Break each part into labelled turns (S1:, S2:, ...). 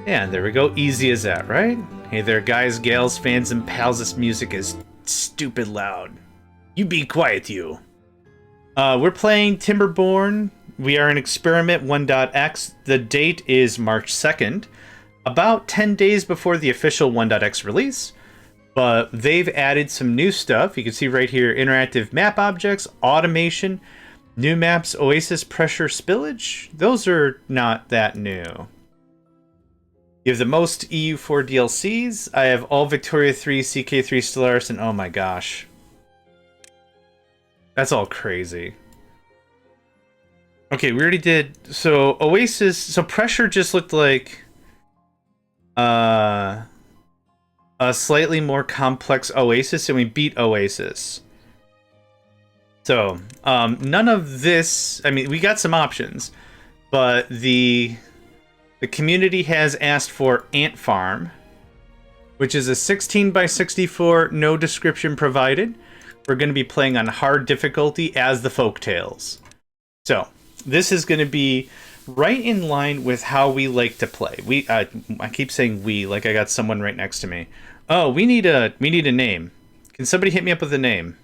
S1: Yeah, there we go. Easy as that, right? Hey there, guys, gals, fans, and pals. This music is stupid loud. You be quiet, you. We're playing Timberborn. We are in experiment 1.x. The date is March 2nd, about 10 days before the official 1.x release. But they've added some new stuff. You can see right here, interactive map objects, automation, new maps, oasis pressure spillage. Those are not that new. You have the most EU4 DLCs. I have all Victoria 3, CK3 Stellaris, and oh my gosh. That's all crazy. Okay, we already did... So, Oasis... So, Pressure just looked like... a slightly more complex Oasis, and we beat Oasis. So, none of this... I mean, we got some options, but the community has asked for Ant Farm, which is a 16 by 64, no description provided. We're going to be playing on hard difficulty as the Folktales. So, this is going to be right in line with how we like to play. I keep saying we, like I got someone right next to me. Oh, we need a name. Can somebody hit me up with a name?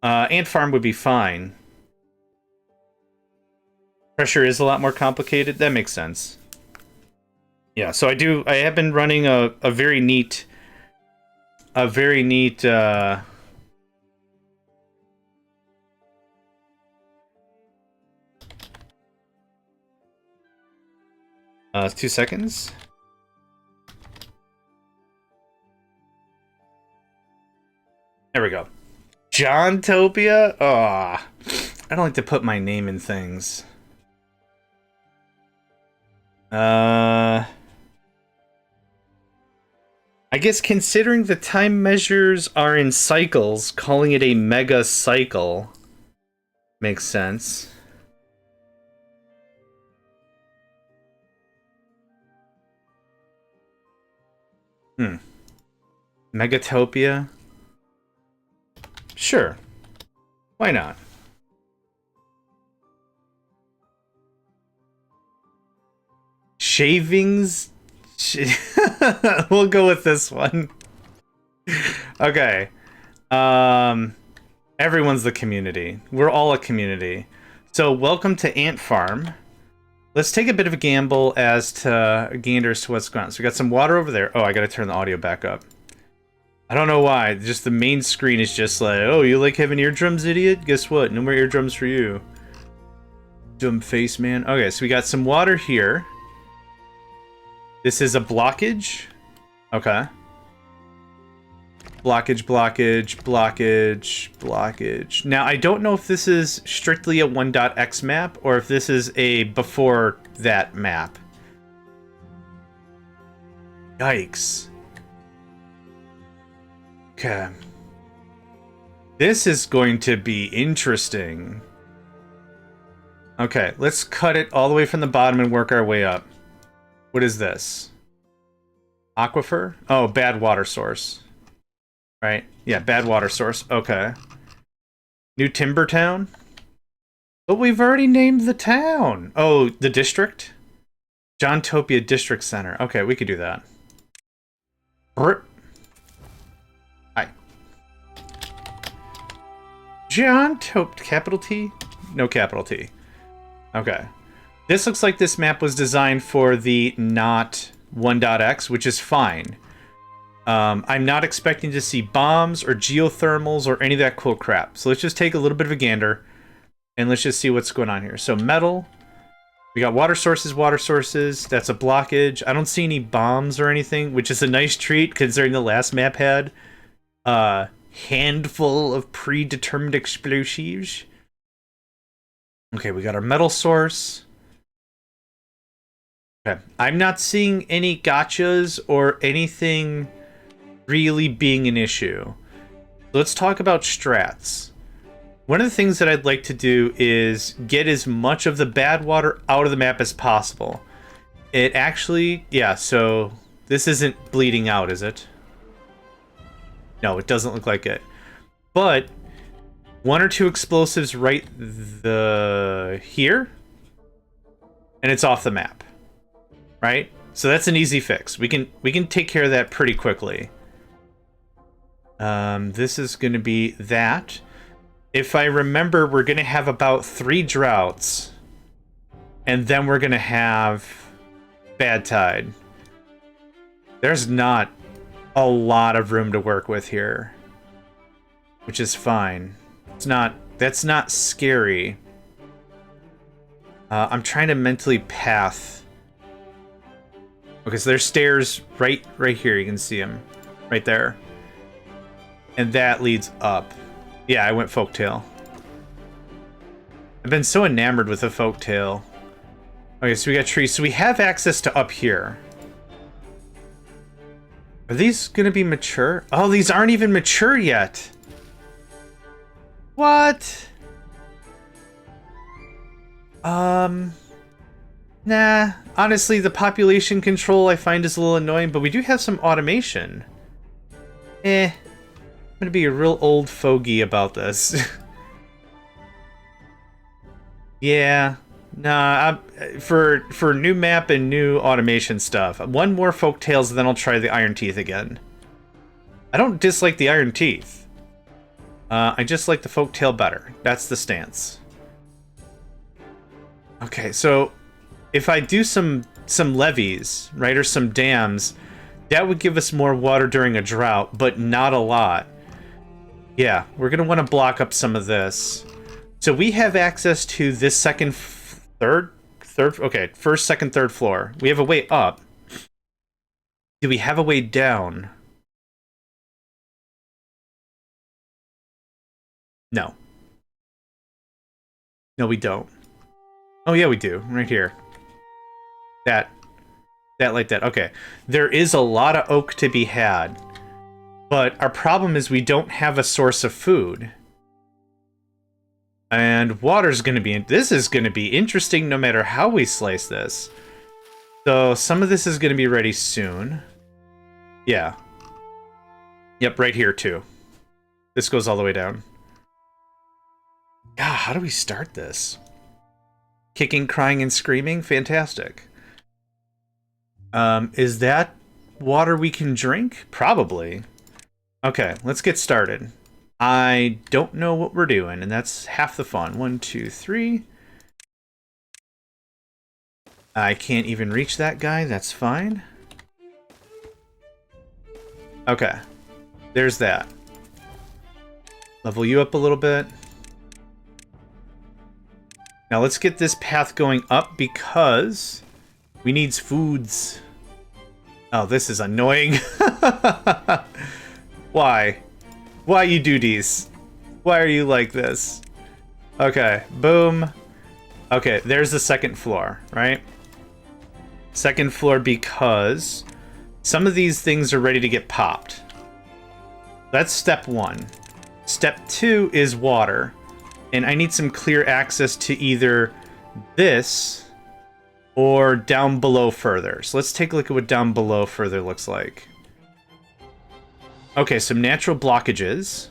S1: Ant Farm would be fine. Pressure is a lot more complicated. That makes sense. Yeah, so I have been running a very neat 2 seconds. There we go. JohnTopia? Oh, I don't like to put my name in things. I guess considering the time measures are in cycles, calling it a Megacycle makes sense. Megatopia? Sure. Why not? Shavings? We'll go with this one. Okay. Everyone's the community. We're all a community. So, welcome to Ant Farm. Let's take a bit of a gamble as to ganders to what's going on. So, we got some water over there. Oh, I gotta turn the audio back up. I don't know why. Just the main screen is just like, oh, you like having eardrums, idiot? Guess what? No more eardrums for you. Dumb face, man. Okay, so we got some water here. This is a blockage. Okay. Blockage, blockage, blockage, blockage. Now, I don't know if this is strictly a 1.x map or if this is a before that map. Yikes. Okay. This is going to be interesting. Okay, let's cut it all the way from the bottom and work our way up. What is this? Aquifer? Oh, bad water source. Right? Yeah, bad water source. Okay. New Timber Town? But we've already named the town. Oh, the district? JohnTopia District Center. Okay, we could do that. Hi. JohnTopia. Capital T? No capital T. Okay. This looks like this map was designed for the not 1.x, which is fine. I'm not expecting to see bombs or geothermals or any of that cool crap. So let's just take a little bit of a gander and let's just see what's going on here. So metal, we got water sources, water sources. That's a blockage. I don't see any bombs or anything, which is a nice treat considering the last map had a handful of predetermined explosives. Okay, we got our metal source. Okay, I'm not seeing any gotchas or anything really being an issue. Let's talk about strats. One of the things that I'd like to do is get as much of the bad water out of the map as possible. It actually, yeah, so this isn't bleeding out, is it? No, it doesn't look like it. But 1 or 2 explosives right here, and it's off the map. right? So that's an easy fix. We can take care of that pretty quickly. This is going to be that. If I remember, we're going to have about 3 droughts. And then we're going to have bad tide. There's not a lot of room to work with here. Which is fine. That's not scary. I'm trying to mentally path. Okay, so there's stairs right here. You can see them. Right there. And that leads up. Yeah, I went folktale. I've been so enamored with a folktale. Okay, so we got trees. So we have access to up here. Are these going to be mature? Oh, these aren't even mature yet. What? Nah. Honestly, the population control I find is a little annoying, but we do have some automation. I'm gonna be a real old fogey about this. Yeah. Nah, for new map and new automation stuff. One more folktales, then I'll try the Iron Teeth again. I don't dislike the Iron Teeth. I just like the folktale better. That's the stance. Okay, so if I do some levees, right, or some dams, that would give us more water during a drought, but not a lot. Yeah, we're gonna want to block up some of this. So we have access to this second, third, okay, first, second, third floor. We have a way up. Do we have a way down? No. No, we don't. Oh, yeah, we do. Right here. That like that. Okay. There is a lot of oak to be had. But our problem is we don't have a source of food. And water's going to be... This is going to be interesting no matter how we slice this. So some of this is going to be ready soon. Yeah. Yep, right here too. This goes all the way down. Yeah, how do we start this? Kicking, crying, and screaming? Fantastic. Is that water we can drink? Probably. Okay, let's get started. I don't know what we're doing, and that's half the fun. 1, 2, 3. I can't even reach that guy. That's fine. Okay. There's that. Level you up a little bit. Now let's get this path going up because we needs foods. Oh, this is annoying. Why? Why you do these? Why are you like this? Okay, boom. Okay, there's the second floor, right? Second floor because some of these things are ready to get popped. That's step 1. Step 2 is water. And I need some clear access to either this or down below further. So let's take a look at what down below further looks like. Okay, some natural blockages.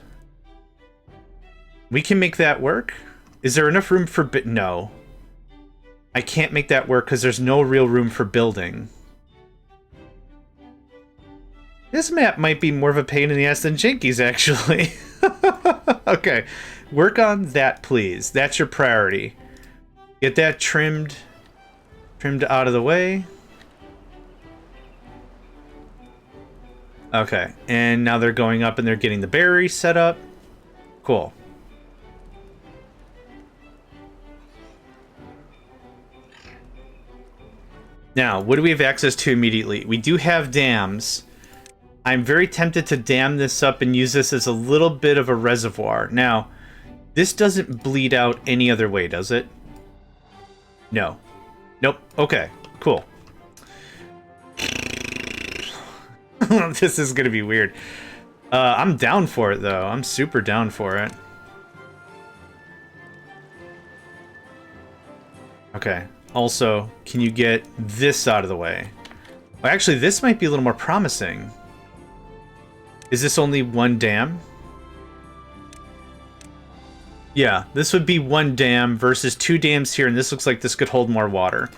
S1: We can make that work. Is there enough room for... No. I can't make that work because there's no real room for building. This map might be more of a pain in the ass than Jinkies, actually. Okay. Work on that, please. That's your priority. Get that trimmed out of the way. Okay, and now they're going up and they're getting the berry set up. Cool. Now, what do we have access to immediately? We do have dams. I'm very tempted to dam this up and use this as a little bit of a reservoir. Now, this doesn't bleed out any other way, does it? No. Nope. Okay, cool. This is gonna be weird. I'm down for it, though. I'm super down for it. Okay. Also, can you get this out of the way? Well, actually, this might be a little more promising. Is this only one dam? Yeah, this would be one dam versus 2 dams here, and this looks like this could hold more water.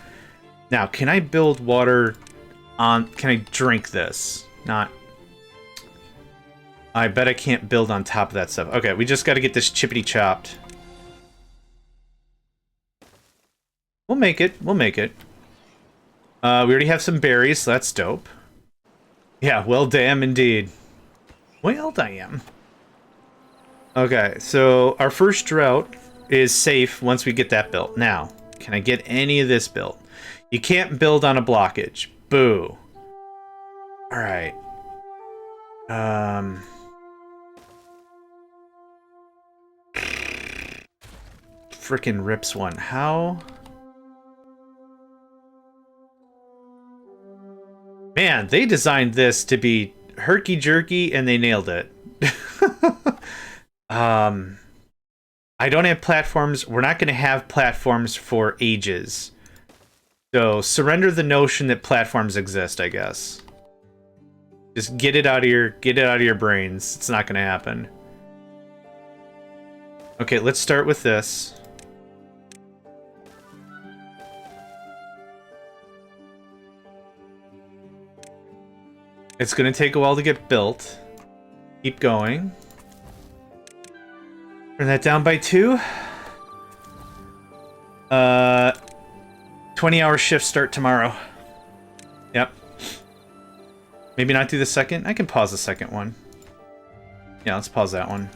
S1: Now, can I build water on... Can I drink this? Not... I bet I can't build on top of that stuff. Okay, we just got to get this chippity chopped. We'll make it. We'll make it. We already have some berries, so that's dope. Yeah, well damn indeed. Well damn. Okay, so our first drought is safe once we get that built. Now, can I get any of this built? You can't build on a blockage. Boo. Alright. Frickin' rips one. How? Man, they designed this to be herky-jerky and they nailed it. I don't have platforms. We're not going to have platforms for ages. So surrender the notion that platforms exist, I guess. Just get it out of your brains. It's not going to happen. Okay, let's start with this. It's going to take a while to get built. Keep going. Turn that down by 2. 20-hour shift start tomorrow. Yep. Maybe not do the second. I can pause the second one. Yeah, let's pause that one.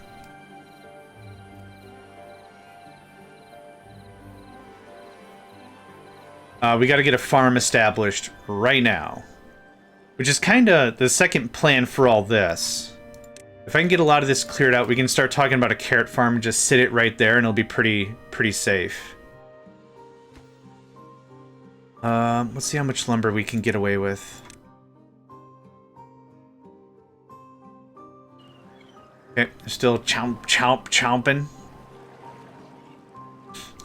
S1: We got to get a farm established right now. Which is kind of the second plan for all this. If I can get a lot of this cleared out, we can start talking about a carrot farm and just sit it right there, and it'll be pretty safe. Let's see how much lumber we can get away with. Okay, still chomping.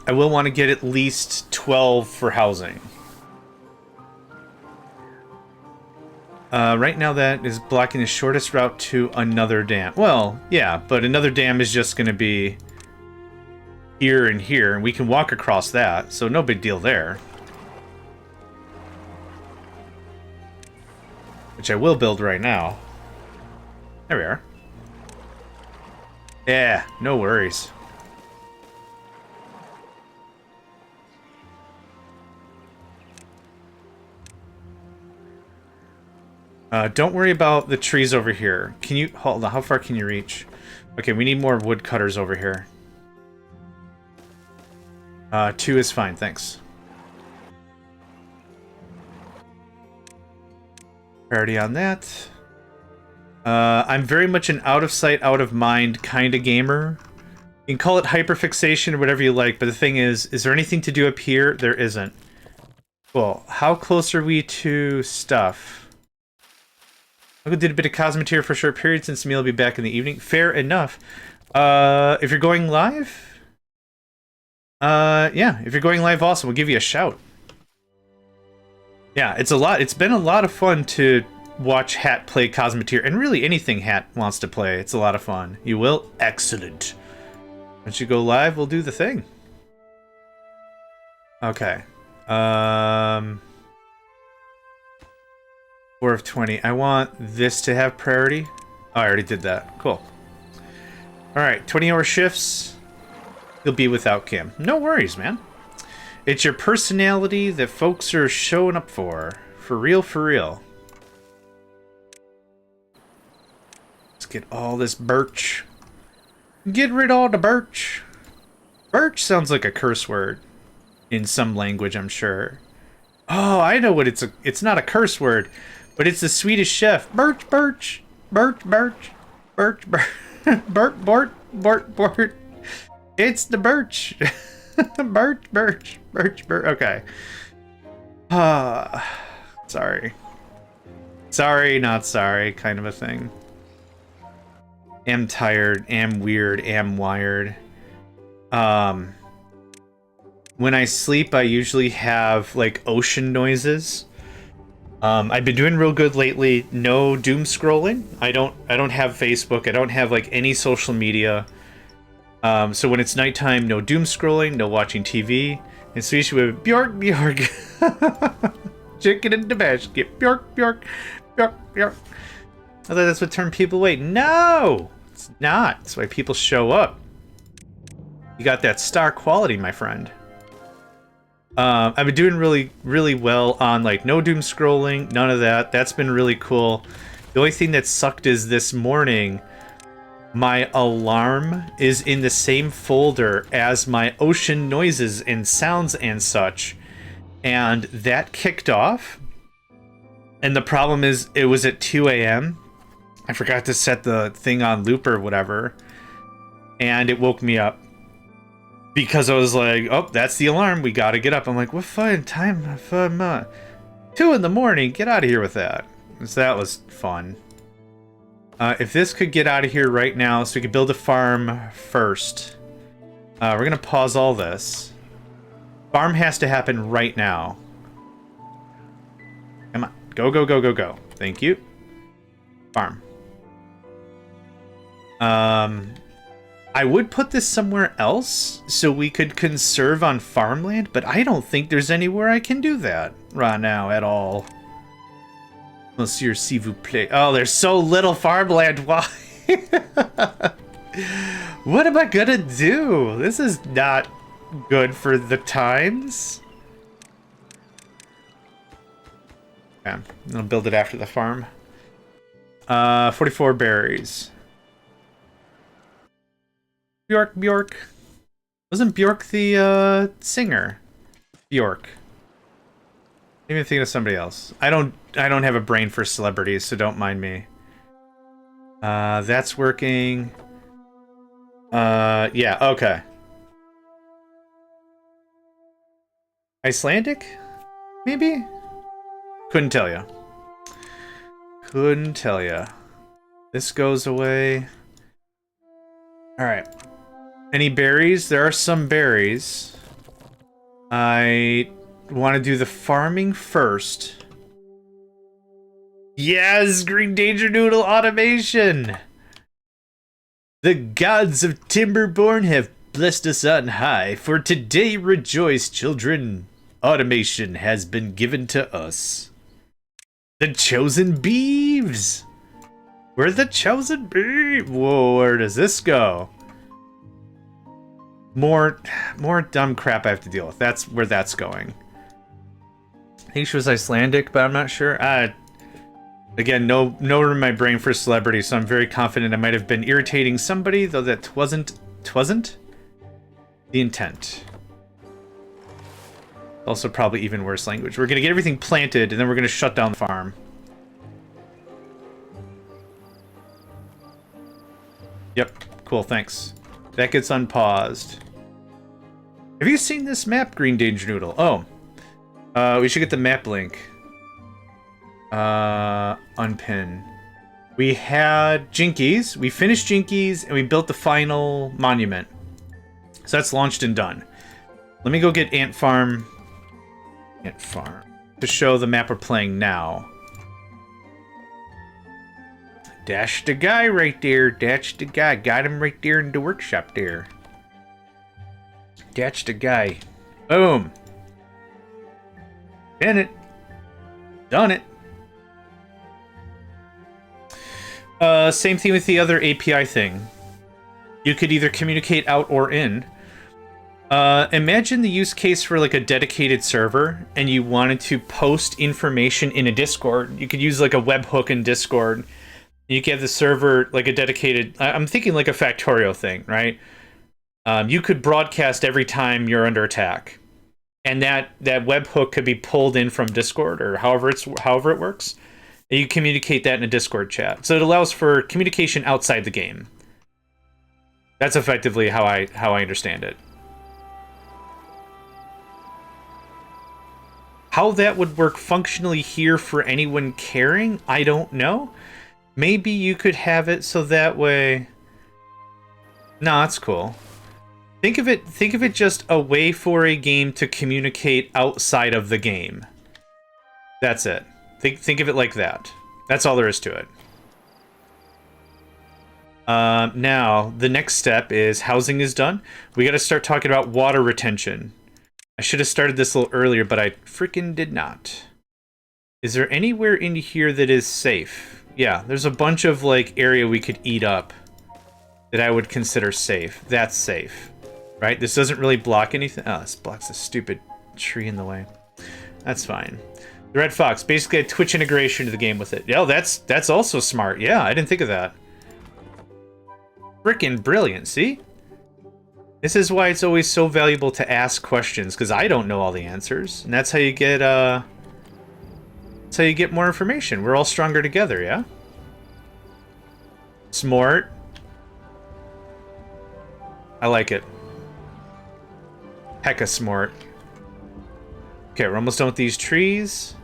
S1: I will want to get at least 12 for housing. Right now that is blocking the shortest route to another dam. Well, yeah, but another dam is just going to be here and here, and we can walk across that, so no big deal there. Which I will build right now. There we are. Yeah, no worries. Don't worry about the trees over here. Can you... Hold on, how far can you reach? Okay, we need more woodcutters over here. 2 is fine, thanks. Priority on that. I'm very much an out-of-sight, out-of-mind kind of gamer. You can call it hyperfixation or whatever you like, but the thing is there anything to do up here? There isn't. Cool. How close are we to stuff? I did a bit of Cosmeteer for a short period since the meal will be back in the evening. Fair enough. If you're going live? Yeah, if you're going live also, we'll give you a shout. Yeah, it's been a lot of fun to watch Hat play Cosmeteer, and really anything Hat wants to play. It's a lot of fun. You will? Excellent. Once you go live, we'll do the thing. Okay. 4 of 20. I want this to have priority. Oh, I already did that. Cool. Alright, 20-hour shifts. You'll be without Kim. No worries, man. It's your personality that folks are showing up for. For real, for real. Let's get all this birch. Get rid of all the birch. Birch sounds like a curse word. In some language, I'm sure. Oh, I know what it's not a curse word. But it's the Swedish chef. Birch, birch, birch, birch, birch, birch, burt, bort, bort, bort. It's the birch. Birch, birch, birch, birch. Okay. Sorry. Sorry, not sorry, kind of a thing. Am tired, am weird, am wired. When I sleep, I usually have, like, ocean noises. I've been doing real good lately. No doom scrolling. I don't have Facebook. I don't have like any social media. So when it's nighttime, no doom scrolling, no watching TV. And so you should have Bjork, Bjork. Chicken in the basket. Bjork, Bjork, Bjork, Bjork. I thought that's what turned people away. No! It's not. That's why people show up. You got that star quality, my friend. I've been doing really well on, like, no doom scrolling, none of that. That's been really cool. The only thing that sucked is this morning, my alarm is in the same folder as my ocean noises and sounds and such. And that kicked off. And the problem is, it was at 2 a.m. I forgot to set the thing on loop or whatever. And it woke me up. Because I was like, oh, that's the alarm. We gotta get up. I'm like, what fun time? 2 in the morning. Get out of here with that. So that was fun. If this could get out of here right now, so we could build a farm first. We're gonna pause all this. Farm has to happen right now. Come on. Go, go, go, go, go. Thank you. Farm. I would put this somewhere else so we could conserve on farmland, but I don't think there's anywhere I can do that right now at all. Monsieur, s'il vous plaît. Oh, there's so little farmland. Why? What am I gonna do? This is not good for the times. Okay, I'll build it after the farm. 44 berries. Bjork, Bjork. Wasn't Bjork the singer? Bjork. Maybe thinking of somebody else. I don't have a brain for celebrities, so don't mind me. That's working. Yeah, okay. Icelandic? Maybe? Couldn't tell you. Couldn't tell you. This goes away. Alright. Any berries? There are some berries. I want to do the farming first. Yes! Green Danger Noodle automation! The gods of Timberborn have blessed us on high. For today rejoice, children. Automation has been given to us. The chosen beeves! We're the chosen beeves! Whoa, where does this go? More dumb crap I have to deal with. That's where that's going. I think she was Icelandic, but I'm not sure. Again, no room in my brain for celebrity, so I'm very confident I might have been irritating somebody, though that wasn't the intent. Also probably even worse language. We're gonna get everything planted, and then we're gonna shut down the farm. Yep, cool, thanks. That gets unpaused. Have you seen this map, Green Danger Noodle? Oh. We should get the map link. Unpin. We had Jinkies. We finished Jinkies, and we built the final monument. So that's launched and done. Let me go get Ant Farm. Ant Farm. To show the map we're playing now. Dash the guy right there. Dash the guy. Got him right there in the workshop there. Dash the guy. Boom. Done it. Done it. Same thing with the other API thing. You could either communicate out or in. Imagine the use case for like a dedicated server and you wanted to post information in a Discord. You could use like a webhook in Discord. You could have the server like a dedicated... I'm thinking like a Factorio thing, right? You could broadcast every time you're under attack. And that webhook could be pulled in from Discord or however it works. And you communicate that in a Discord chat. So it allows for communication outside the game. That's effectively how I understand it. How that would work functionally here for anyone caring, I don't know. Maybe you could have it so that way... No, that's cool. Think of it just a way for a game to communicate outside of the game. That's it. Think of it like that. That's all there is to it. Now, the next step is housing is done. We got to start talking about water retention. I should have started this a little earlier, but I freaking did not. Is there anywhere in here that is safe? Yeah, there's a bunch of, like, area we could eat up that I would consider safe. That's safe. Right? This doesn't really block anything. Oh, this blocks a stupid tree in the way. That's fine. The Red Fox. Basically a Twitch integration to the game with it. Oh, that's also smart. Yeah, I didn't think of that. Frickin' brilliant, see? This is why it's always so valuable to ask questions, because I don't know all the answers. And that's how you get, that's how you get more information. We're all stronger together, yeah? Smart. I like it. Hecka smart. Okay, we're almost done with these trees.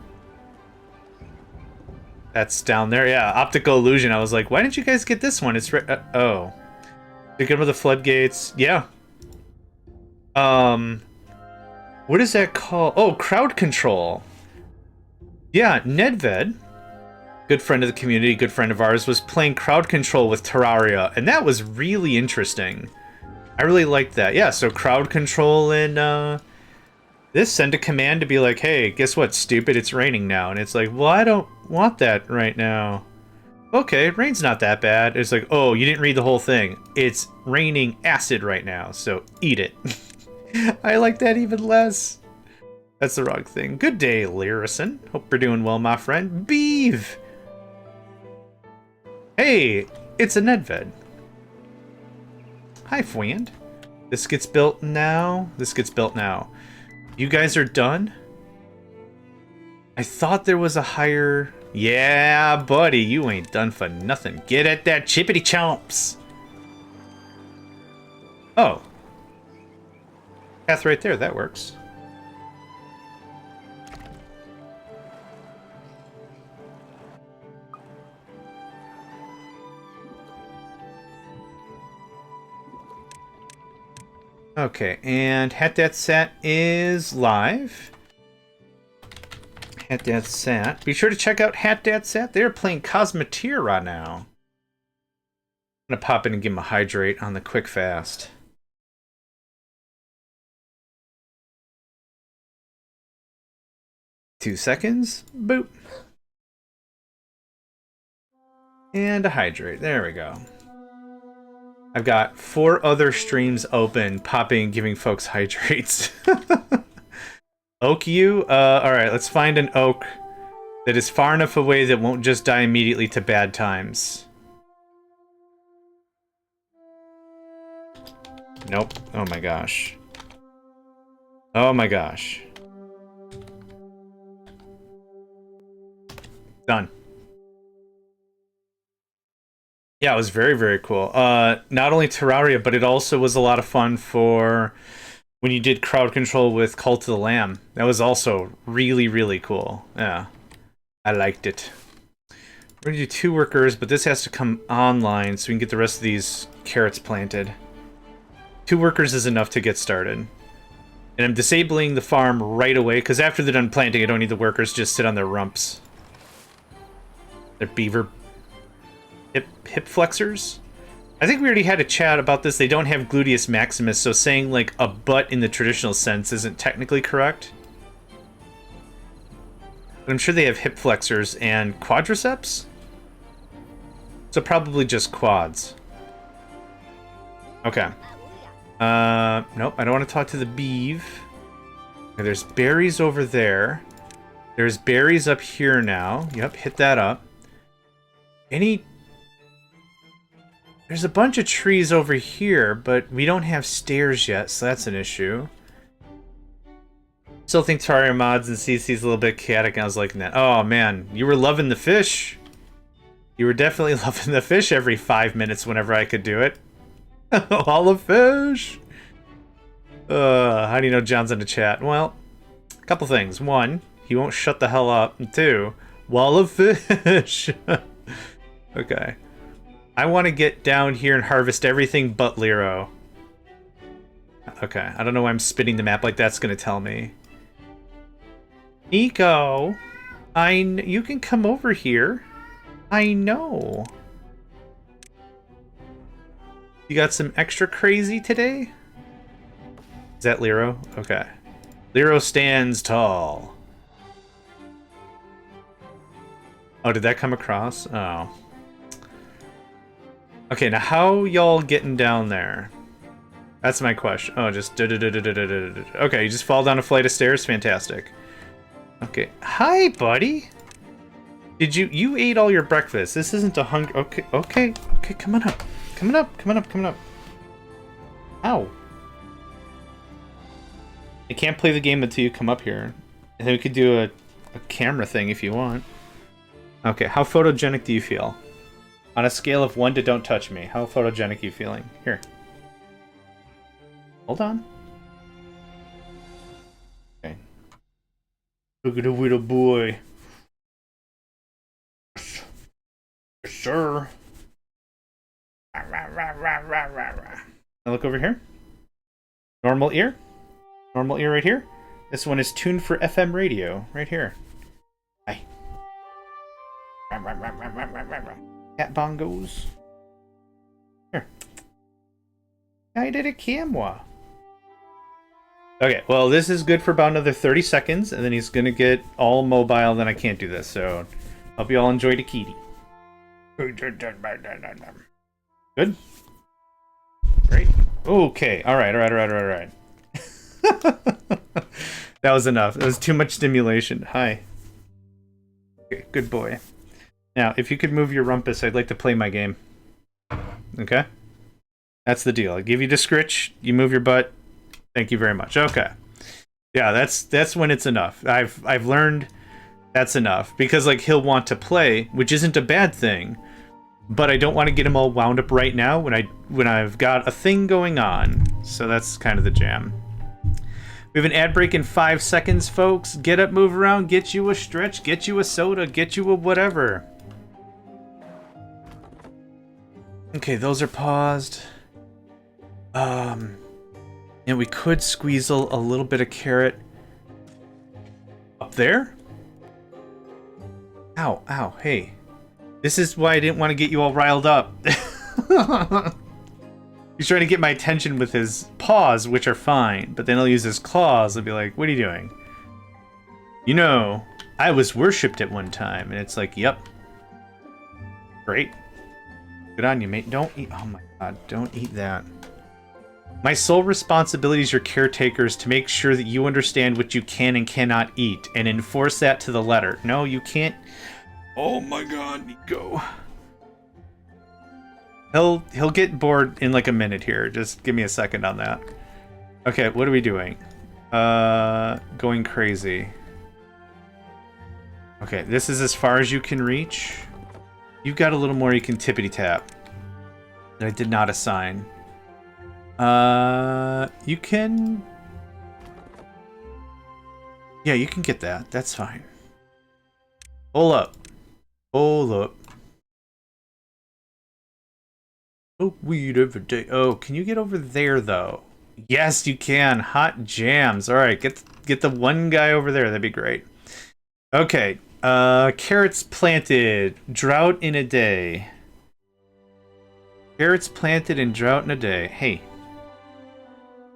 S1: That's down there. Yeah, optical illusion. I was like, why didn't you guys get this one? It's oh. They're good with the floodgates. Yeah. What is that called? Oh, crowd control. Yeah, Nedved, good friend of the community, good friend of ours, was playing crowd control with Terraria, and that was really interesting. I really liked that. Yeah, so crowd control and this, send a command to be like, hey, guess what, stupid, it's raining now. And it's like, well, I don't want that right now. Okay, rain's not that bad. It's like, oh, you didn't read the whole thing. It's raining acid right now, so eat it. I like that even less. That's the wrong thing. Good day, Lyrison. Hope you're doing well, my friend. Beeve! Hey, it's a Nedved. Hi, Fwind. This gets built now. This gets built now. You guys are done? I thought there was a higher... Yeah, buddy, you ain't done for nothing. Get at that chippity chomps. Oh. Path right there, that works. Okay, and HatDatSat is live. HatDatSat. Be sure to check out HatDatSat. They're playing Cosmeteer right now. I'm gonna pop in and give him a hydrate on the quick fast. Two seconds. Boop. And a hydrate. There we go. I've got 4 other streams open, popping and giving folks hydrates. Oak you? Alright, let's find an oak that is far enough away that won't just die immediately to bad times. Nope. Oh my gosh. Oh my gosh. Done. Yeah, it was very, very cool. Not only Terraria, but it also was a lot of fun for when you did crowd control with Cult of the Lamb. That was also really, really cool. Yeah, I liked it. We're gonna do 2 workers, but this has to come online so we can get the rest of these carrots planted. 2 workers is enough to get started. And I'm disabling the farm right away, because after they're done planting, I don't need the workers to just sit on their rumps. Their beaver hip flexors? I think we already had a chat about this. They don't have gluteus maximus, so saying like a butt in the traditional sense isn't technically correct. But I'm sure they have hip flexors and quadriceps? So probably just quads. Okay. Nope, I don't want to talk to the beeve. Okay, there's berries over there. There's berries up here now. Yep, hit that up. There's a bunch of trees over here, but we don't have stairs yet, so that's an issue. Still think Terraria mods and CC's a little bit chaotic, and I was liking that. Oh man, you were loving the fish. You were definitely loving the fish every 5 minutes whenever I could do it. All the fish! How do you know John's in the chat? Well, a couple things. 1, he won't shut the hell up. And 2, wall of fish! Okay. I want to get down here and harvest everything but Lero. Okay, I don't know why I'm spinning the map like that's going to tell me. Nico! You can come over here. I know. You got some extra crazy today? Is that Lero? Okay. Lero stands tall. Oh, did that come across? Oh. Okay, now how y'all getting down there? That's my question. Oh, just okay, you just fall down a flight of stairs? Fantastic. Okay. Hi, buddy! Did you ate all your breakfast. This isn't a hunger. Okay, come on up. Coming up. Ow. I can't play the game until you come up here. And then we could do a camera thing if you want. Okay, how photogenic do you feel? On a scale of 1 to don't touch me, how photogenic are you feeling? Here. Hold on. Okay. Look at the little boy. Yes, sir. Now look over here. Normal ear. Normal ear right here. This one is tuned for FM radio. Right here. Hi. Cat bongos. Here. I did a camera. Okay, well, this is good for about another 30 seconds, and then he's gonna get all mobile, then I can't do this, so hope you all enjoy the kitty. Good? Great. Okay, alright. That was enough. That was too much stimulation. Hi. Okay, good boy. Now, if you could move your rumpus, I'd like to play my game. Okay? That's the deal. I give you the scritch, you move your butt. Thank you very much. Okay. Yeah, that's when it's enough. I've learned that's enough. Because like he'll want to play, which isn't a bad thing. But I don't want to get him all wound up right now when I've got a thing going on. So that's kind of the jam. We have an ad break in 5 seconds, folks. Get up, move around, get you a stretch, get you a soda, get you a whatever. Okay, those are paused. And we could squeezle a little bit of carrot up there. Ow, hey. This is why I didn't want to get you all riled up. He's trying to get my attention with his paws, which are fine, but then he'll use his claws and be like, what are you doing? You know, I was worshipped at one time, and it's like, yep. Great. Good on you, mate. Don't eat, oh my god, don't eat that. My sole responsibility as your caretaker is to make sure that you understand what you can and cannot eat, and enforce that to the letter. No, you can't. Oh my god, Nico. He'll get bored in like a minute here. Just give me a second on that. Okay, what are we doing? Going crazy. Okay, this is as far as you can reach. You've got a little more you can tippity tap that I did not assign. You can... Yeah, you can get that. That's fine. Hold up. Hold up. Oh, weed every day. Oh, can you get over there, though? Yes, you can. Hot jams. All right, get the one guy over there. That'd be great. Okay. Carrots planted. Drought in a day. Carrots planted and drought in a day. Hey.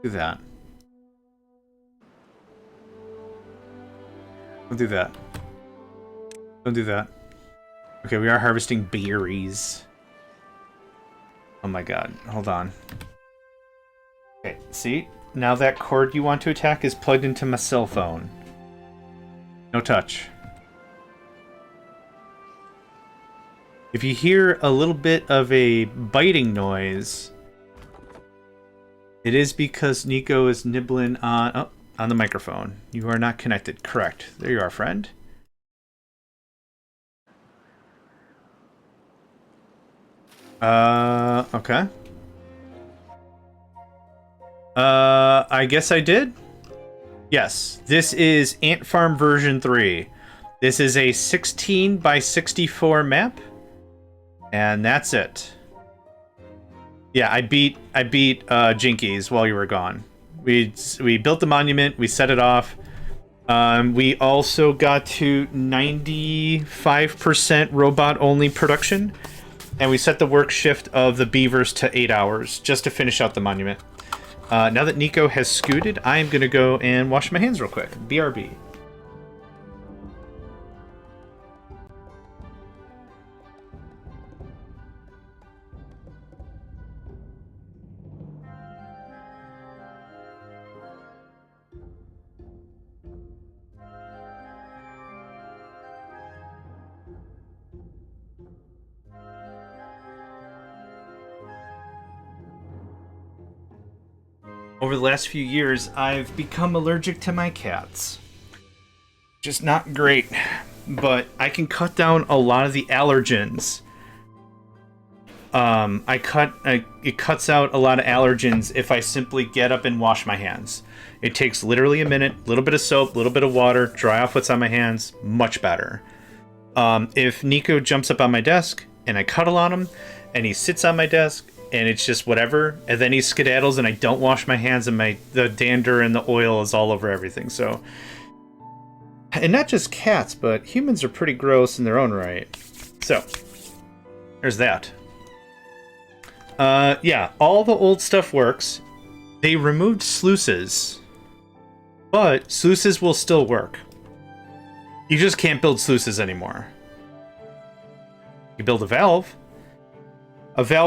S1: Do that. Don't do that. Don't do that. Okay, we are harvesting berries. Oh my god, hold on. Okay, see? Now that cord you want to attack is plugged into my cell phone. No touch. If you hear a little bit of a biting noise, it is because Nico is nibbling on the microphone. You are not connected. Correct. There you are, friend. Okay. I guess I did? Yes. This is Ant Farm version 3. This is a 16 by 64 map. And that's it. Yeah, I beat Jinkies while you were gone. We built the monument, we set it off. We also got to 95% robot only production. And we set the work shift of the beavers to 8 hours, just to finish out the monument. Now that Nico has scooted, I'm going to go and wash my hands real quick. BRB. Over the last few years, I've become allergic to my cats. Just not great, but I can cut down a lot of the allergens. It cuts out a lot of allergens if I simply get up and wash my hands. It takes literally a minute, a little bit of soap, a little bit of water, dry off what's on my hands, much better. If Nico jumps up on my desk and I cuddle on him, and he sits on my desk, and it's just whatever, and then he skedaddles and I don't wash my hands and the dander and the oil is all over everything. So, and not just cats, but humans are pretty gross in their own right. So, there's that. Yeah, all the old stuff works. They removed sluices, but sluices will still work. You just can't build sluices anymore. You build a valve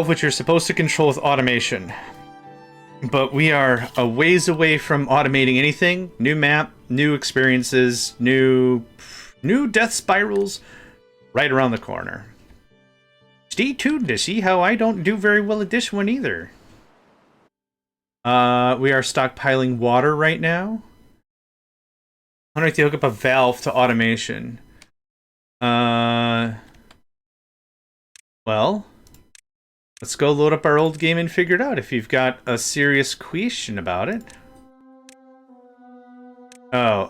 S1: which you're supposed to control with automation. But we are a ways away from automating anything. New map, new experiences, new death spirals right around the corner. Stay tuned to see how I don't do very well at this one either. We are stockpiling water right now. I don't know if you hook up a valve to automation. Well, let's go load up our old game and figure it out if you've got a serious question about it. Oh,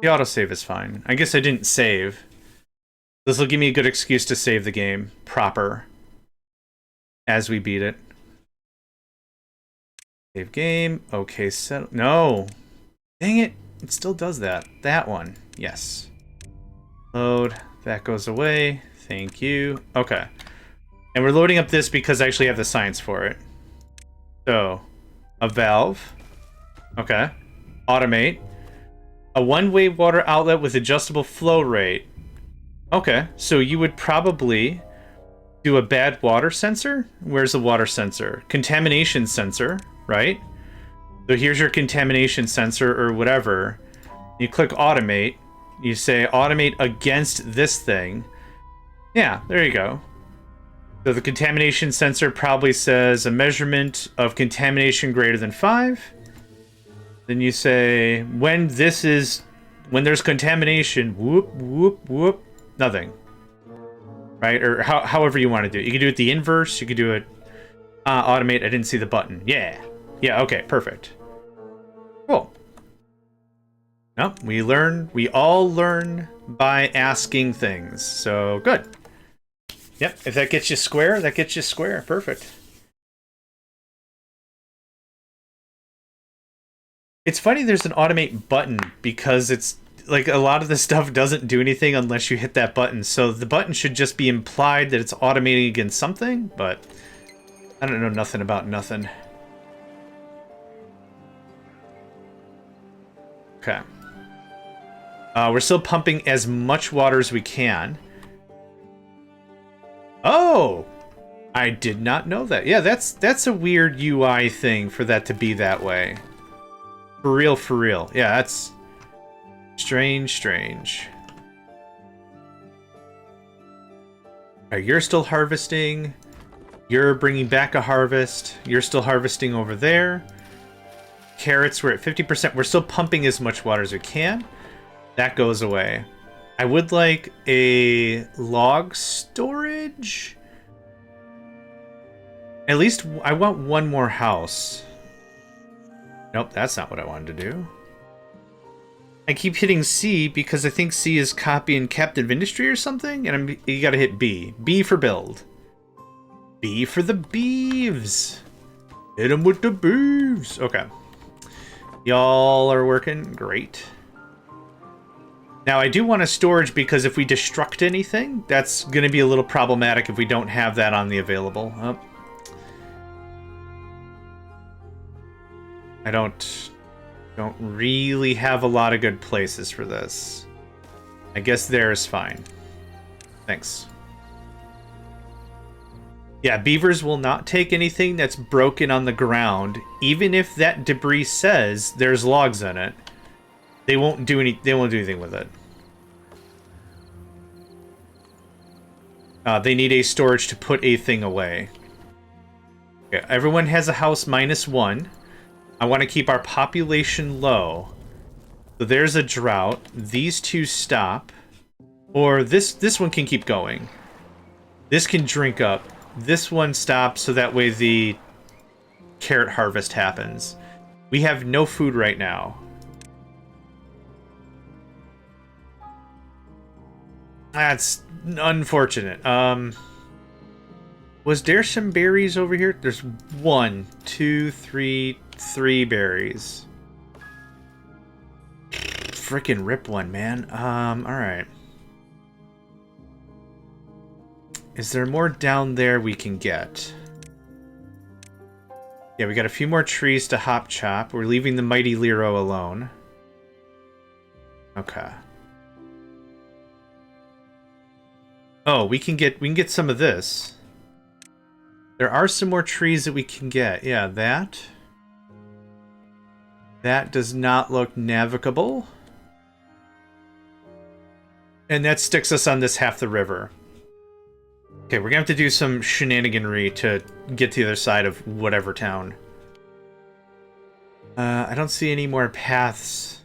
S1: the autosave is fine. I guess I didn't save. This will give me a good excuse to save the game proper as we beat it. Save game. Okay, settle. No. Dang it. It still does that. That one. Yes. Load. That goes away. Thank you. Okay. And we're loading up this because I actually have the science for it. So, a valve. Okay. Automate. A one-way water outlet with adjustable flow rate. Okay, so you would probably do a bad water sensor. Where's the water sensor? Contamination sensor, right? So here's your contamination sensor or whatever. You click automate. You say automate against this thing. Yeah, there you go. So the contamination sensor probably says a measurement of contamination greater than 5. Then you say when there's contamination, whoop, whoop, whoop, nothing. Right? Or however you want to do it. You can do it the inverse. You can do it automate. I didn't see the button. Yeah. Yeah, okay, perfect. Cool. No, we all learn by asking things. So good. Yep, if that gets you square, that gets you square. Perfect. It's funny there's an automate button because it's like a lot of the stuff doesn't do anything unless you hit that button. So the button should just be implied that it's automating against something, but I don't know nothing about nothing. Okay. We're still pumping as much water as we can. Oh! I did not know that. Yeah, that's a weird UI thing for that to be that way. For real, for real. Yeah, that's strange. Alright, you're still harvesting. You're bringing back a harvest. You're still harvesting over there. Carrots, we're at 50%. We're still pumping as much water as we can. That goes away. I would like a log storage. At least I want one more house. Nope, that's not what I wanted to do. I keep hitting C because I think C is copy and captive industry or something, and you gotta hit B. B for build. B for the beeves. Hit them with the beeves. Okay. Y'all are working great. Now, I do want a storage because if we destruct anything, that's going to be a little problematic if we don't have that on the available. Oh. I don't really have a lot of good places for this. I guess there is fine. Thanks. Yeah, beavers will not take anything that's broken on the ground, even if that debris says there's logs in it. They won't do anything with it. They need a storage to put a thing away. Okay, everyone has a house -1. I want to keep our population low. So there's a drought. These two stop. Or this one can keep going. This can drink up. This one stops so that way the carrot harvest happens. We have no food right now. That's unfortunate. Was there some berries over here? There's 1, 2, 3, 3 berries. Frickin' rip one, man. Alright. Is there more down there we can get? Yeah, we got a few more trees to hop chop. We're leaving the mighty Lero alone. Okay. Oh, we can get some of this. There are some more trees that we can get. Yeah, that. That does not look navigable. And that sticks us on this half the river. Okay, we're gonna have to do some shenaniganry to get to the other side of whatever town. I don't see any more paths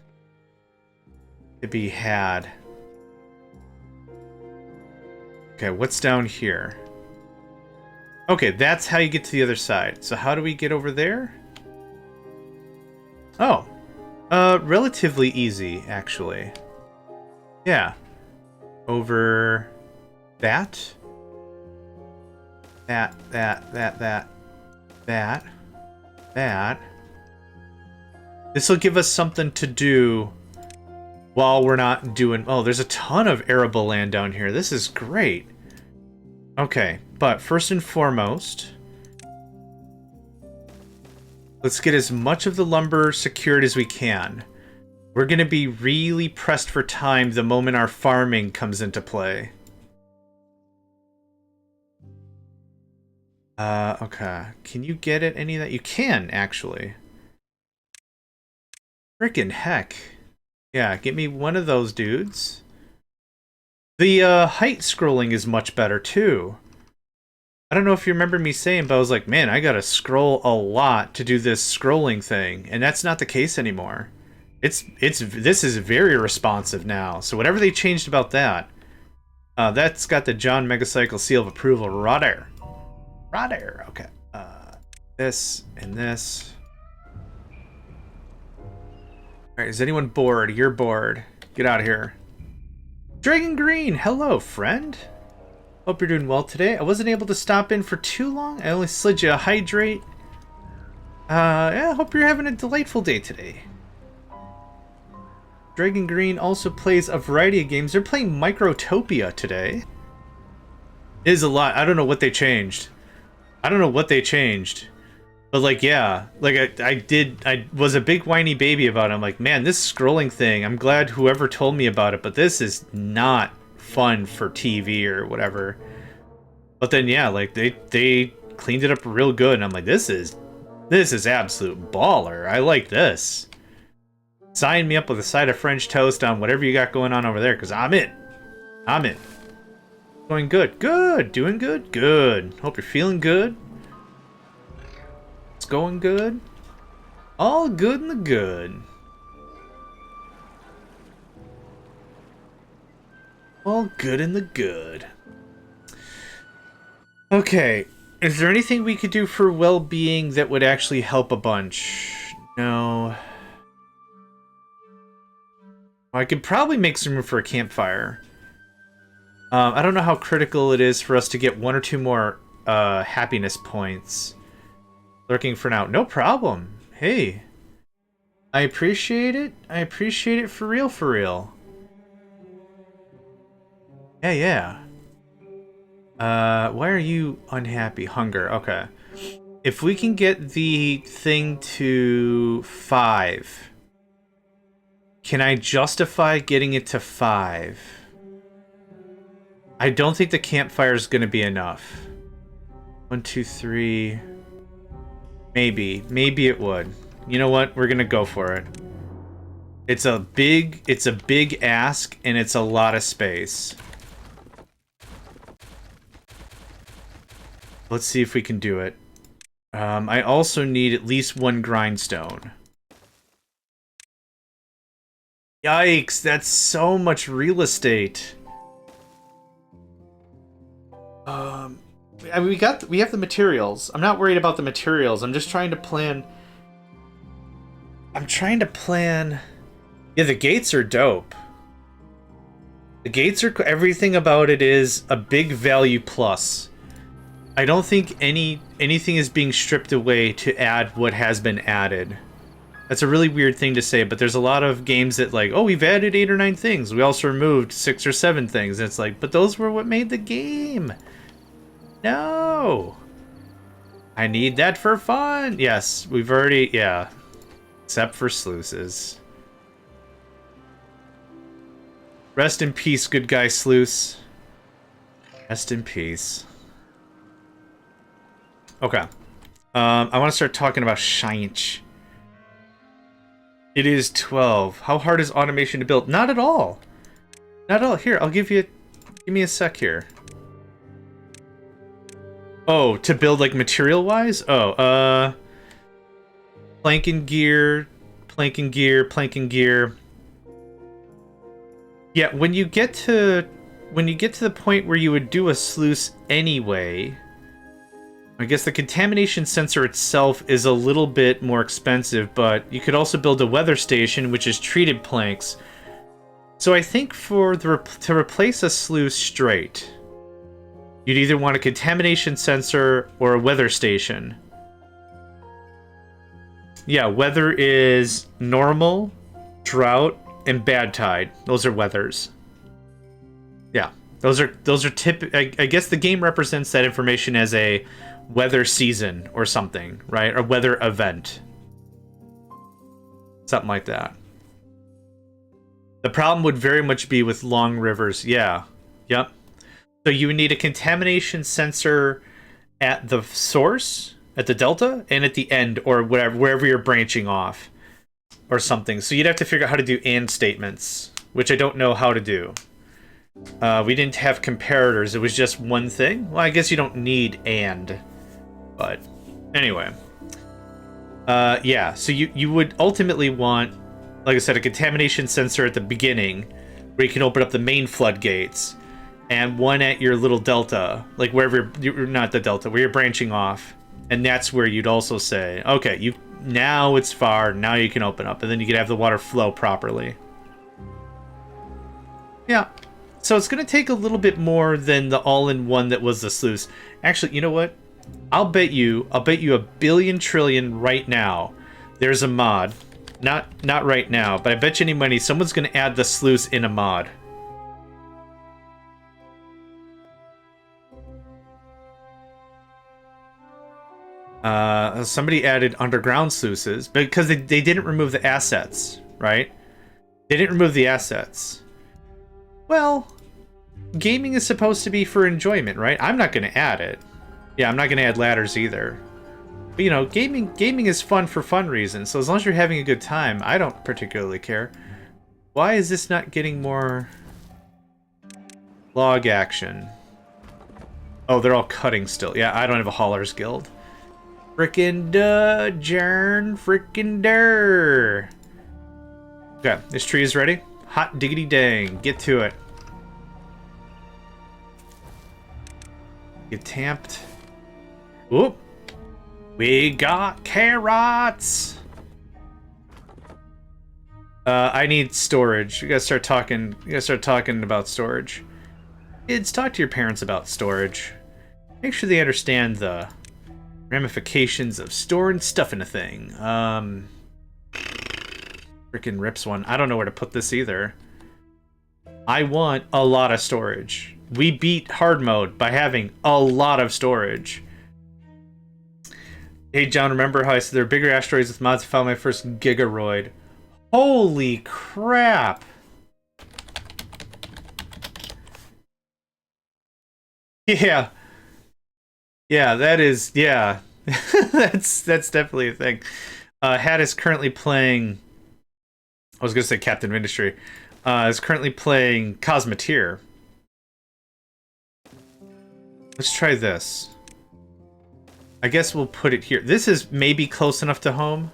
S1: to be had. Okay, what's down here? Okay, that's how you get to the other side. So how do we get over there? Oh. Relatively easy, actually. Yeah. Over that. That. This will give us something to do while we're not doing... Oh, there's a ton of arable land down here. This is great. Okay, but first and foremost, let's get as much of the lumber secured as we can. We're going to be really pressed for time the moment our farming comes into play. Okay. Can you get at any of that? You can, actually. Frickin' heck. Yeah, get me one of those dudes. The height scrolling is much better, too. I don't know if you remember me saying, but I was like, man, I gotta scroll a lot to do this scrolling thing. And that's not the case anymore. This is very responsive now. So whatever they changed about that, that's got the JohnMegacycle seal of approval right there. Right there. Okay. This and this. Alright, is anyone bored? You're bored. Get out of here. Dragon Green! Hello, friend! Hope you're doing well today. I wasn't able to stop in for too long. I only slid you a hydrate. Yeah, hope you're having a delightful day today. Dragon Green also plays a variety of games. They're playing Microtopia today. It is a lot. I don't know what they changed. But like, yeah, like I was a big whiny baby about it. I'm like, man, this scrolling thing, I'm glad whoever told me about it, but this is not fun for TV or whatever. But then, yeah, like they cleaned it up real good, and I'm like, this is absolute baller. I like this. Sign me up with a side of French toast on whatever you got going on over there, because I'm in. Going good. Good. Doing good. Good. Hope you're feeling good. It's going good. All good in the good. All good in the good. Okay. Is there anything we could do for well-being that would actually help a bunch? No. I could probably make some room for a campfire. I don't know how critical it is for us to get 1 or 2 more happiness points. Lurking for now. No problem. Hey. I appreciate it. I appreciate it for real, for real. Yeah, yeah. Why are you unhappy? Hunger. Okay. If we can get the thing to 5, can I justify getting it to 5? I don't think the campfire is going to be enough. 1, 2, 3. Maybe. Maybe it would. You know what? We're going to go for it. It's a big ask, and it's a lot of space. Let's see if we can do it. I also need at least 1 grindstone. Yikes, that's so much real estate. I mean, we have the materials. I'm not worried about the materials. I'm just trying to plan. Yeah, the gates are dope. The gates are, everything about it is a big value plus. I don't think anything is being stripped away to add what has been added. That's a really weird thing to say, but there's a lot of games that like, oh, we've added 8 or 9 things. We also removed 6 or 7 things. And it's like, but those were what made the game. No. I need that for fun. Yes, we've already, yeah. Except for sluices. Rest in peace, good guy sluice. Rest in peace. Okay. I want to start talking about Science. It is 12. How hard is automation to build? Not at all. Not at all. Here, I'll give me a sec here. Oh, to build like material-wise? Oh, planking gear, planking gear, planking gear. Yeah, when you get to the point where you would do a sluice anyway, I guess the contamination sensor itself is a little bit more expensive, but you could also build a weather station, which is treated planks. So I think to replace a sluice straight, you'd either want a contamination sensor or a weather station. Yeah, weather is normal, drought, and bad tide. Those are weathers. Yeah, those are I guess the game represents that information as a weather season or something, right? Or weather event. Something like that. The problem would very much be with long rivers. Yeah. Yep. So you would need a contamination sensor at the source, at the delta, and at the end, or wherever you're branching off, or something. So you'd have to figure out how to do and statements, which I don't know how to do. We didn't have comparators. It was just one thing. Well, I guess you don't need and, but anyway. Yeah. So you would ultimately want, like I said, a contamination sensor at the beginning, where you can open up the main floodgates. And one at your little delta, like wherever you're not the delta, where you're branching off, and that's where you'd also say, okay, now it's far, now you can open up, and then you can have the water flow properly. Yeah, so it's gonna take a little bit more than the all-in-one that was the sluice. Actually, you know what? I'll bet you a billion trillion right now. There's a mod, not right now, but I bet you any money someone's gonna add the sluice in a mod. Somebody added underground sluices because they didn't remove the assets, right? They didn't remove the assets. Well, gaming is supposed to be for enjoyment, right? I'm not going to add it. Yeah, I'm not going to add ladders either. But, you know, gaming is fun for fun reasons. So as long as you're having a good time, I don't particularly care. Why is this not getting more log action? Oh, they're all cutting still. Yeah, I don't have a hauler's guild. Frickin' duh, Jern. Frickin' durr. Okay, this tree is ready. Hot diggity dang. Get to it. Get tamped. Whoop. We got carrots. I need storage. You gotta start talking. You gotta start talking about storage. Kids, talk to your parents about storage. Make sure they understand the ramifications of storing stuff in a thing. Freaking rips one. I don't know where to put this either. I want a lot of storage. We beat hard mode by having a lot of storage. Hey, John, remember how I said there are bigger asteroids with mods? I found my first gigaroid. Holy crap! Yeah. Yeah, that is... Yeah. that's definitely a thing. Hat is currently playing... I was going to say Captain of Industry. Is currently playing Cosmeteer. Let's try this. I guess we'll put it here. This is maybe close enough to home.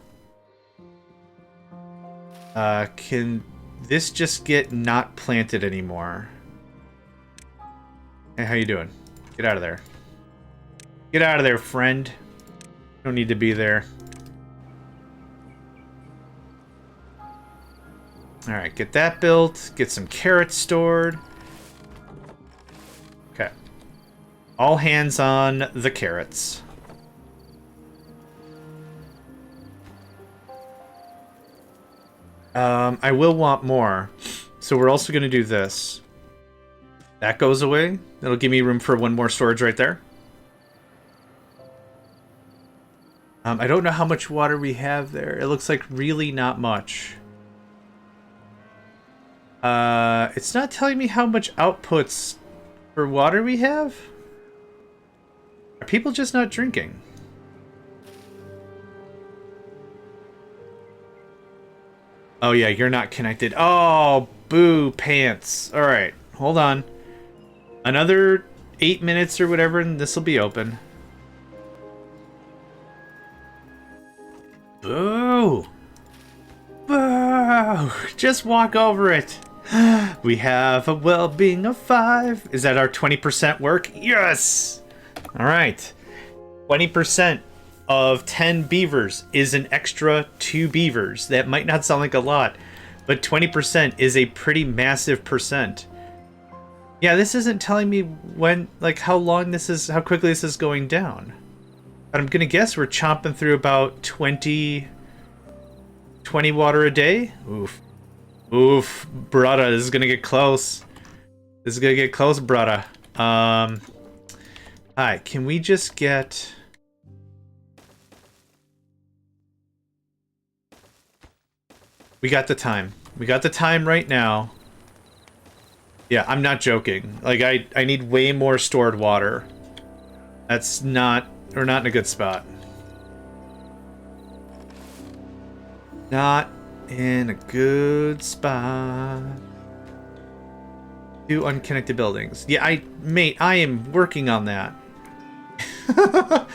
S1: Can this just get not planted anymore? Hey, how you doing? Get out of there. Get out of there, friend. Don't need to be there. Alright, get that built. Get some carrots stored. Okay. All hands on the carrots. I will want more. So we're also going to do this. That goes away. That'll give me room for one more storage right there. I don't know how much water we have there. It looks like really not much. It's not telling me how much outputs for water we have. Are people just not drinking? Oh yeah, you're not connected. Oh, boo pants. All right, hold on. Another 8 minutes or whatever, and this will be open. Boo! Boo! Just walk over it. We have a well-being of 5. Is that our 20% work? Yes! Alright. 20% of 10 beavers is an extra 2 beavers. That might not sound like a lot, but 20% is a pretty massive percent. Yeah, this isn't telling me when, like, how long this is, how quickly this is going down. But I'm gonna guess we're chomping through about 20 water a day? Oof. Oof, brother, this is gonna get close. This is gonna get close, brother. Hi, can we just get... We got the time. We got the time right now. Yeah, I'm not joking. Like, I need way more stored water. That's not... We're not in a good spot. Not in a good spot. 2 unconnected buildings. Yeah, mate, I am working on that. I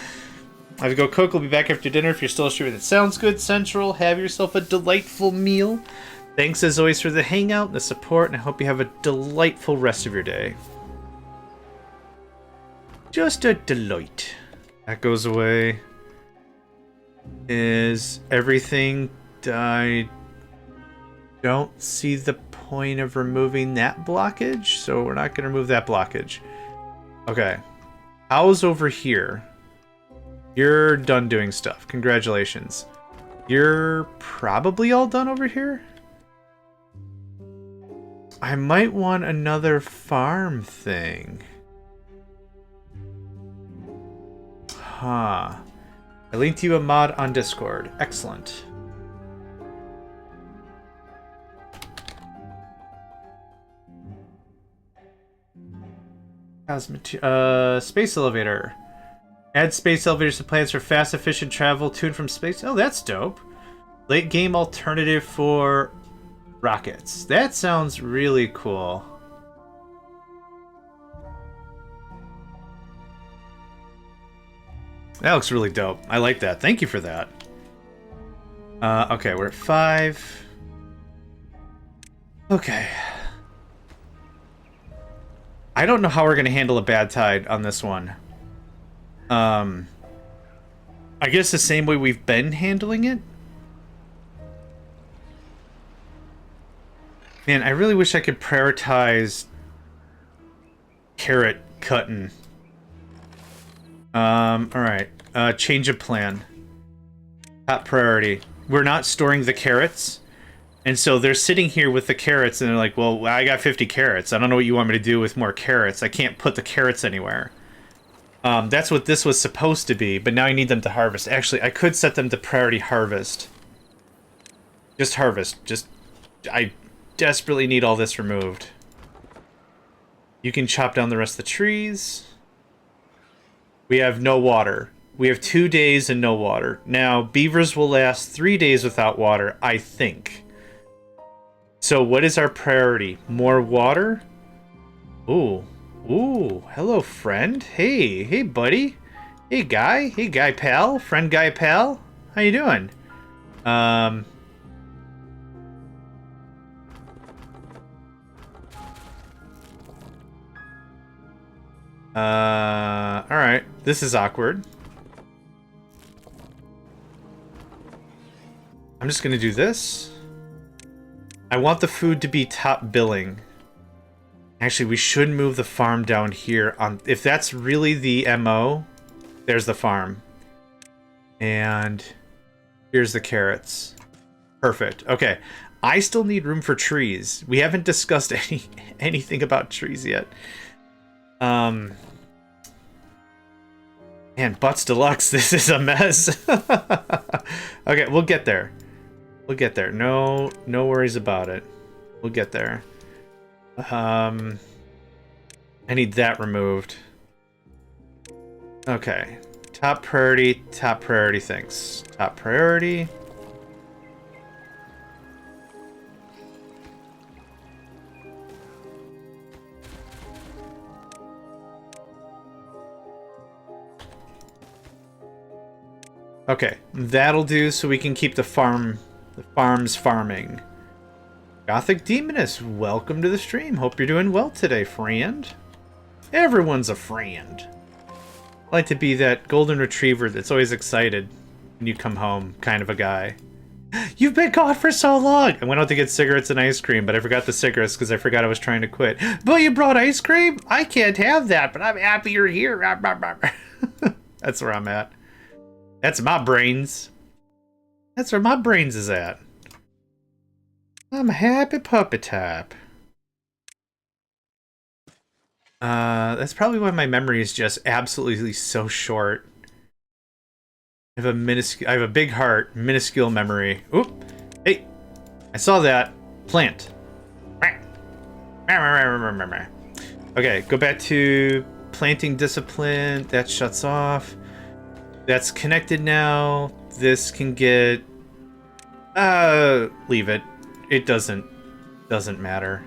S1: have to go cook. We'll be back after dinner if you're still streaming. It sounds good, Central. Have yourself a delightful meal. Thanks as always for the hangout, the support, and I hope you have a delightful rest of your day. Just a delight. That goes away. Is everything... I don't see the point of removing that blockage, so we're not going to remove that blockage. Okay. How's over here? You're done doing stuff. Congratulations. You're probably all done over here? I might want another farm thing. Huh. I linked you a mod on Discord. Excellent. Space elevator. Add space elevators to plans for fast, efficient travel to and from space. Oh, that's dope. Late game alternative for rockets. That sounds really cool. That looks really dope. I like that. Thank you for that. Okay, we're at 5. Okay. I don't know how we're going to handle a bad tide on this one. I guess the same way we've been handling it? Man, I really wish I could prioritize carrot cutting. Alright. Change of plan. Top priority. We're not storing the carrots. And so they're sitting here with the carrots, and they're like, well, I got 50 carrots. I don't know what you want me to do with more carrots. I can't put the carrots anywhere. That's what this was supposed to be, but now I need them to harvest. Actually, I could set them to priority harvest. Just harvest. I desperately need all this removed. You can chop down the rest of the trees. We have no water. We have 2 days and no water. Now, beavers will last 3 days without water, I think. So what is our priority? More water? Ooh. Ooh. Hello, friend. Hey, buddy. Hey, guy pal. Friend, guy, pal. How you doing? Alright. This is awkward. I'm just gonna do this. I want the food to be top billing. Actually, we should move the farm down here. If that's really the MO, there's the farm. And here's the carrots. Perfect. Okay. I still need room for trees. We haven't discussed anything about trees yet. Man, Butts Deluxe, this is a mess. Okay, we'll get there. We'll get there. No worries about it. We'll get there. I need that removed. Okay. Top priority, thanks. Top priority. Okay, that'll do so we can keep the farms farming. Gothic Demoness, welcome to the stream. Hope you're doing well today, friend. Everyone's a friend. I like to be that golden retriever that's always excited when you come home, kind of a guy. You've been gone for so long! I went out to get cigarettes and ice cream, but I forgot the cigarettes because I forgot I was trying to quit. But you brought ice cream? I can't have that, but I'm happy you're here. That's where I'm at. That's my brains. That's where my brains is at. I'm a happy puppy type. That's probably why my memory is just absolutely so short. I have a big heart, minuscule memory. Oop! Hey, I saw that plant. Okay, go back to planting discipline. That shuts off. That's connected now. This can get... leave it. It doesn't matter.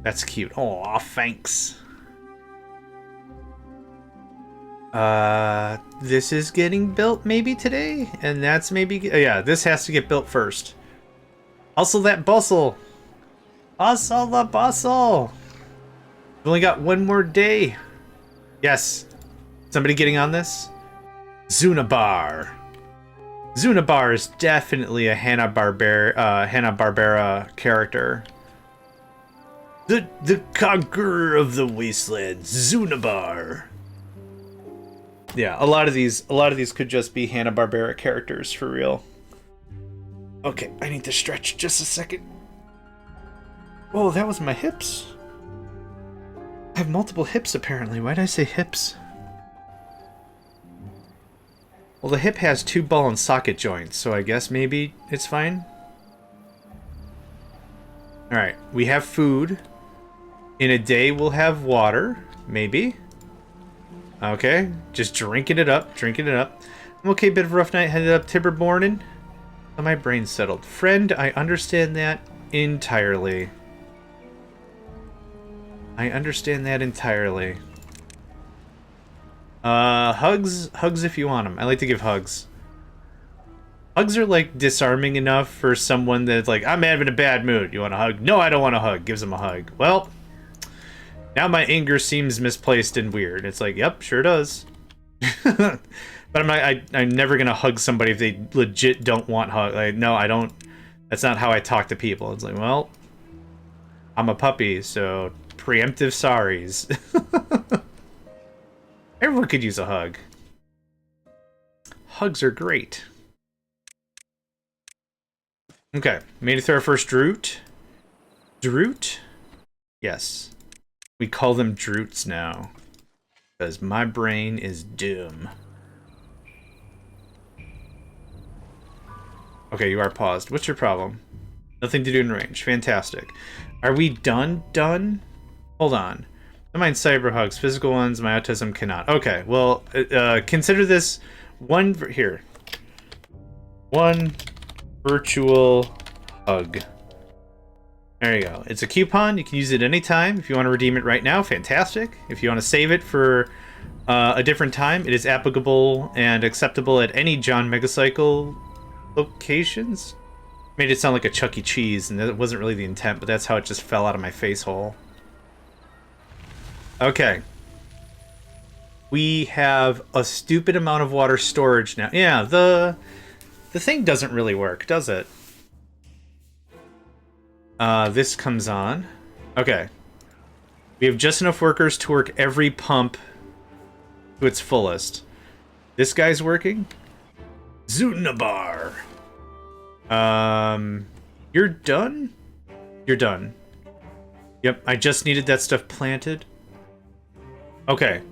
S1: That's cute. Aw, thanks. This is getting built maybe today? And that's maybe... yeah, this has to get built first. Hustle that bustle! Hustle the bustle! We've only got one more day. Yes. Somebody getting on this? Zunabar. Zunabar is definitely a Hanna-Barbera character. The conqueror of the wastelands, Zunabar. Yeah, a lot of these could just be Hanna-Barbera characters for real. Okay, I need to stretch just a second. Oh, that was my hips. I have multiple hips apparently. Why did I say hips? Well, the hip has 2 ball and socket joints, so I guess maybe it's fine. Alright, we have food. In a day, we'll have water. Maybe. Okay, just drinking it up, I'm okay, bit of a rough night, headed up Timberborn and my brain settled. Friend, I understand that entirely. Hugs if you want them. I like to give hugs. Hugs are like disarming enough for someone that's like, I'm having a bad mood. You want a hug? No, I don't want a hug. Gives them a hug. Well, now my anger seems misplaced and weird. It's like, yep, sure does. But I'm never gonna hug somebody if they legit don't want hug. Like, no, I don't. That's not how I talk to people. It's like, well, I'm a puppy, so preemptive sorries. Everyone could use a hug. Hugs are great. Okay, made it through our first Droot. Droot? Yes. We call them Droots now. Because my brain is dumb. Okay, you are paused. What's your problem? Nothing to do in range. Fantastic. Are we done? Done? Hold on. I mind cyber hugs. Physical ones, my autism cannot. Okay, well, consider this one... Here. One virtual hug. There you go. It's a coupon. You can use it anytime. If you want to redeem it right now, fantastic. If you want to save it for a different time, it is applicable and acceptable at any JohnMegacycle locations. Made it sound like a Chuck E. Cheese, and that wasn't really the intent, but that's how it just fell out of my face hole. Okay. We have a stupid amount of water storage now. Yeah, the thing doesn't really work, does it? This comes on. Okay. We have just enough workers to work every pump to its fullest. This guy's working. Zutnabar. You're done? You're done. Yep, I just needed that stuff planted. Okay.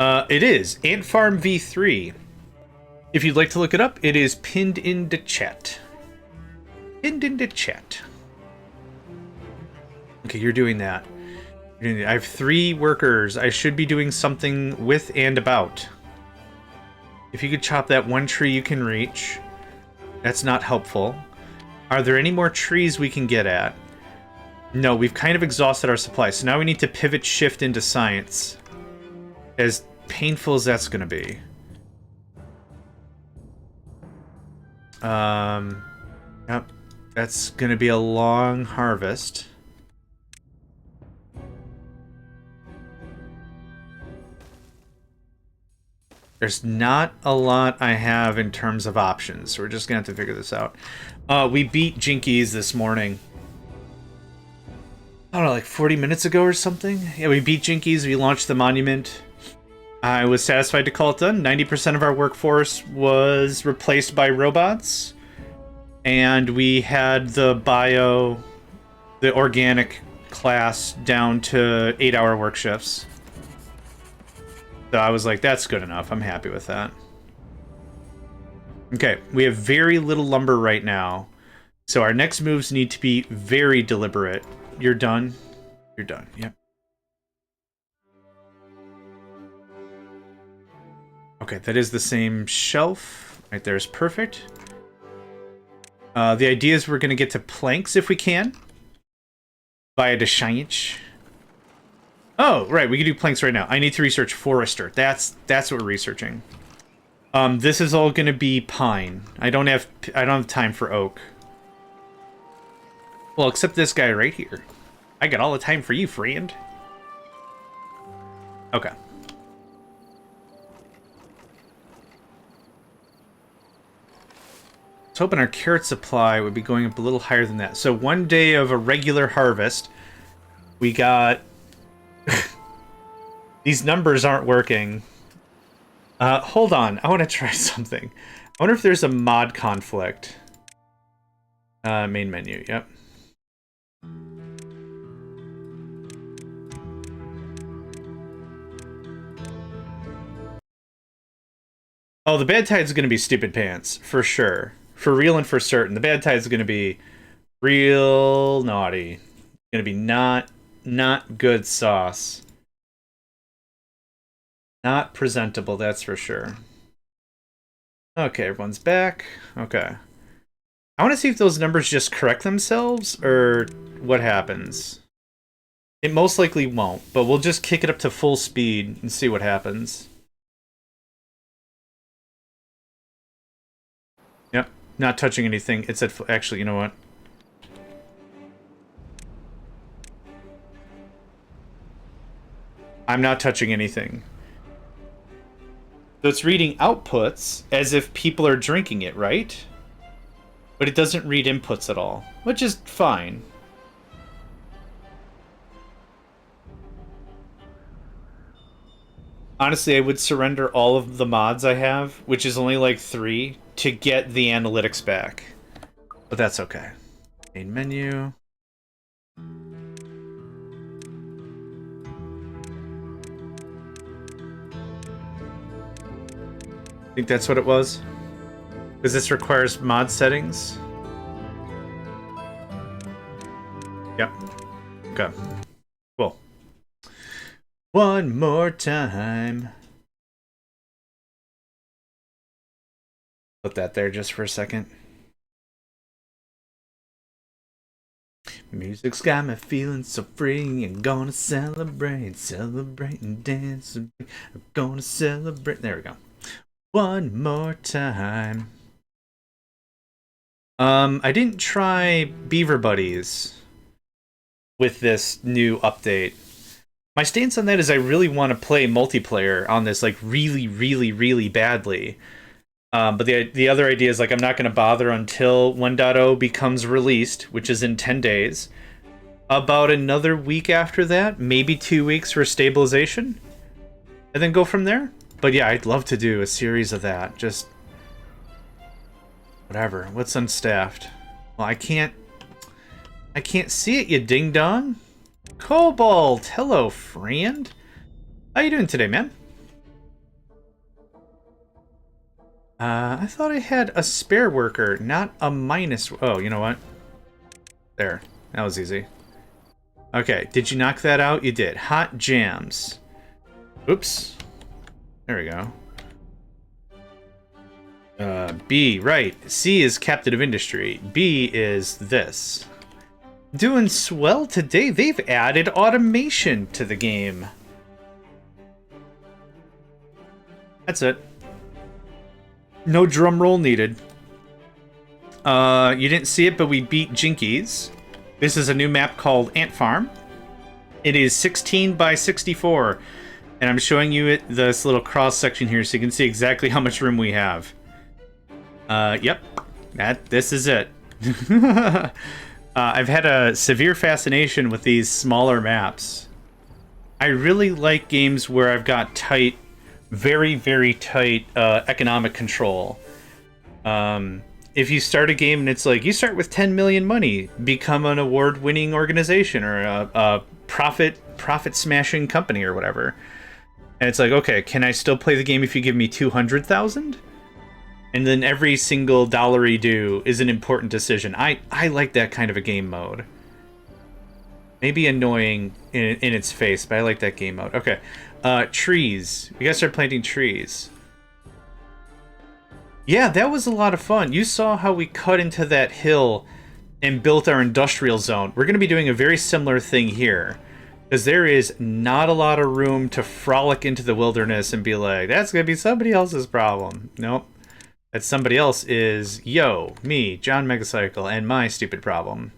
S1: It is Ant Farm V3. If you'd like to look it up, it is pinned into chat. Pinned into chat. Okay, you're doing that. I have 3 workers. I should be doing something with and about. If you could chop that one tree you can reach. That's not helpful. Are there any more trees we can get at? No, we've kind of exhausted our supply. So now we need to pivot shift into science. As painful as that's going to be. Yep. That's going to be a long harvest. There's not a lot I have in terms of options, so we're just going to have to figure this out. We beat Jinkies this morning. I don't know, like 40 minutes ago or something? Yeah, we beat Jinkies, we launched the monument. I was satisfied to call it done. 90% of our workforce was replaced by robots. And we had the organic class down to 8-hour work shifts. So I was like, that's good enough. I'm happy with that. Okay, we have very little lumber right now. So our next moves need to be very deliberate. You're done? You're done, yep. Okay, that is the same shelf. Right there is perfect. The idea is we're going to get to planks if we can. Via the science. Oh, right, we can do planks right now. I need to research forester. That's what we're researching. This is all going to be pine. I don't have time for oak. Well, except this guy right here. I got all the time for you, friend. Okay. I was hoping our carrot supply would be going up a little higher than that. So one day of a regular harvest, we got... These numbers aren't working. Hold on. I want to try something. I wonder if there's a mod conflict. Main menu. Yep. Oh, the bad tide is going to be stupid pants. For sure. For real and for certain. The bad tide is going to be real naughty. Going to be not good sauce. Not presentable, that's for sure. Okay, everyone's back. Okay. I want to see if those numbers just correct themselves, or what happens. It most likely won't, but we'll just kick it up to full speed and see what happens. Yep, not touching anything. It's at... Actually, you know what? I'm not touching anything. So it's reading outputs as if people are drinking it, right? But it doesn't read inputs at all, which is fine. Honestly, I would surrender all of the mods I have, which is only like 3, to get the analytics back. But that's okay. Main menu. I think that's what it was. Because this requires mod settings. Yep. Okay. Cool. One more time. Put that there just for a second. Music's got me feeling so free and gonna celebrate, celebrate and dance. I'm gonna celebrate. There we go. One more time. I didn't try Beaver Buddies with this new update. My stance on that is I really want to play multiplayer on this, like, really, really, really badly. But the other idea is, like, I'm not going to bother until 1.0 becomes released, which is in 10 days. About another week after that, maybe 2 weeks for stabilization, and then go from there. But yeah, I'd love to do a series of that. Just whatever. What's unstaffed? Well, I can't see it, you ding dong. Cobalt, hello, friend. How you doing today, man? I thought I had a spare worker, not a minus. Oh, you know what? There, that was easy. Okay, did you knock that out? You did. Hot jams. Oops. There we go. B, right. C is captain of industry. B is this. Doing swell today. They've added automation to the game. That's it. No drum roll needed. You didn't see it, but we beat Jinkies. This is a new map called Ant Farm. It is 16 by 64. And I'm showing you this little cross section here so you can see exactly how much room we have. Yep. This is it. I've had a severe fascination with these smaller maps. I really like games where I've got tight, very, very tight economic control. If you start a game and it's like, you start with 10 million money, become an award-winning organization or a profit-smashing company or whatever. And it's like, okay, can I still play the game if you give me 200,000? And then every single dollar you do is an important decision. I like that kind of a game mode. Maybe annoying in its face, but I like that game mode. Okay, trees. We gotta start planting trees. Yeah, that was a lot of fun. You saw how we cut into that hill and built our industrial zone. We're gonna be doing a very similar thing here. Because there is not a lot of room to frolic into the wilderness and be like, that's going to be somebody else's problem. Nope. That somebody else is, me, JohnMegacycle, and my stupid problem.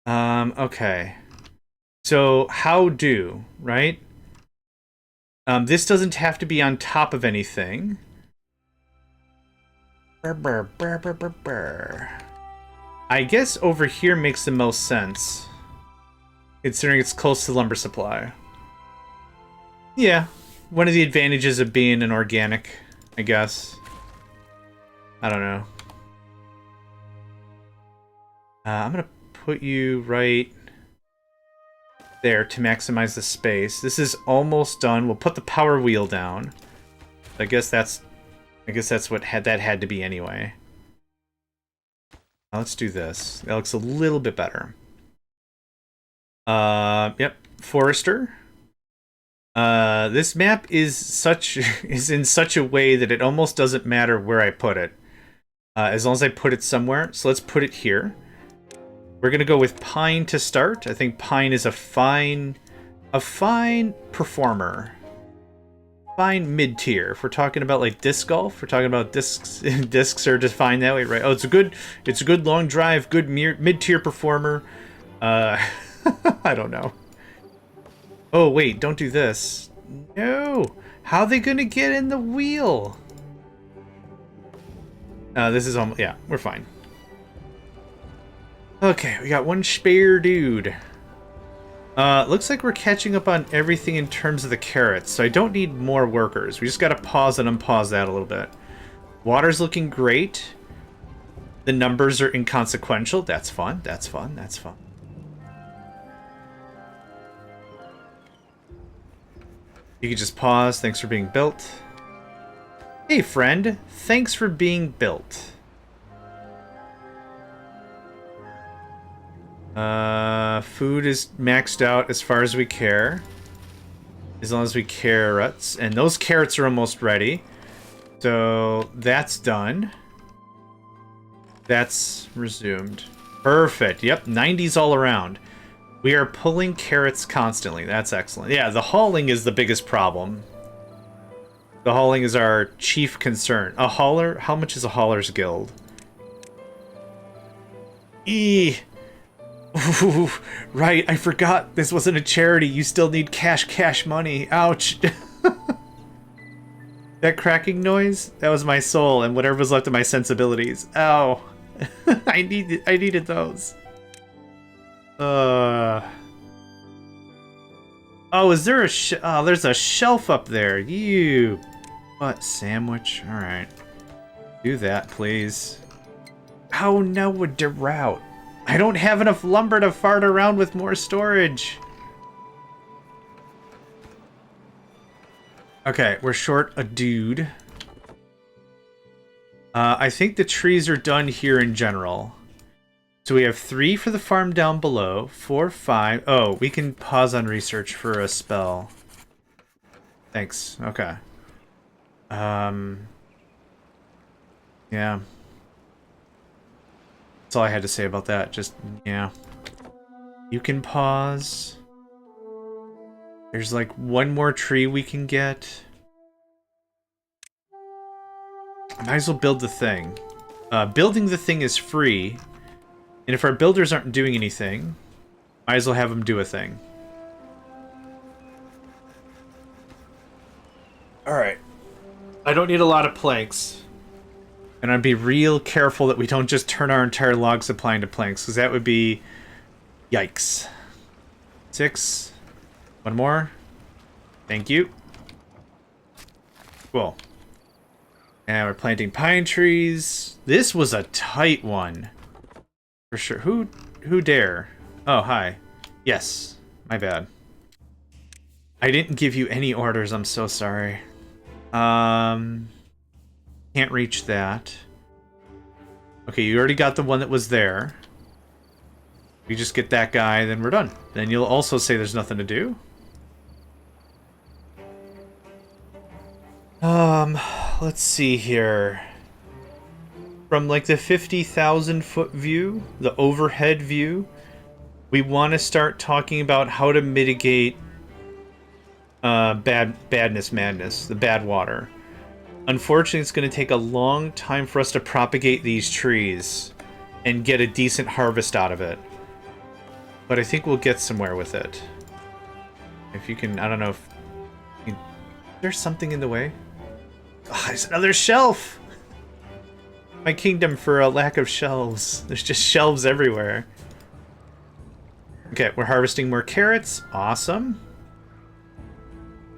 S1: Okay. So, how do, right? This doesn't have to be on top of anything. I guess over here makes the most sense. Considering it's close to lumber supply. Yeah, one of the advantages of being an organic, I guess. I don't know. I'm gonna put you right there to maximize the space. This is almost done. We'll put the power wheel down. I guess that's what that had to be anyway. Now let's do this. That looks a little bit better. Yep, Forester. This map is in such a way that it almost doesn't matter where I put it. As long as I put it somewhere. So let's put it here. We're gonna go with Pine to start. I think Pine is a fine performer. Fine mid-tier. If we're talking about like disc golf, we're talking about discs are defined that way, right? Oh, it's a good long drive, good mid-tier performer. I don't know. Oh, wait, don't do this. No! How are they gonna get in the wheel? This is almost... Yeah, we're fine. Okay, we got one spare dude. Looks like we're catching up on everything in terms of the carrots, so I don't need more workers. We just gotta pause and unpause that a little bit. Water's looking great. The numbers are inconsequential. That's fun. That's fun. That's fun. You can just pause. Thanks for being built. Hey, friend. Thanks for being built. Food is maxed out as far as we care. As long as we carrots. And those carrots are almost ready. So that's done. That's resumed. Perfect. Yep, 90s all around. We are pulling carrots constantly. That's excellent. Yeah, the hauling is the biggest problem. The hauling is our chief concern. A hauler? How much is a hauler's guild? Eee. Ooh, right, I forgot this wasn't a charity. You still need cash money. Ouch. That cracking noise? That was my soul and whatever was left of my sensibilities. Ow. I needed those. Oh, is there a oh, there's a shelf up there. You butt sandwich. All right. Do that, please. Oh no, with the route. I don't have enough lumber to fart around with more storage. Okay, we're short a dude. I think the trees are done here in general. So we have 3 for the farm down below. 4, 5. Oh, we can pause on research for a spell. Thanks. Okay. Yeah. That's all I had to say about that. Just, yeah. You can pause. There's like one more tree we can get. I might as well build the thing. Building the thing is free. And if our builders aren't doing anything, might as well have them do a thing. Alright. I don't need a lot of planks. And I'd be real careful that we don't just turn our entire log supply into planks, because that would be... Yikes. 6. One more. Thank you. Cool. And we're planting pine trees. This was a tight one. For sure. Who dare? Oh, hi. Yes. My bad. I didn't give you any orders. I'm so sorry. Can't reach that. Okay, you already got the one that was there. We just get that guy, then we're done. Then you'll also say there's nothing to do. Let's see here. From like the 50,000 foot view, the overhead view, we want to start talking about how to mitigate badness, madness, the bad water. Unfortunately, it's going to take a long time for us to propagate these trees and get a decent harvest out of it. But I think we'll get somewhere with it. If you can, I don't know if... There's something in the way. Oh, there's another shelf! My kingdom for a lack of shelves. There's just shelves everywhere. Okay, we're harvesting more carrots. Awesome.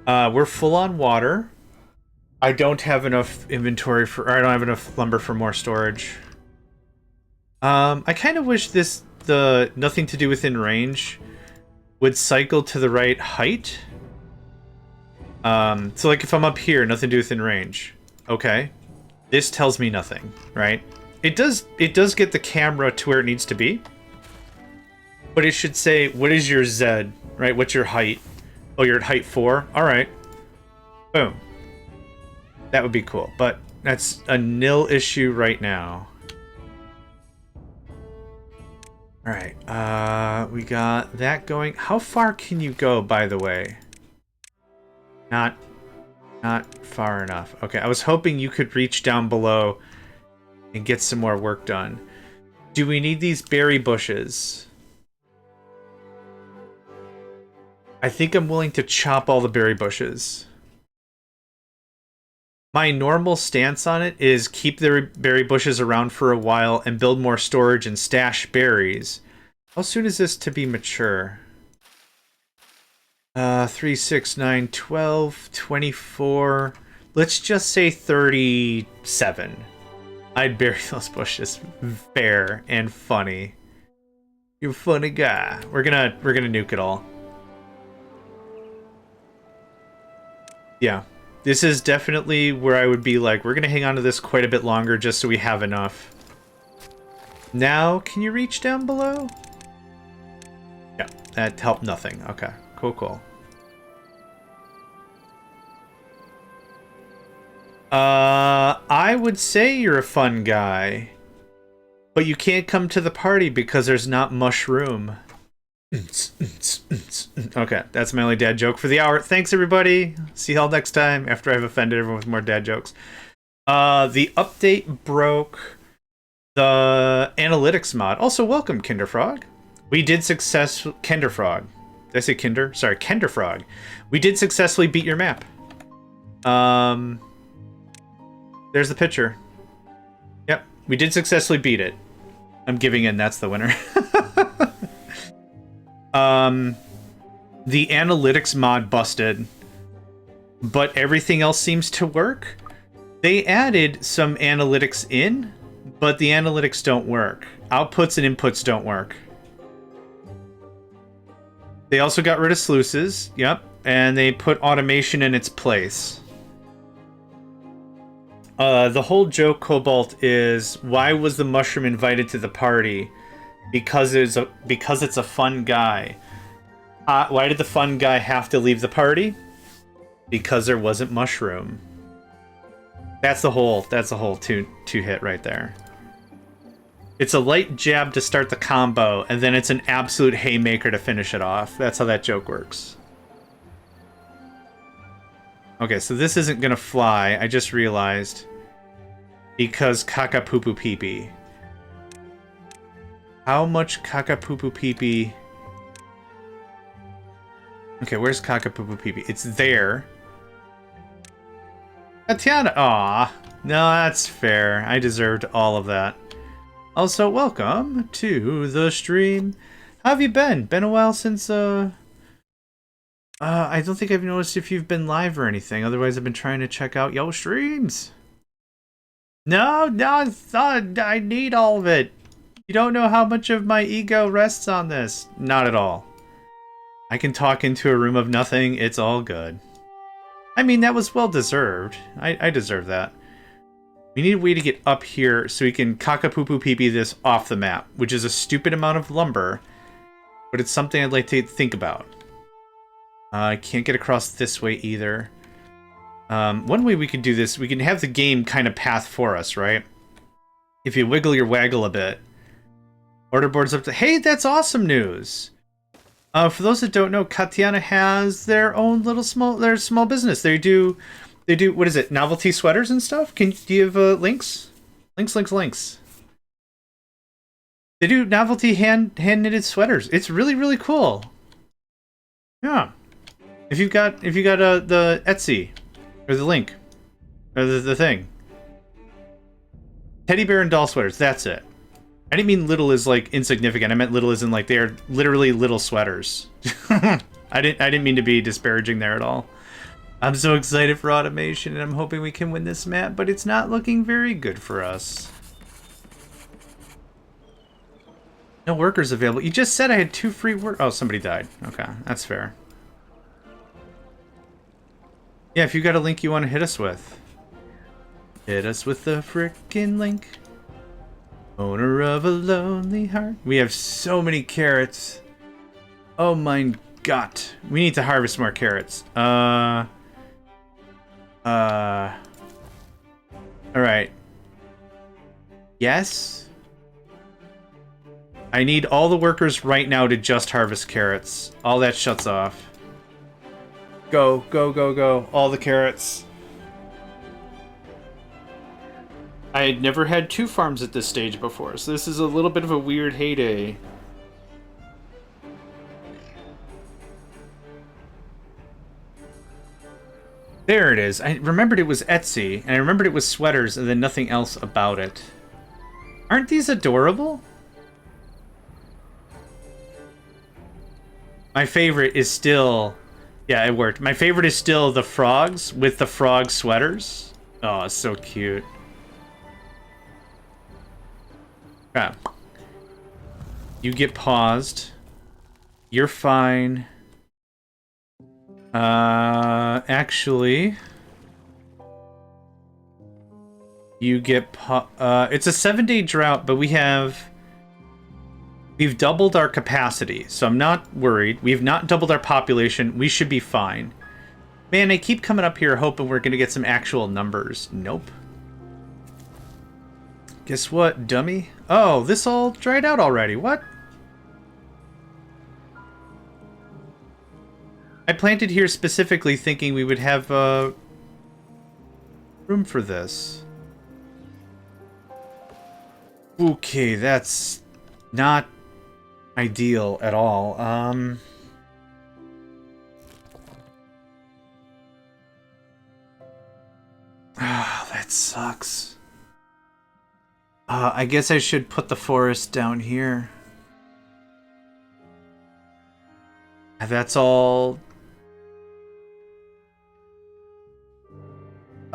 S1: We're full on water. I don't have enough inventory for... Or I don't have enough lumber for more storage. I kind of wish the nothing to do within range would cycle to the right height. So like if I'm up here, nothing to do within range. Okay. This tells me nothing, right? It does get the camera to where it needs to be. But it should say, what is your Z, right? What's your height? Oh, you're at height 4? Alright. Boom. That would be cool. But that's a nil issue right now. Alright, we got that going. How far can you go, by the way? Not far enough. Okay, I was hoping you could reach down below and get some more work done. Do we need these berry bushes? I think I'm willing to chop all the berry bushes. My normal stance on it is keep the berry bushes around for a while and build more storage and stash berries. How soon is this to be mature? 3, 6, 9, 12, 24. Let's just say 37. I'd bury those bushes. Fair and funny. You funny guy. We're gonna nuke it all. Yeah. This is definitely where I would be like, we're gonna hang on to this quite a bit longer just so we have enough. Now, can you reach down below? Yeah, that helped nothing. Okay, cool, cool. I would say you're a fun guy, but you can't come to the party because there's not mushroom. Okay, that's my only dad joke for the hour. Thanks, everybody. See y'all next time after I've offended everyone with more dad jokes. The update broke the analytics mod. Also, welcome, Kinderfrog. We did Kinderfrog. Did I say Kinder? Sorry, Kinderfrog. We did successfully beat your map. There's the picture. Yep, we did successfully beat it. I'm giving in, that's the winner. The analytics mod busted, but everything else seems to work. They added some analytics in, but the analytics don't work. Outputs and inputs don't work. They also got rid of sluices, yep, and they put automation in its place. The whole joke, Cobalt, is why was the mushroom invited to the party? Because it's a fun guy. Why did the fun guy have to leave the party? Because there wasn't mushroom. That's the whole two hit right there. It's a light jab to start the combo, and then it's an absolute haymaker to finish it off. That's how that joke works. Okay, so this isn't gonna fly, I just realized. Because caca poo poo pee pee. How much caca poo poo pee pee? Okay, where's caca poo poo pee pee? It's there. Tatiana, aw. No, that's fair. I deserved all of that. Also, welcome to the stream. How have you been? Been a while since, I don't think I've noticed if you've been live or anything. Otherwise, I've been trying to check out your streams. No, I thought I need all of it. You don't know how much of my ego rests on this. Not at all. I can talk into a room of nothing. It's all good. I mean, that was well deserved. I deserve that. We need a way to get up here so we can caca-poo-poo-pee-pee this off the map, which is a stupid amount of lumber, but it's something I'd like to think about. I can't get across this way either. One way we could do this, we can have the game kind of path for us, right? If you wiggle your waggle a bit. Order boards up to... Hey, that's awesome news! For those that don't know, Katiana has their own little small business. They do, what is it, novelty sweaters and stuff? Do you have links? Links. They do novelty hand-knitted sweaters. It's really, really cool. Yeah. If you've got the Etsy, or the link, or the thing. Teddy bear and doll sweaters, that's it. I didn't mean little as like insignificant. I meant little as in like they are literally little sweaters. I didn't mean to be disparaging there at all. I'm so excited for automation and I'm hoping we can win this map, but it's not looking very good for us. No workers available. You just said I had 2 free work. Oh, somebody died. Okay, that's fair. Yeah, if you got a link you want to hit us with. Hit us with the frickin' link. Owner of a lonely heart. We have so many carrots. Oh my god. We need to harvest more carrots. Alright. Yes? I need all the workers right now to just harvest carrots. All that shuts off. Go, go, go, go. All the carrots. I had never had 2 farms at this stage before, so this is a little bit of a weird heyday. There it is. I remembered it was Etsy, and I remembered it was sweaters, and then nothing else about it. Aren't these adorable? My favorite is still... Yeah, it worked. My favorite is still the frogs with the frog sweaters. Oh, it's so cute. Okay. You get paused. You're fine. Actually, you get it's a 7-day drought, but we've doubled our capacity, so I'm not worried. We've not doubled our population. We should be fine. Man, I keep coming up here hoping we're gonna get some actual numbers. Nope. Guess what, dummy? Oh, this all dried out already. What? I planted here specifically thinking we would have room for this. Okay, that's not ideal at all. That sucks. I guess I should put the forest down here. That's all.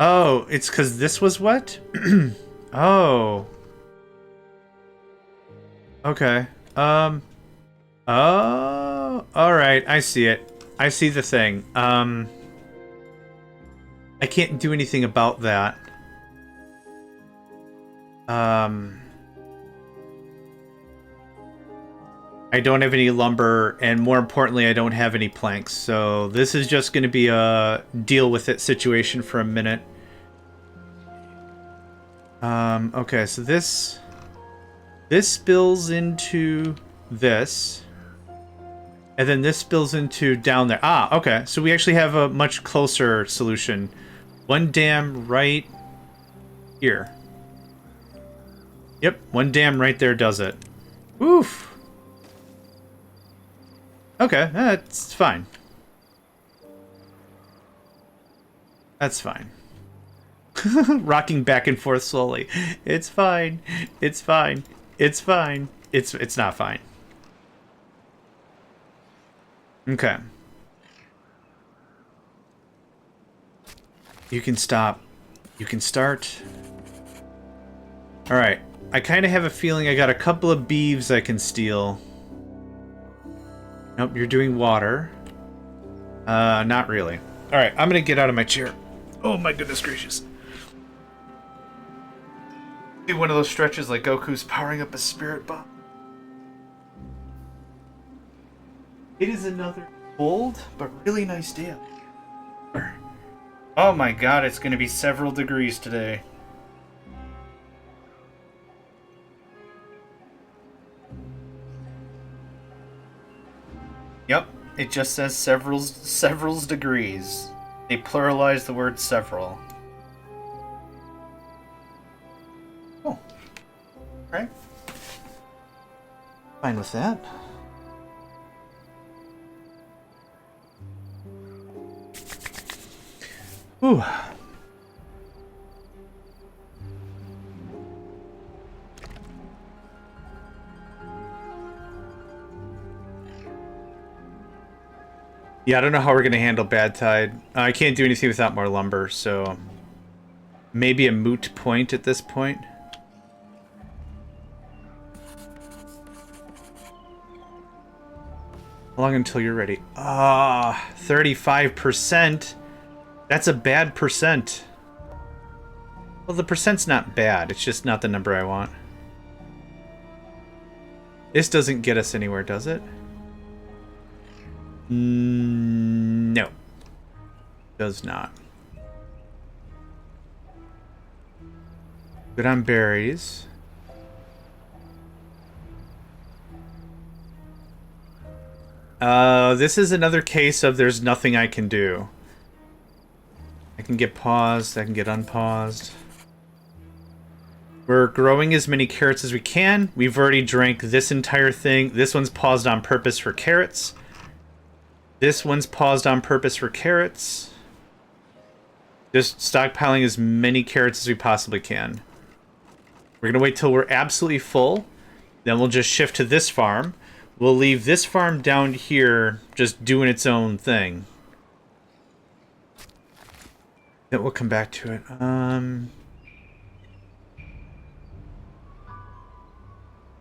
S1: Oh, it's because this was what? Oh. Okay. Oh. Alright, I see it. I see the thing. I can't do anything about that. I don't have any lumber, and more importantly, I don't have any planks, so this is just going to be a deal with it situation for a minute. Okay, so this spills into this, and then this spills into down there. Ah, okay, so we actually have a much closer solution. One dam right here. Yep, one dam right there does it. Oof. Okay, that's fine. That's fine. Rocking back and forth slowly. It's fine. It's fine. It's fine. It's not fine. Okay. You can stop. You can start. Alright. I kind of have a feeling I got a couple of beeves I can steal. Nope, you're doing water. Not really. Alright, I'm gonna get out of my chair. Oh my goodness gracious. Do one of those stretches like Goku's powering up a spirit bomb. It is another cold, but really nice day. Oh my god, it's gonna be several degrees today. Yep, it just says several degrees. They pluralize the word several. Oh. Alright. Fine with that. Ooh. Yeah, I don't know how we're going to handle bad tide. I can't do anything without more lumber, so maybe a moot point at this point. How long until you're ready? 35%. That's a bad percent. Well, the percent's not bad. It's just not the number I want. This doesn't get us anywhere, does it? No. Does not. Good on berries. This is another case of there's nothing I can do. I can get paused, I can get unpaused. We're growing as many carrots as we can. We've already drank this entire thing. This one's paused on purpose for carrots. This one's paused on purpose for carrots. Just stockpiling as many carrots as we possibly can. We're going to wait till we're absolutely full. Then we'll just shift to this farm. We'll leave this farm down here just doing its own thing. Then we'll come back to it.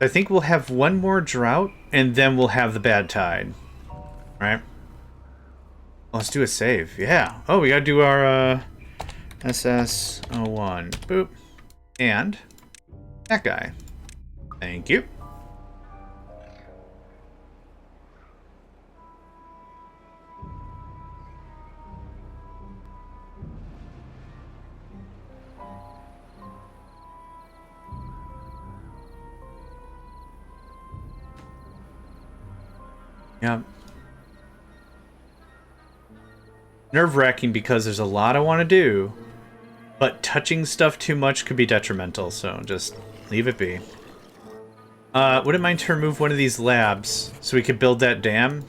S1: I think we'll have one more drought, and then we'll have the bad tide. Right? Let's do a save. Yeah. Oh, we gotta do our SS01. Boop. And that guy. Thank you. Yeah. Nerve-wracking because there's a lot I want to do, but touching stuff too much could be detrimental, so just leave it be. Wouldn't mind to remove one of these labs so we could build that dam.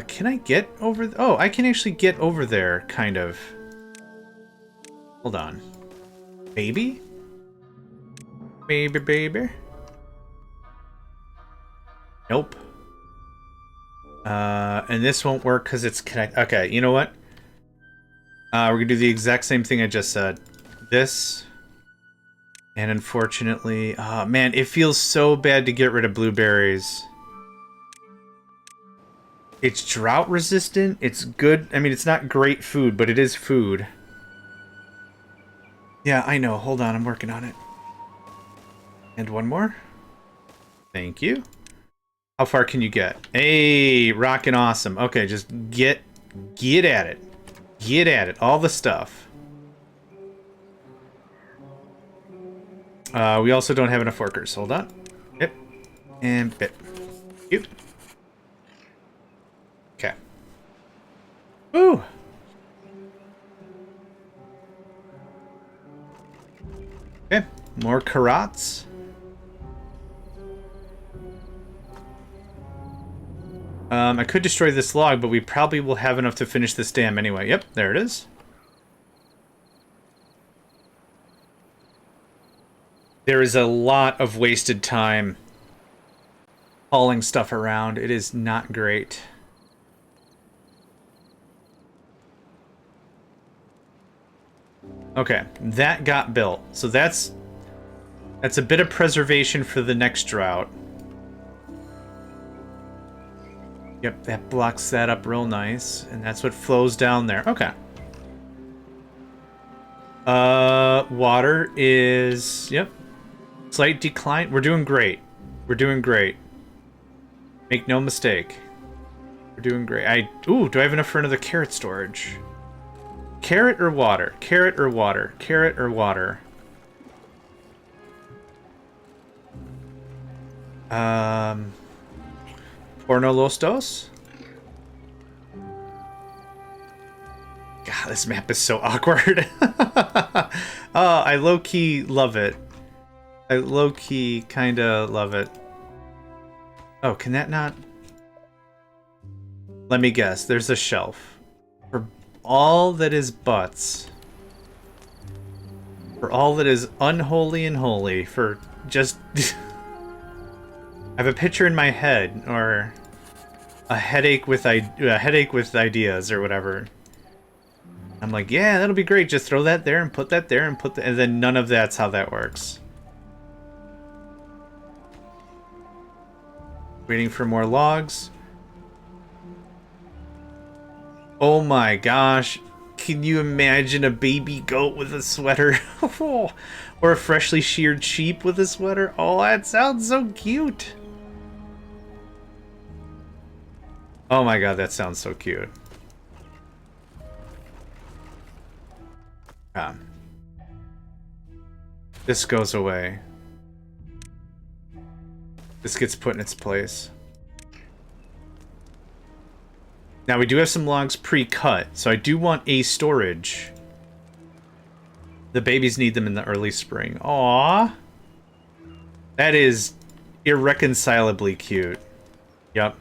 S1: Can I get over... Oh, I can actually get over there, kind of. Hold on. Baby? Baby, baby? Nope. And this won't work because it's connected. Okay, you know what? We're gonna do the exact same thing I just said. This. And unfortunately... Oh, man, it feels so bad to get rid of blueberries. It's drought resistant. It's good. I mean, it's not great food, but it is food. Yeah, I know. Hold on. I'm working on it. And one more. Thank you. How far can you get? Hey, rockin' awesome. Okay, just get at it. Get at it. All the stuff. We also don't have enough workers. Hold on. Yep. And bit. Yep. Okay. Woo! Okay, more carrots. I could destroy this log, but we probably will have enough to finish this dam anyway. Yep, there it is. There is a lot of wasted time hauling stuff around. It is not great. Okay, that got built. So that's a bit of preservation for the next drought. Yep, that blocks that up real nice, and that's what flows down there. Okay. Water is, yep, slight decline. We're doing great. We're doing great. Make no mistake. We're doing great. Ooh, do I have enough for another carrot storage? Carrot or water? Carrot or water? Carrot or water? Porno los dos? God, this map is so awkward. Oh, I low-key love it. I low-key kinda love it. Oh, can that not... Let me guess, there's a shelf. For all that is butts. For all that is unholy and holy. For just... I have a picture in my head, or a headache with ideas, or whatever. I'm like, yeah, that'll be great. Just throw that there and put that there and put that, and then none of that's how that works. Waiting for more logs. Oh my gosh. Can you imagine a baby goat with a sweater? Or a freshly sheared sheep with a sweater? Oh, that sounds so cute. Oh my god, that sounds so cute. This goes away. This gets put in its place. Now, we do have some logs pre-cut, so I do want a storage. The babies need them in the early spring. Aww. That is irreconcilably cute. Yep.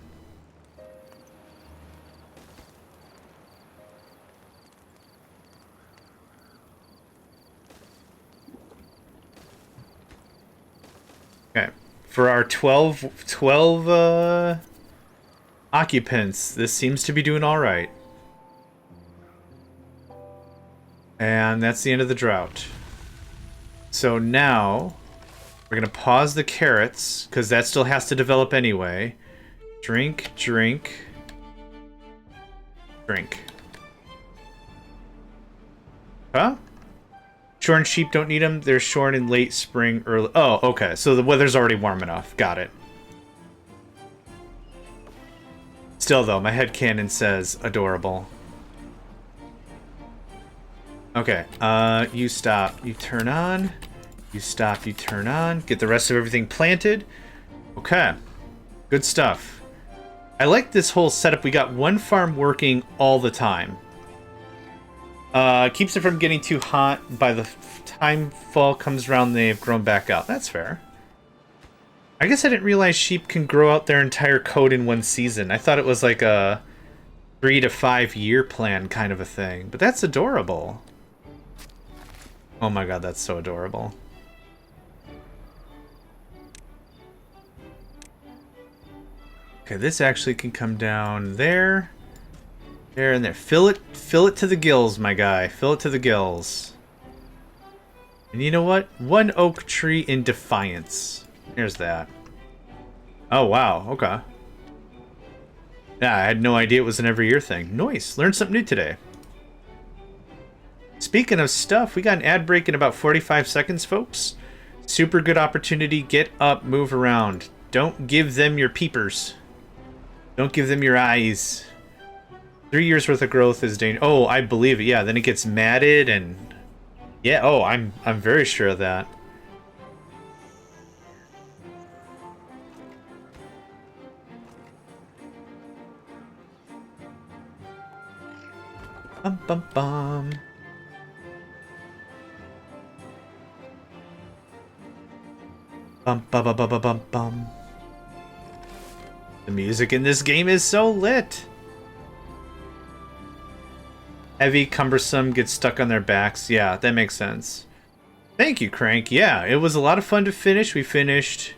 S1: Okay. For our 12 occupants, this seems to be doing all right. And that's the end of the drought. So now we're going to pause the carrots, because that still has to develop anyway. Drink, drink, drink. Huh? Shorn sheep don't need them. They're shorn in late spring, early... Oh, okay. So the weather's already warm enough. Got it. Still, though, my headcanon says adorable. Okay, you stop, you turn on. You stop, you turn on. Get the rest of everything planted. Okay, good stuff. I like this whole setup. We got one farm working all the time. Keeps it from getting too hot. By the time fall comes around, they've grown back up. That's fair. I guess I didn't realize sheep can grow out their entire coat in one season. I thought it was like a 3 to 5 year plan kind of a thing. But that's adorable. Oh my god, that's so adorable. Okay, this actually can come down there. There and there. Fill it to the gills, my guy. Fill it to the gills. And you know what? One oak tree in defiance. There's that. Oh, wow. Okay. Yeah, I had no idea it was an every year thing. Nice. Learned something new today. Speaking of stuff, we got an ad break in about 45 seconds, folks. Super good opportunity. Get up, move around. Don't give them your peepers. Don't give them your eyes. 3 years worth of growth is dangerous. Oh, I believe it. Yeah, then it gets matted and... Yeah, oh, I'm very sure of that. Bum bum bum. Bum bum bum bum bum bum. The music in this game is so lit. Heavy, cumbersome, get stuck on their backs. Yeah, that makes sense. Thank you, Crank. Yeah, it was a lot of fun to finish. We finished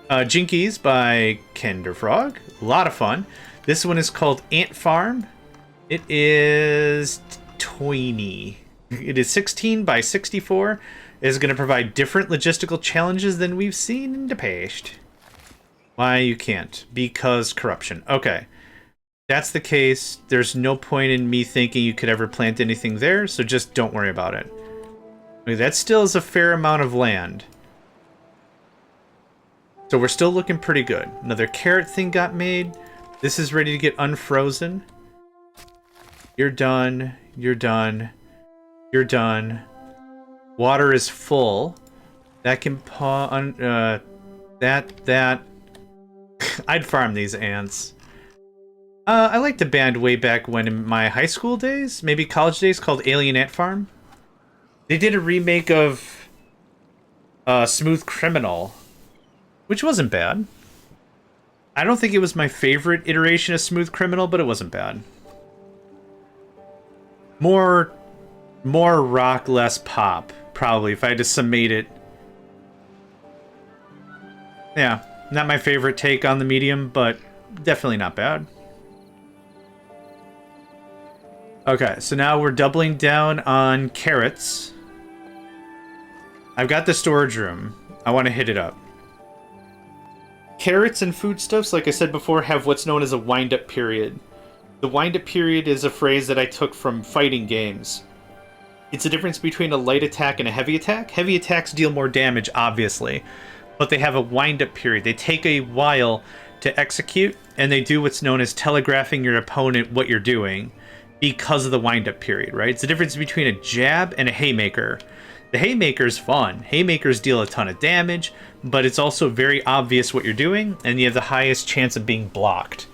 S1: Jinkies by Kenderfrog. A lot of fun. This one is called Ant Farm. It is tiny. It is 16 by 64. It is going to provide different logistical challenges than we've seen in the past. Why you can't? Because corruption. Okay. That's the case. There's no point in me thinking you could ever plant anything there, so just don't worry about it. I mean, that still is a fair amount of land. So we're still looking pretty good. Another carrot thing got made. This is ready to get unfrozen. You're done. You're done. You're done. Water is full. That can that. I'd farm these ants. I liked a band way back when in my high school days, maybe college days, called Alien Ant Farm. They did a remake of Smooth Criminal, which wasn't bad. I don't think it was my favorite iteration of Smooth Criminal, but it wasn't bad. More rock, less pop, probably, if I had to summate it. Yeah, not my favorite take on the medium, but definitely not bad. Okay, so now we're doubling down on carrots. I've got the storage room. I want to hit it up. Carrots and foodstuffs, like I said before, have what's known as a wind-up period. The wind-up period is a phrase that I took from fighting games. It's the difference between a light attack and a heavy attack. Heavy attacks deal more damage, obviously, but they have a wind-up period. They take a while to execute, and they do what's known as telegraphing your opponent what you're doing because of the wind-up period, right? It's the difference between a jab and a haymaker. The haymaker's fun. Haymakers deal a ton of damage, but it's also very obvious what you're doing, and you have the highest chance of being blocked.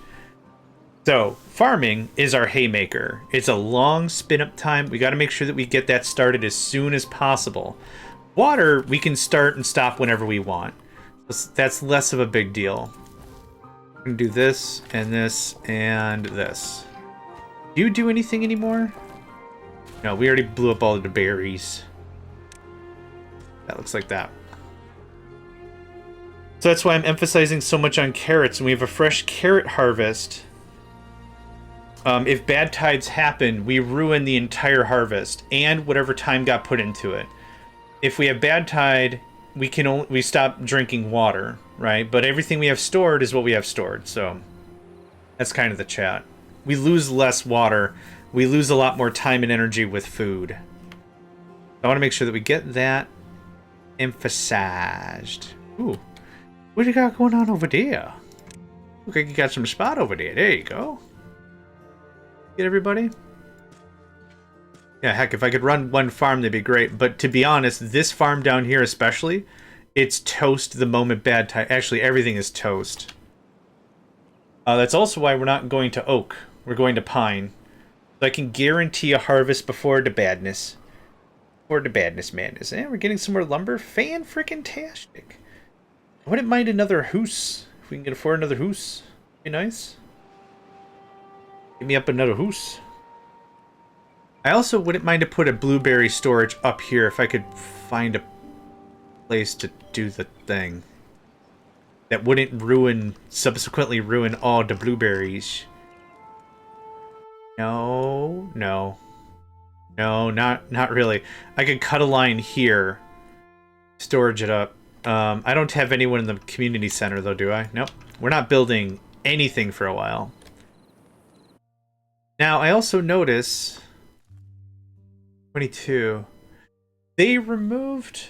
S1: So, farming is our haymaker. It's a long spin-up time. We got to make sure that we get that started as soon as possible. Water, we can start and stop whenever we want. That's less of a big deal. We're going to do this, and this, and this. Do you do anything anymore? No, we already blew up all of the berries. That looks like that. So that's why I'm emphasizing so much on carrots, and we have a fresh carrot harvest. If bad tides happen, we ruin the entire harvest and whatever time got put into it. If we have bad tide, we stop drinking water, right? But everything we have stored is what we have stored, so that's kind of the chat. We lose less water. We lose a lot more time and energy with food. I want to make sure that we get that emphasized. Ooh, what do you got going on over there? Look like you got some spot over there. There you go. Get everybody? Yeah, heck, if I could run one farm, that'd be great. But to be honest, this farm down here especially, it's toast the moment bad time. Actually, everything is toast. That's also why we're not going to oak. We're going to pine. So I can guarantee a harvest before the badness. Before the badness madness. And we're getting some more lumber. Fan-freaking-tastic. I wouldn't mind another hoose. If we can get afford another hoose. Be nice. Give me up another hoose. I also wouldn't mind to put a blueberry storage up here if I could find a place to do the thing. That wouldn't subsequently ruin all the blueberries. No, not really. I could cut a line here, storage it up. I don't have anyone in the community center though, do I? Nope. We're not building anything for a while. Now, I also notice 22. They removed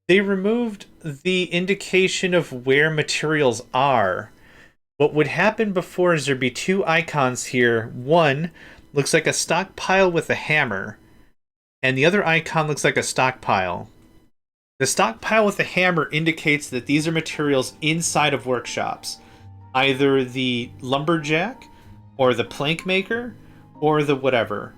S1: the indication of where materials are. What would happen before is there'd be two icons here. One looks like a stockpile with a hammer, and the other icon looks like a stockpile. The stockpile with the hammer indicates that these are materials inside of workshops. Either the lumberjack, or the plank maker, or the whatever.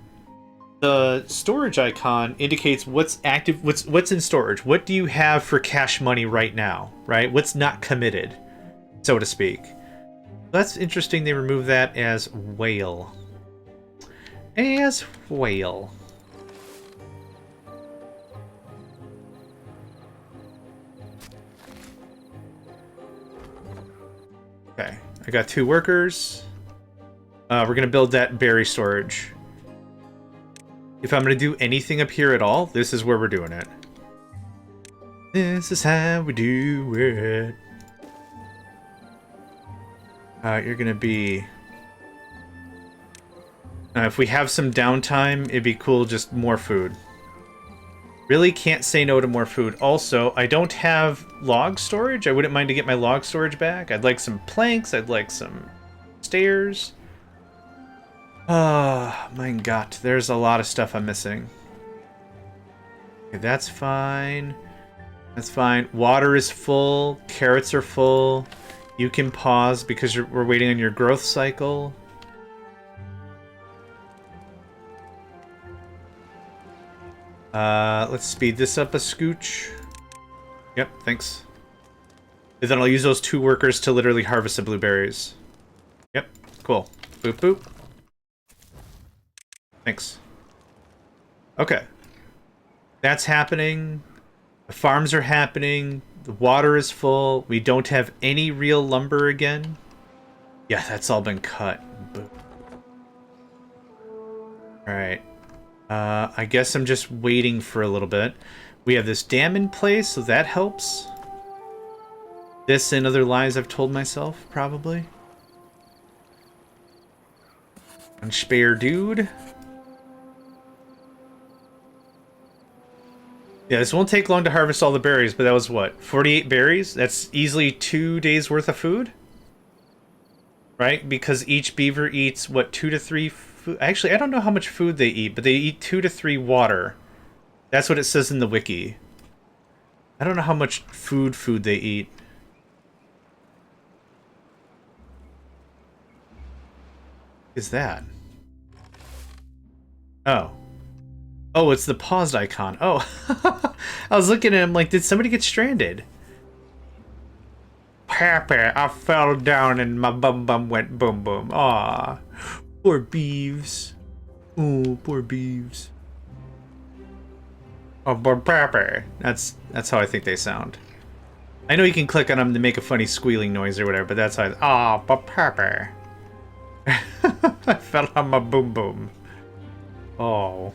S1: The storage icon indicates what's active, what's in storage. What do you have for cash money right now, right? What's not committed, so to speak. That's interesting they remove that as whale. As whale. Okay, I got 2 workers. We're going to build that berry storage. If I'm going to do anything up here at all, this is where we're doing it. This is how we do it. You're going to be... if we have some downtime, it'd be cool, just more food. Really can't say no to more food. Also, I don't have log storage. I wouldn't mind to get my log storage back. I'd like some planks. I'd like some stairs. Oh, my God. There's a lot of stuff I'm missing. Okay, that's fine. That's fine. Water is full. Carrots are full. You can pause because we're waiting on your growth cycle. Let's speed this up a scooch. Yep, thanks. And then I'll use those 2 workers to literally harvest the blueberries. Yep, cool. Boop, boop. Thanks. Okay. That's happening. The farms are happening. The water is full. We don't have any real lumber again. Yeah, that's all been cut. Boop. Alright. I guess I'm just waiting for a little bit. We have this dam in place, so that helps. This and other lies I've told myself, probably. And spare dude. Yeah, this won't take long to harvest all the berries, but that was what? 48 berries? That's easily 2 days worth of food? Right? Because each beaver eats, what, 2 to 3 food? Actually, I don't know how much food they eat, but they eat 2 to 3 water. That's what it says in the wiki. I don't know how much food they eat. Is that? Oh. Oh, it's the paused icon. Oh. I was looking at him like, did somebody get stranded? Happy, I fell down and my bum went boom boom. Aw. Poor beeves. Oh, poor beeves. Oh, poor Pappy. That's how I think they sound. I know you can click on them to make a funny squealing noise or whatever, but that's how. Ah, poor Pappy. I fell on my boom boom. Oh.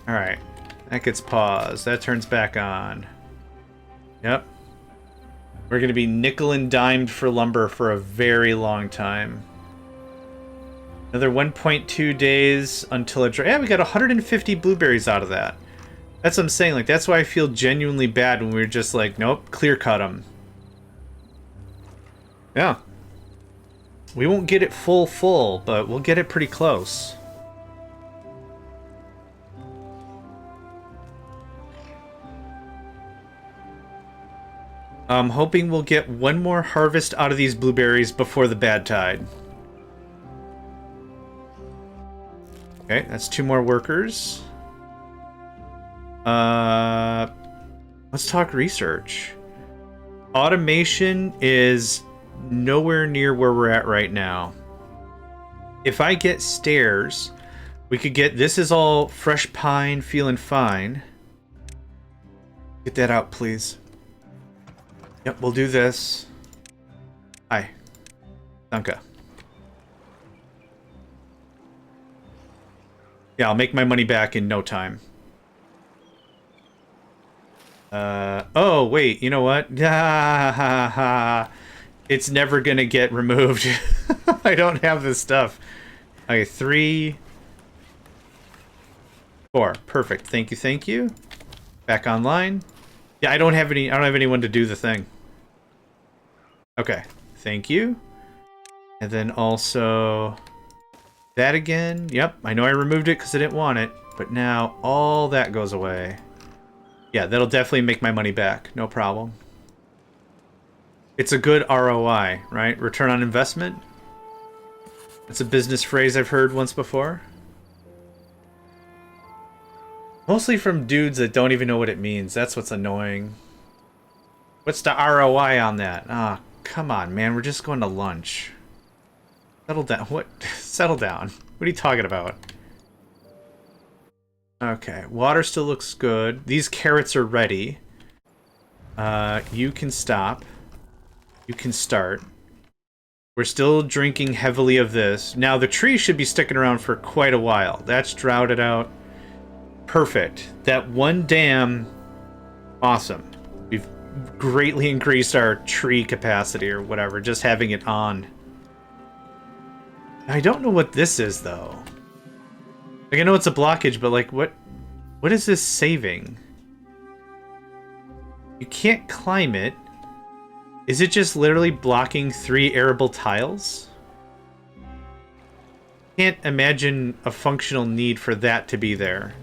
S1: Alright. That gets paused. That turns back on. Yep. We're going to be nickel and dimed for lumber for a very long time. Another 1.2 days until it dries. Yeah, we got 150 blueberries out of that. That's what I'm saying. Like, that's why I feel genuinely bad when we were just like, nope, clear cut them. Yeah. We won't get it full, but we'll get it pretty close. I'm hoping we'll get one more harvest out of these blueberries before the bad tide. Okay, that's 2 more workers. Let's talk research. Automation is nowhere near where we're at right now. If I get stairs, we could get... This is all fresh pine, feeling fine. Get that out, please. Yep, we'll do this. Hi. Danke. Yeah, I'll make my money back in no time. Oh, wait, you know what? It's never gonna get removed. I don't have this stuff. Okay, 3, 4. Perfect. Thank you, thank you. Back online. Yeah, I don't have anyone to do the thing. Okay, thank you. And then also that again. Yep, I know I removed it because I didn't want it, but now all that goes away. Yeah, that'll definitely make my money back. No problem. It's a good ROI, right? Return on investment. That's a business phrase I've heard once before. Mostly from dudes that don't even know what it means. That's what's annoying. What's the ROI on that? Ah, come on, man. We're just going to lunch. Settle down. What? Settle down. What are you talking about? Okay. Water still looks good. These carrots are ready. You can stop. You can start. We're still drinking heavily of this. Now, the tree should be sticking around for quite a while. That's droughted out. Perfect. That one dam, awesome. We've greatly increased our tree capacity or whatever, just having it on. I don't know what this is, though. Like, I know it's a blockage, but, like, what is this saving? You can't climb it. Is it just literally blocking 3 arable tiles? Can't imagine a functional need for that to be there.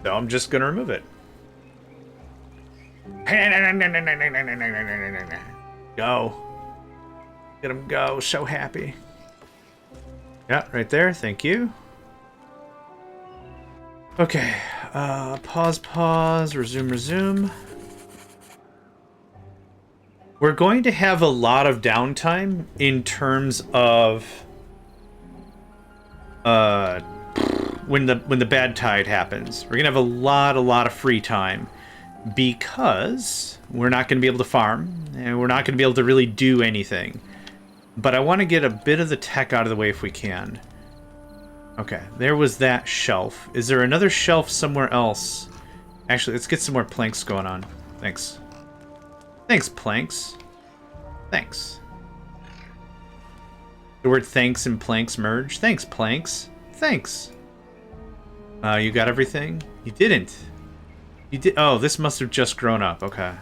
S1: So I'm just gonna remove it. Go. Get him go. So happy. Yeah, right there. Thank you. Okay. Pause. Resume. We're going to have a lot of downtime in terms of when the bad tide happens. We're gonna have a lot of free time because we're not gonna be able to farm and we're not gonna be able to really do anything. But I want to get a bit of the tech out of the way if we can. Okay, there was that shelf. Is there another shelf somewhere else? Actually, let's get some more planks going on. Thanks. Thanks, planks. Thanks. The word thanks and planks merge. Thanks, planks. Thanks. You got everything? You didn't. You did. Oh, this must have just grown up. Okay.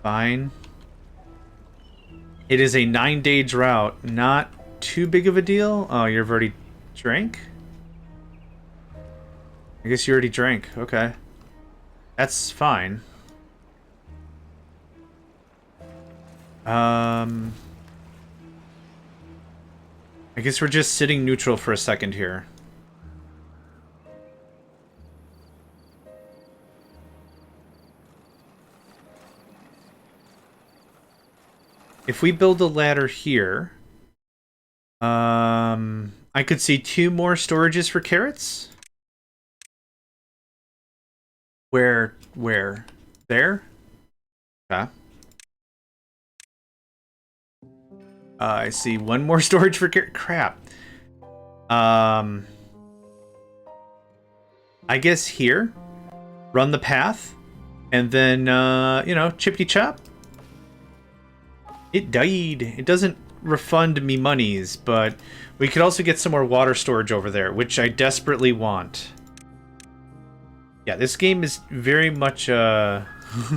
S1: Fine. It is a 9-day drought. Not too big of a deal. Oh, you've already drank? I guess you already drank. Okay. That's fine. I guess we're just sitting neutral for a second here. If we build a ladder here, I could see 2 more storages for carrots. Where? There? Okay. I see one more storage for crap. I guess here, run the path, and then, you know, chippity chop. It died. It doesn't refund me monies, but we could also get some more water storage over there, which I desperately want. Yeah, this game is very much,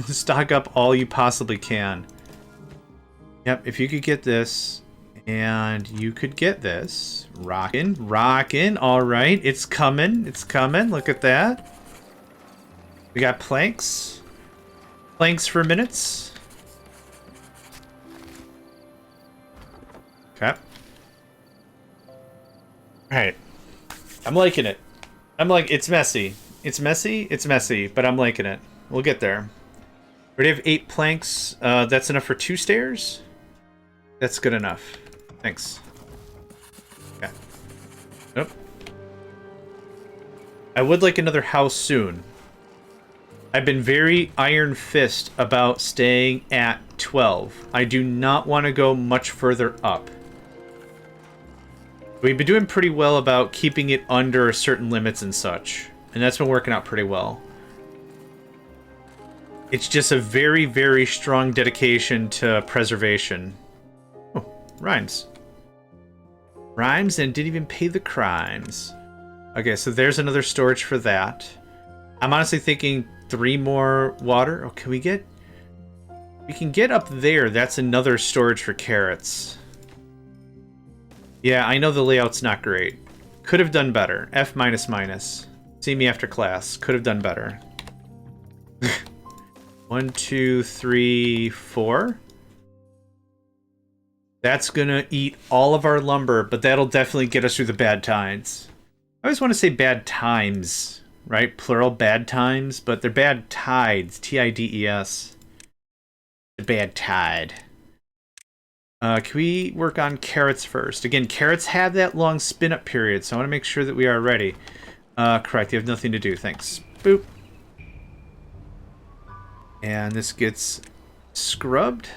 S1: stock up all you possibly can. Yep, if you could get this, and you could get this. Rockin', rockin', alright, it's coming, look at that. We got planks. Planks for minutes. Okay. Alright. I'm liking it. It's messy. It's messy, but I'm liking it. We'll get there. We already have 8 planks. That's enough for 2 stairs? That's good enough. Thanks. Okay. Nope. I would like another house soon. I've been very iron fist about staying at 12. I do not want to go much further up. We've been doing pretty well about keeping it under certain limits and such. And that's been working out pretty well. It's just a very, very strong dedication to preservation. Oh, rhymes. Rhymes and didn't even pay the crimes. Okay, so there's another storage for that. I'm honestly thinking 3 more water. Oh, can we get... We can get up there. That's another storage for carrots. Yeah, I know the layout's not great. Could have done better. F minus minus. See me after class. Could have done better. 1, 2, 3, 4. That's gonna eat all of our lumber, but that'll definitely get us through the bad times. I always want to say bad times, right? Plural bad times, but they're bad tides. T-I-D-E-S. The bad tide. Can we work on carrots first? Again, carrots have that long spin-up period, so I want to make sure that we are ready. Correct, you have nothing to do, thanks. Boop. And this gets scrubbed.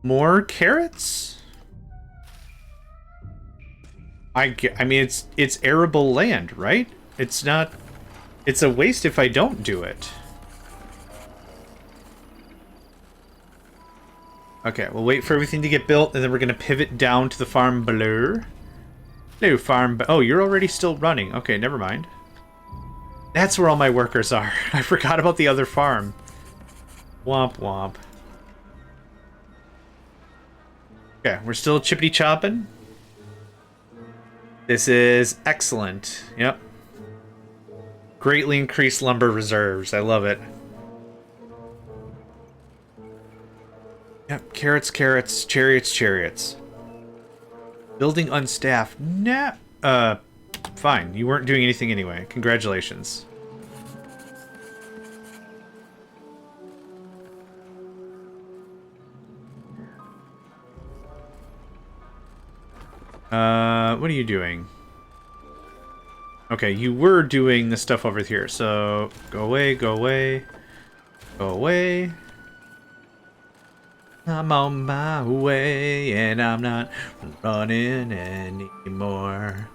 S1: More carrots? I mean, it's arable land, right? It's not... It's a waste if I don't do it. Okay, we'll wait for everything to get built, and then we're going to pivot down to the farm below. Hello, farm... Oh, you're already still running. Okay, never mind. That's where all my workers are. I forgot about the other farm. Womp womp. Okay, we're still chippity chopping. This is excellent. Yep. Greatly increased lumber reserves. I love it. Yep, carrots, carrots, chariots, chariots. Building unstaffed. Nah. Fine. You weren't doing anything anyway. Congratulations. What are you doing? Okay, you were doing the stuff over here, so go away, go away, go away. I'm on my way, and I'm not running anymore.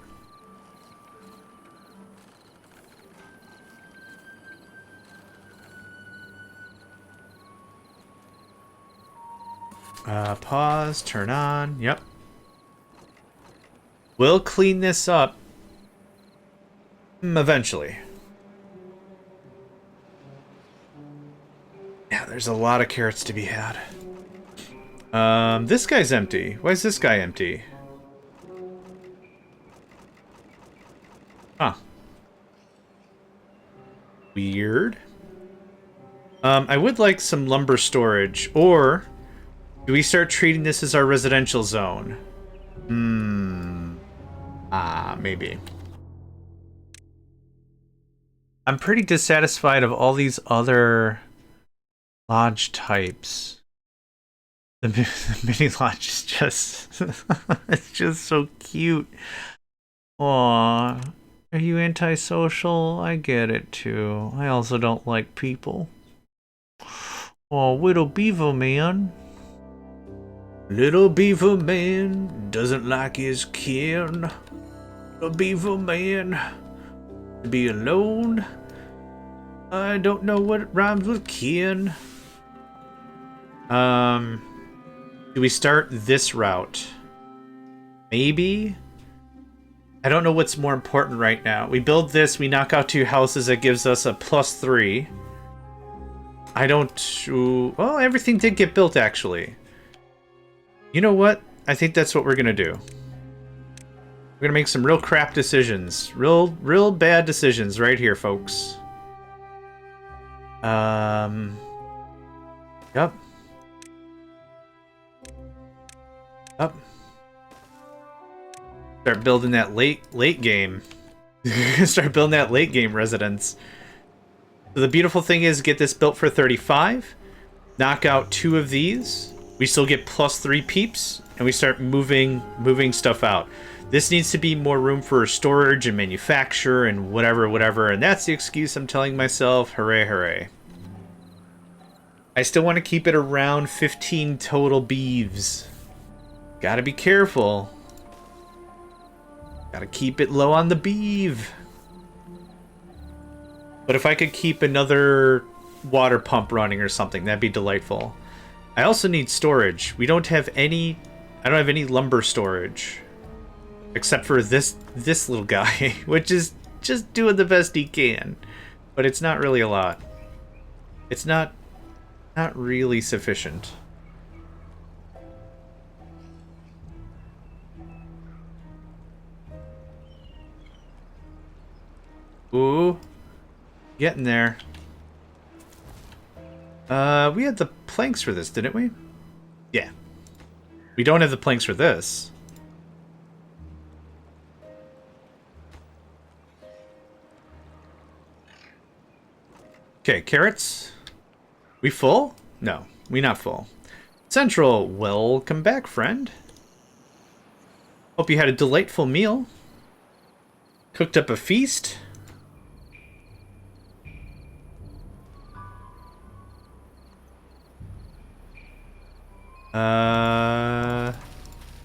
S1: Pause, turn on, yep. We'll clean this up eventually. Yeah, there's a lot of carrots to be had. This guy's empty. Why is this guy empty? Huh. Weird. I would like some lumber storage, or do we start treating this as our residential zone? Maybe. I'm pretty dissatisfied of all these other lodge types. The mini lodge is just... it's just so cute. Aww. Are you antisocial? I get it too. I also don't like people. Oh, little beaver man. Little beaver man doesn't like his kin. Little beaver man to be alone. I don't know what rhymes with kin. Do we start this route? Maybe? I don't know what's more important right now. We build this, we knock out 2 houses, that gives us a +3. I don't... Well, everything did get built, actually. You know what? I think that's what we're gonna do. We're gonna make some real crap decisions. Real bad decisions right here, folks. Yep. Yep. Start building that late game. Start building that late game residence. So the beautiful thing is, get this built for 35. Knock out 2 of these. We still get +3 peeps, and we start moving stuff out. This needs to be more room for storage and manufacture and whatever. And that's the excuse I'm telling myself. Hooray, hooray. I still want to keep it around 15 total beeves. Gotta be careful. Gotta keep it low on the beeve. But if I could keep another water pump running or something, that'd be delightful. I also need storage. We don't have any... I don't have any lumber storage. Except for this little guy, which is just doing the best he can. But it's not really a lot. It's not really sufficient. Ooh. Getting there. We had the planks for this, didn't we? Yeah. We don't have the planks for this. Okay, carrots. We full? No, we not full. Central, welcome back, friend. Hope you had a delightful meal. Cooked up a feast.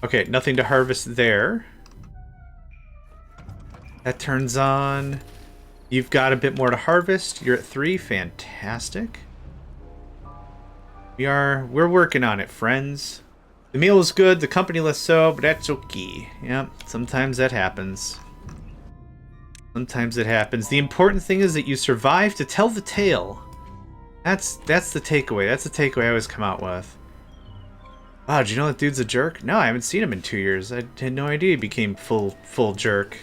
S1: Okay, nothing to harvest there. That turns on. You've got a bit more to harvest. You're at 3. Fantastic. We're working on it, friends. The meal was good, the company less so, but that's okay. Yep, sometimes that happens. Sometimes it happens. The important thing is that you survive to tell the tale. That's the takeaway. That's the takeaway I always come out with. Wow, did you know that dude's a jerk? No, I haven't seen him in 2 years. I had no idea he became full jerk.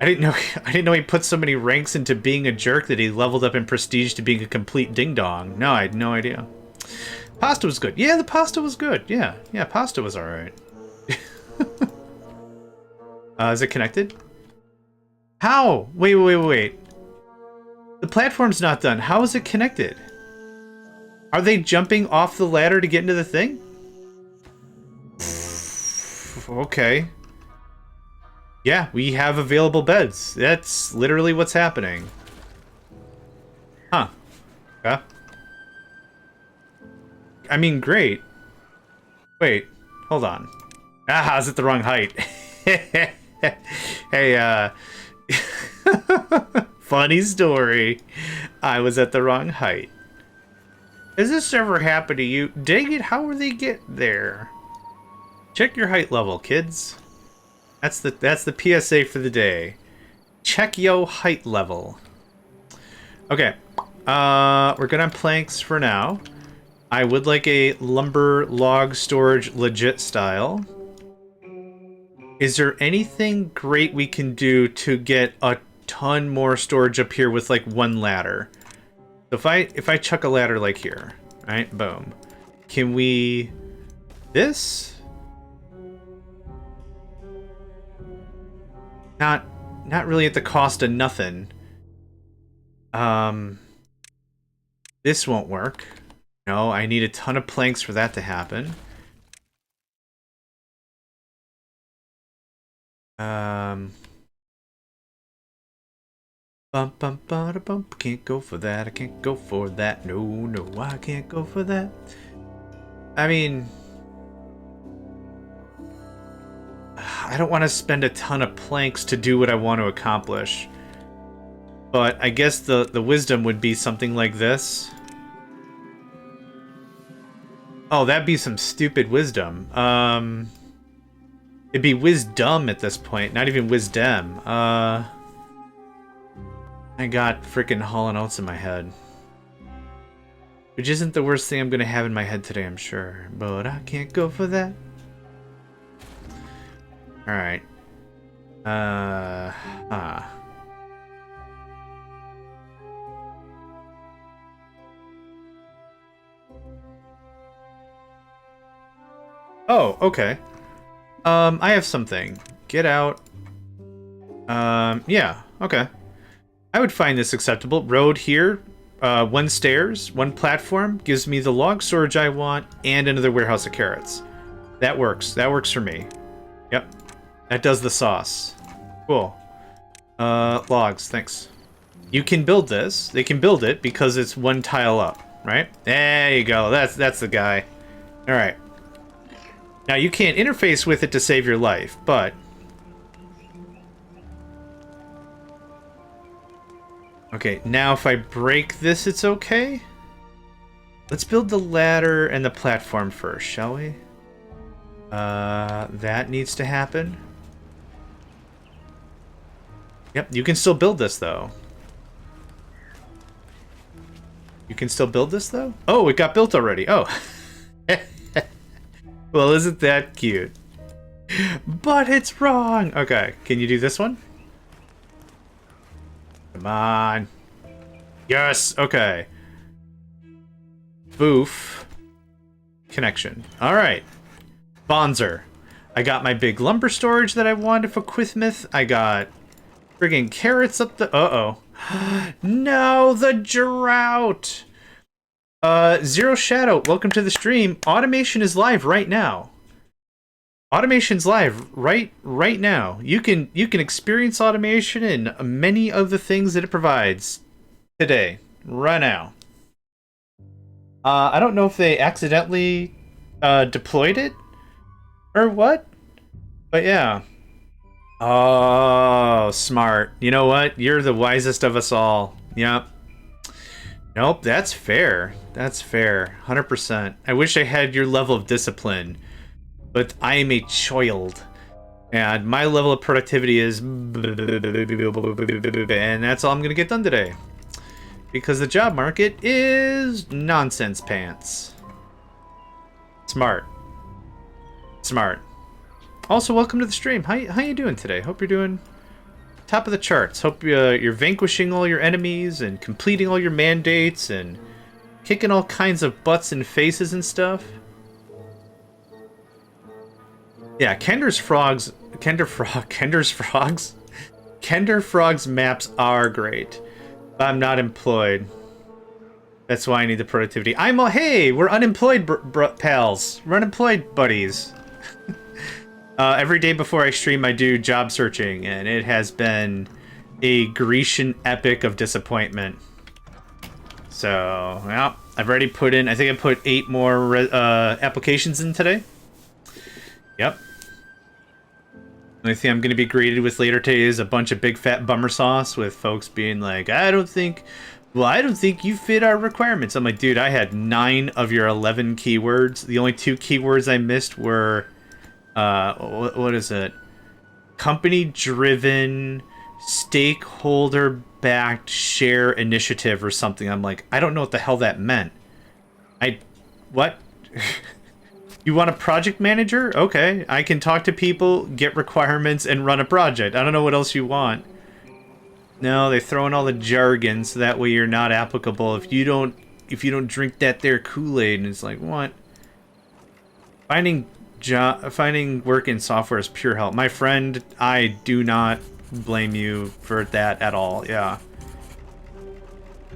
S1: I didn't know he put so many ranks into being a jerk that he leveled up in prestige to being a complete ding-dong. No, I had no idea. Pasta was good. Yeah, the pasta was good. Yeah, pasta was alright. Is it connected? How? Wait. The platform's not done. How is it connected? Are they jumping off the ladder to get into the thing? Okay. Yeah, we have available beds. That's literally what's happening. Huh. Yeah. I mean, great. Wait, hold on. Ah, I was at the wrong height. Hey, funny story. I was at the wrong height. Has this ever happened to you? Dang it, how will they get there? Check your height level, kids. That's the PSA for the day. Check yo height level. Okay. We're good on planks for now. I would like a lumber log storage legit style. Is there anything great we can do to get a ton more storage up here with like one ladder? So if I chuck a ladder like here, right? Boom. Can we this? Not really at the cost of nothing. This won't work. No, I need a ton of planks for that to happen. Bump, bump, bada, bump. Can't go for that. I can't go for that. No, no, I can't go for that. I mean, I don't want to spend a ton of planks to do what I want to accomplish. But I guess the wisdom would be something like this. Oh, that'd be some stupid wisdom. It'd be wisdom at this point, not even wisdom. I got freaking Hall & Oates in my head. Which isn't the worst thing I'm gonna have in my head today, I'm sure. But I can't go for that. Alright. Oh, okay. I have something. Get out. Yeah, okay. I would find this acceptable. Road here, 1 stairs, 1 platform, gives me the log storage I want, and another warehouse of carrots. That works. That works for me. Yep. That does the sauce. Cool. Logs, thanks. You can build this. They can build it because it's 1 tile up, right? There you go. That's the guy. Alright. Now, you can't interface with it to save your life, but... Okay, now if I break this, it's okay? Let's build the ladder and the platform first, shall we? That needs to happen. Yep, you can still build this, though. You can still build this, though? Oh, it got built already. Oh. Well, isn't that cute? But it's wrong! Okay, can you do this one? Come on. Yes, okay. Boof. Connection. Alright. Bonzer. I got my big lumber storage that I wanted for Quithmith. I got friggin' carrots up the... Uh-oh. No, the drought! Zero Shadow, welcome to the stream. Automation is live right now. Automation's live right now. You can experience automation and many of the things that it provides today, right now. I don't know if they accidentally deployed it or what, but yeah. Oh, smart. You know what? You're the wisest of us all. Yep. Nope, that's fair. That's fair. 100%. I wish I had your level of discipline. But I am a child. And my level of productivity is... And that's all I'm going to get done today. Because the job market is nonsense pants. Smart. Smart. Also, welcome to the stream. How you doing today? Hope you're doing top of the charts. Hope you're vanquishing all your enemies and completing all your mandates and kicking all kinds of butts and faces and stuff. Yeah, Kender Frog's maps are great. But I'm not employed. That's why I need the productivity. Hey, we're unemployed, pals. We're unemployed buddies. Every day before I stream, I do job searching, and it has been a Grecian epic of disappointment. So, well, I've already put in, I think I put 8 more applications in today. Yep. The only thing I'm going to be greeted with later today is a bunch of big fat bummer sauce with folks being like, I don't think you fit our requirements. I'm like, dude, I had 9 of your 11 keywords. The only 2 keywords I missed were, what is it? Company-driven, stakeholder-backed share initiative or something. I'm like, I don't know what the hell that meant. What? You want a project manager? Okay, I can talk to people, get requirements, and run a project. I don't know what else you want. No, they throw in all the jargon so that way you're not applicable if you don't drink that there Kool-Aid. And it's like, what? Finding work in software is pure hell. My friend, I do not blame you for that at all. Yeah.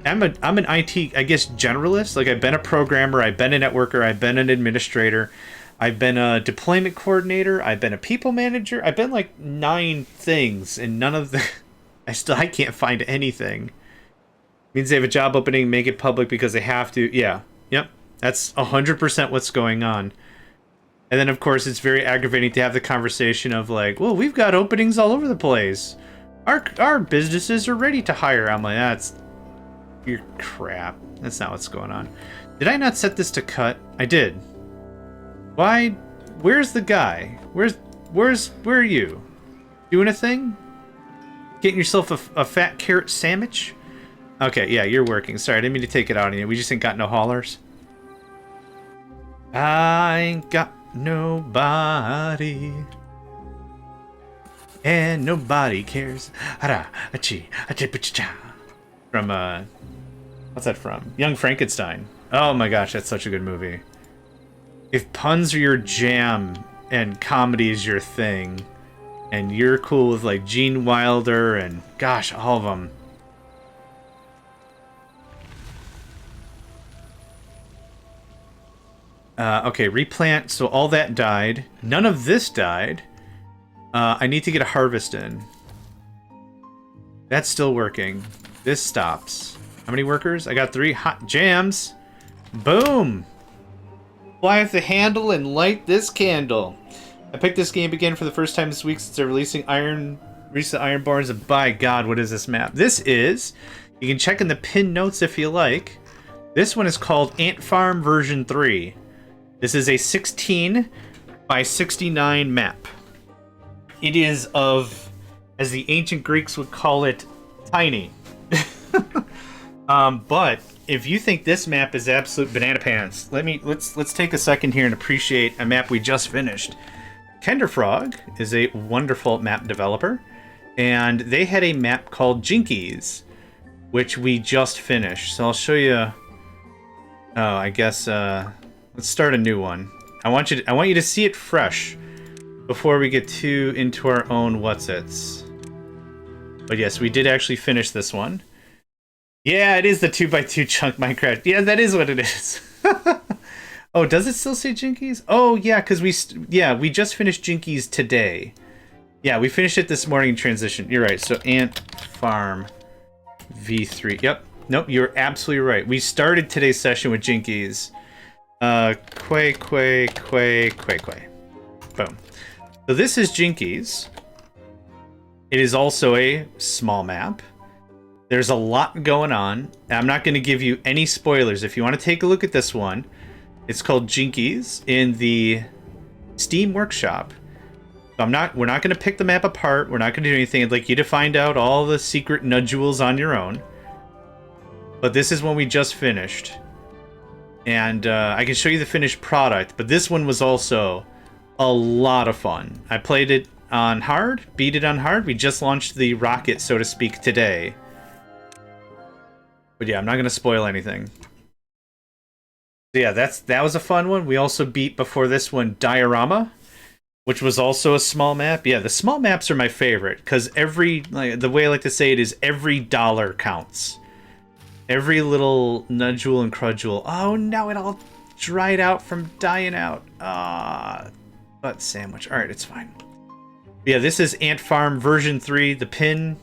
S1: I'm an IT, I guess, generalist. Like, I've been a programmer, I've been a networker, I've been an administrator, I've been a deployment coordinator, I've been a people manager, I've been like 9 things, and none of the I can't find anything. Means they have a job opening, make it public because they have to. Yeah. Yep. That's 100% what's going on. And then, of course, it's very aggravating to have the conversation of like, well, we've got openings all over the place. Our businesses are ready to hire. I'm like, that's your crap. That's not what's going on. Did I not set this to cut? I did. Why? Where's the guy? Where are you? Doing a thing? Getting yourself a fat carrot sandwich? Okay, yeah, you're working. Sorry, I didn't mean to take it out on you. We just ain't got no haulers. I ain't got nobody. And nobody cares. From, what's that from? Young Frankenstein. Oh my gosh, that's such a good movie. If puns are your jam and comedy is your thing, and you're cool with like Gene Wilder and gosh, all of them. Okay, replant. So all that died. None of this died. I need to get a harvest in. That's still working. This stops. How many workers? I got 3 hot jams. Boom! Fly off the handle and light this candle. I picked this game again for the first time this week since they're releasing recent Ironborns. And by God, what is this map? This is, you can check in the pin notes if you like. This one is called Ant Farm version 3. This is a 16 by 69 map. It is of, as the ancient Greeks would call it, tiny. But if you think this map is absolute banana pants, let's take a second here and appreciate a map we just finished. Kenderfrog is a wonderful map developer, and they had a map called Jinkies, which we just finished. So I'll show you. Oh, I guess let's start a new one. I want you to see it fresh before we get too into our own what's-its. But yes, we did actually finish this one. Yeah, it is the 2x2 chunk Minecraft. Yeah, that is what it is. Oh, does it still say Jinkies? Oh, yeah, because we just finished Jinkies today. Yeah, we finished it this morning in transition. You're right. So Ant Farm V3. Yep. Nope, you're absolutely right. We started today's session with Jinkies. Quay. Boom. So this is Jinkies. It is also a small map. There's a lot going on. I'm not going to give you any spoilers. If you want to take a look at this one, it's called Jinkies in the Steam Workshop. We're not going to pick the map apart. We're not going to do anything. I'd like you to find out all the secret nodules on your own. But this is one we just finished. And I can show you the finished product. But this one was also a lot of fun. I played it on hard, beat it on hard. We just launched the rocket, so to speak, today. But yeah, I'm not going to spoil anything. So yeah, that was a fun one. We also beat before this one Diorama, which was also a small map. Yeah, the small maps are my favorite because the way I like to say it is every dollar counts. Every little nudule and crudule. Oh no, it all dried out from dying out. Butt sandwich. All right, it's fine. Yeah, this is Ant Farm version 3. The pin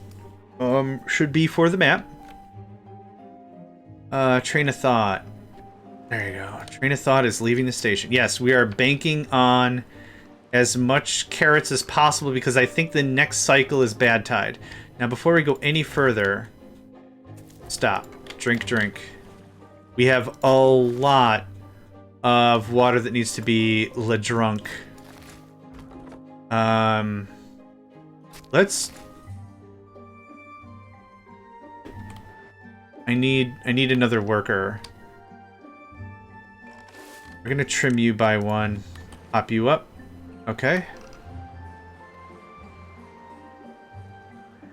S1: should be for the map. Train of thought. There you go. Train of thought is leaving the station. Yes, we are banking on as much carrots as possible because I think the next cycle is bad tide. Now, before we go any further, stop. Drink. We have a lot of water that needs to be drunk. Let's. I need another worker. We're gonna trim you by 1. Pop you up. Okay.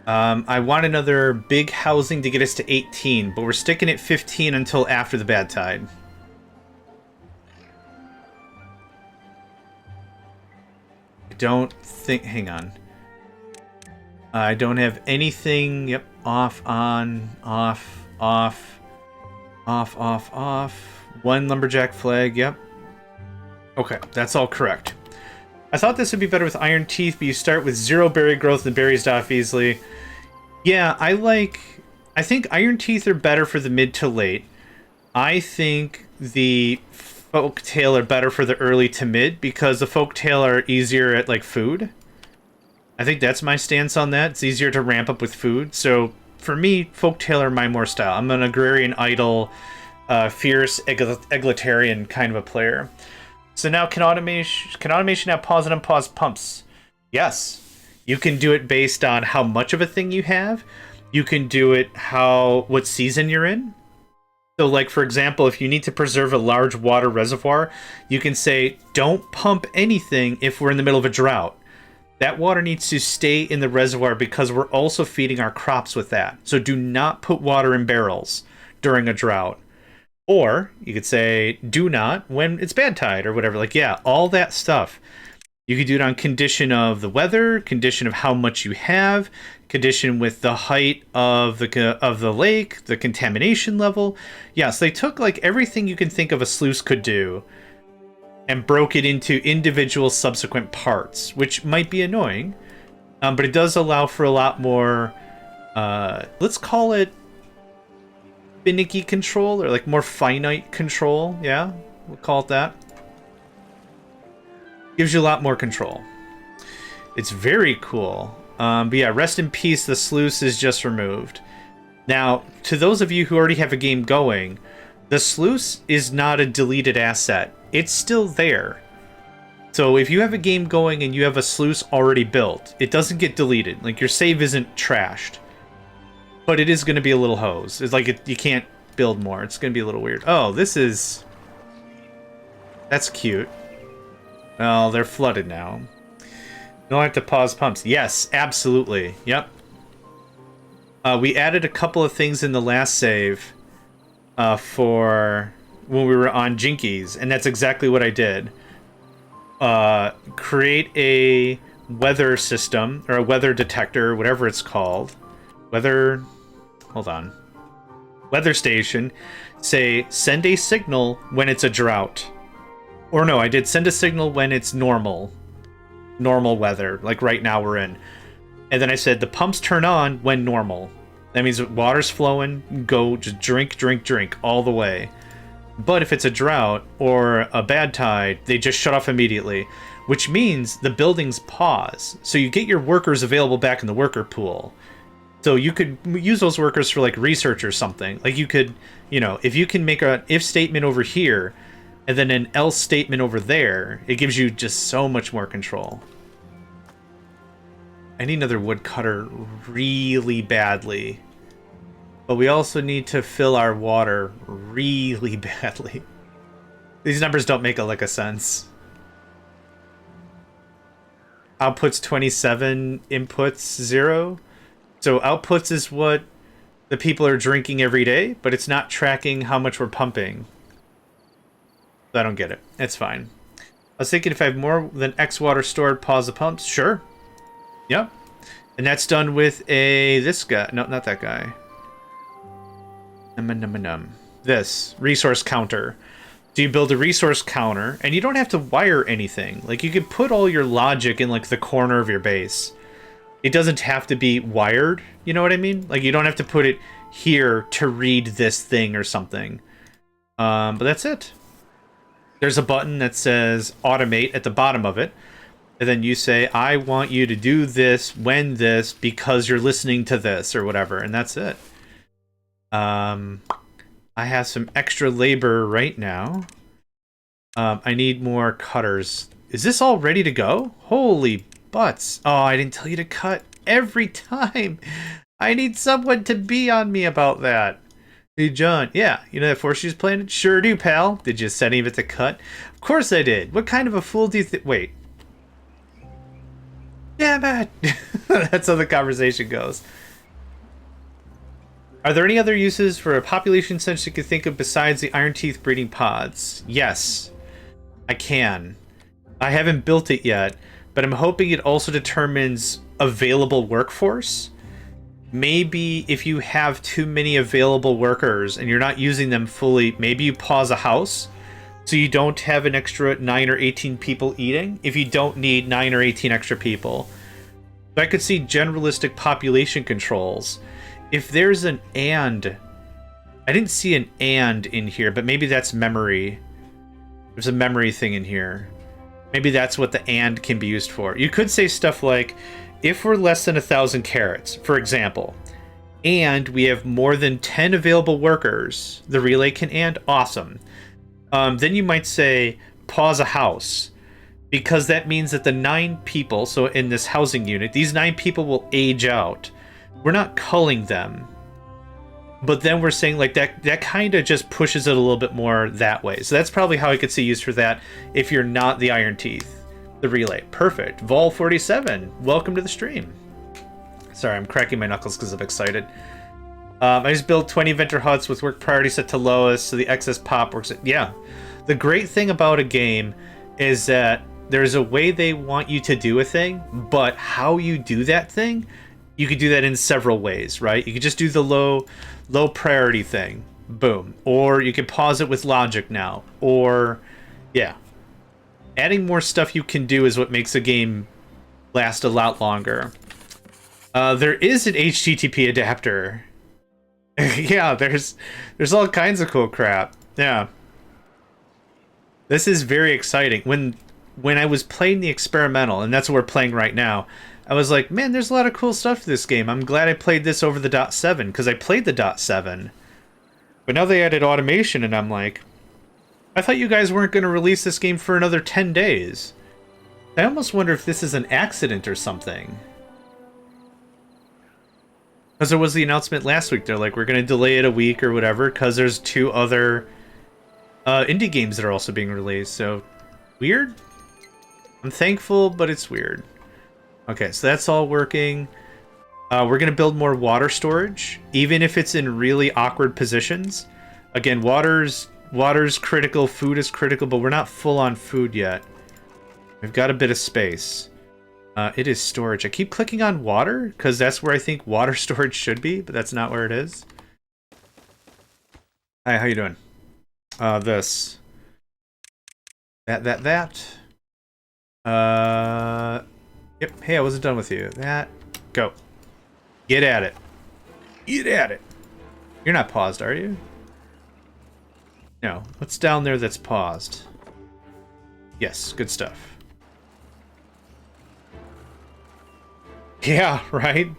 S1: I want another big housing to get us to 18, but we're sticking at 15 until after the bad tide. I don't think... Hang on. I don't have anything... Yep. Off, on, off, off. Off, off, off. 1 lumberjack flag. Yep. Okay, that's all correct. I thought this would be better with iron teeth, but you start with 0 berry growth and berries die off easily. Yeah, I think Iron Teeth are better for the mid to late. I think the Folktail are better for the early to mid because the Folktail are easier at like food. I think that's my stance on that. It's easier to ramp up with food. So for me, Folktail are my more style. I'm an agrarian idle, fierce egalitarian kind of a player. So now can automation have pause and unpause pumps? Yes. You can do it based on how much of a thing you have. You can do it what season you're in. So like, for example, if you need to preserve a large water reservoir, you can say, don't pump anything if we're in the middle of a drought. That water needs to stay in the reservoir because we're also feeding our crops with that. So do not put water in barrels during a drought. Or you could say, do not when it's bad tide or whatever. Like, yeah, all that stuff. You could do it on condition of the weather, condition of how much you have, condition with the height of the lake, the contamination level. Yes, they took like everything you can think of a sluice could do and broke it into individual subsequent parts, which might be annoying, but it does allow for a lot more, let's call it finicky control, or like more finite control. Yeah, we'll call it that. Gives you a lot more control. It's very cool. But yeah, rest in peace, the sluice is just removed. Now, to those of you who already have a game going, the sluice is not a deleted asset. It's still there. So if you have a game going and you have a sluice already built, it doesn't get deleted. Like, your save isn't trashed. But it is going to be a little hose. It's like you can't build more. It's going to be a little weird. Oh, that's cute. Well, they're flooded now. Don't have to pause pumps. Yes, absolutely. Yep. We added a couple of things in the last save for when we were on Jinkies, and that's exactly what I did. Create a weather system, or a weather detector, whatever it's called. Hold on. Weather station. Say, send a signal when it's a drought. Or no, I did send a signal when it's normal weather, like right now we're in. And then I said the pumps turn on when normal. That means water's flowing, go just drink all the way. But if it's a drought or a bad tide, they just shut off immediately, which means the buildings pause. So you get your workers available back in the worker pool. So you could use those workers for like research or something. Like you could, if you can make an if statement over here and then an else statement over there, it gives you just so much more control. I need another woodcutter really badly. But we also need to fill our water really badly. These numbers don't make a lick of sense. Outputs 27, inputs 0. So outputs is what the people are drinking every day, but it's not tracking how much we're pumping. I don't get it. It's fine. I was thinking if I have more than X water stored, pause the pumps. Sure. Yep. And that's done with this guy. No, not that guy. This resource counter. So you build a resource counter, and you don't have to wire anything. Like, you could put all your logic in, like, the corner of your base. It doesn't have to be wired, you know what I mean? Like, you don't have to put it here to read this thing or something. But that's it. There's a button that says automate at the bottom of it. And then you say, I want you to do this when this because you're listening to this or whatever. And that's it. I have some extra labor right now. I need more cutters. Is this all ready to go? Holy butts. Oh, I didn't tell you to cut every time. I need someone to be on me about that. Hey, John. Yeah, you know that 4Shoes Planet? Sure do, pal. Did you set any of it to cut? Of course I did. What kind of a fool do you think? Wait. Damn it. That's how the conversation goes. Are there any other uses for a population census you could think of besides the Iron Teeth breeding pods? Yes, I can. I haven't built it yet, but I'm hoping it also determines available workforce. Maybe if you have too many available workers and you're not using them fully, maybe you pause a house so you don't have an extra 9 or 18 people eating if you don't need 9 or 18 extra people. I could see generalistic population controls. If there's an and... I didn't see an and in here, but maybe that's memory. There's a memory thing in here. Maybe that's what the and can be used for. You could say stuff like, if we're less than 1,000 carrots, for example, and we have more than 10 available workers, the relay can and, awesome. Then you might say, pause a house, because that means that the 9 people, so in this housing unit, these 9 people will age out. We're not culling them. But then we're saying like that kind of just pushes it a little bit more that way. So that's probably how I could see used for that if you're not the Iron Teeth. The relay. Perfect. Vol47, welcome to the stream. Sorry, I'm cracking my knuckles because I'm excited. I just built 20 Venter huts with work priority set to lowest, so the excess pop works. Yeah. The great thing about a game is that there's a way they want you to do a thing, but how you do that thing, you could do that in several ways, right? You could just do the low priority thing. Boom. Or you can pause it with logic now. Or, yeah. Adding more stuff you can do is what makes a game last a lot longer. There is an HTTP adapter. Yeah, there's all kinds of cool crap. Yeah. This is very exciting. When I was playing the experimental, and that's what we're playing right now, I was like, man, there's a lot of cool stuff to this game. I'm glad I played this over the .7, because I played the .7. But now they added automation, and I'm like, I thought you guys weren't going to release this game for another 10 days. I almost wonder if this is an accident or something. Because there was the announcement last week. They're like, we're going to delay it a week or whatever, because there's 2 other indie games that are also being released. So, weird? I'm thankful, but it's weird. Okay, so that's all working. We're going to build more water storage, even if it's in really awkward positions. Again, water's critical, food is critical, but we're not full on food yet. We've got a bit of space. It is storage. I keep clicking on water, because that's where I think water storage should be, but that's not where it is. Hi, how you doing? This. That. Yep. Hey, I wasn't done with you. That. Go. Get at it. Get at it. You're not paused, are you? No. What's down there that's paused? Yes, good stuff. Yeah, right?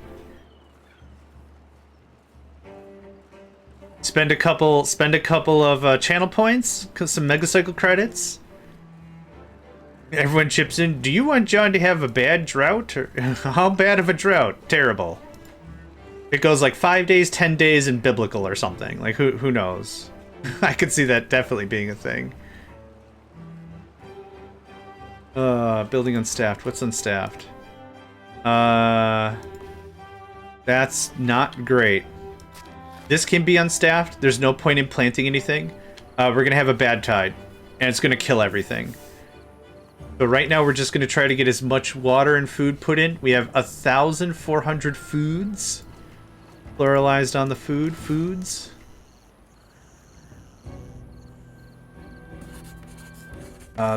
S1: Spend a couple of channel points, some Megacycle credits. Everyone chips in. Do you want John to have a bad drought? Or how bad of a drought? Terrible. It goes like 5 days, 10 days in biblical or something. Like who knows? I could see that definitely being a thing. Building unstaffed. What's unstaffed? That's not great. This can be unstaffed. There's no point in planting anything. We're gonna have a bad tide, and it's gonna kill everything. But right now we're just gonna try to get as much water and food put in. We have 1,400 foods. Pluralized on the foods.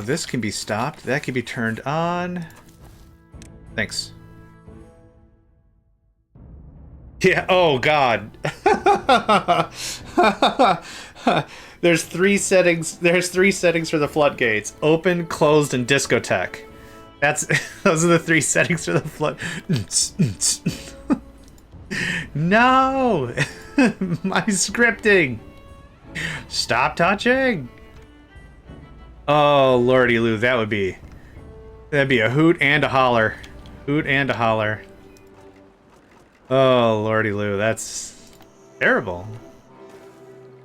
S1: This can be stopped. That can be turned on. Thanks. Yeah, oh god. There's 3 settings. There's 3 settings for the floodgates. Open, closed, and discotheque. Those are the 3 settings for the flood. No! My scripting! Stop touching! Oh, lordy Lou, that'd be a hoot and a holler. Hoot and a holler. Oh, lordy Lou, that's terrible.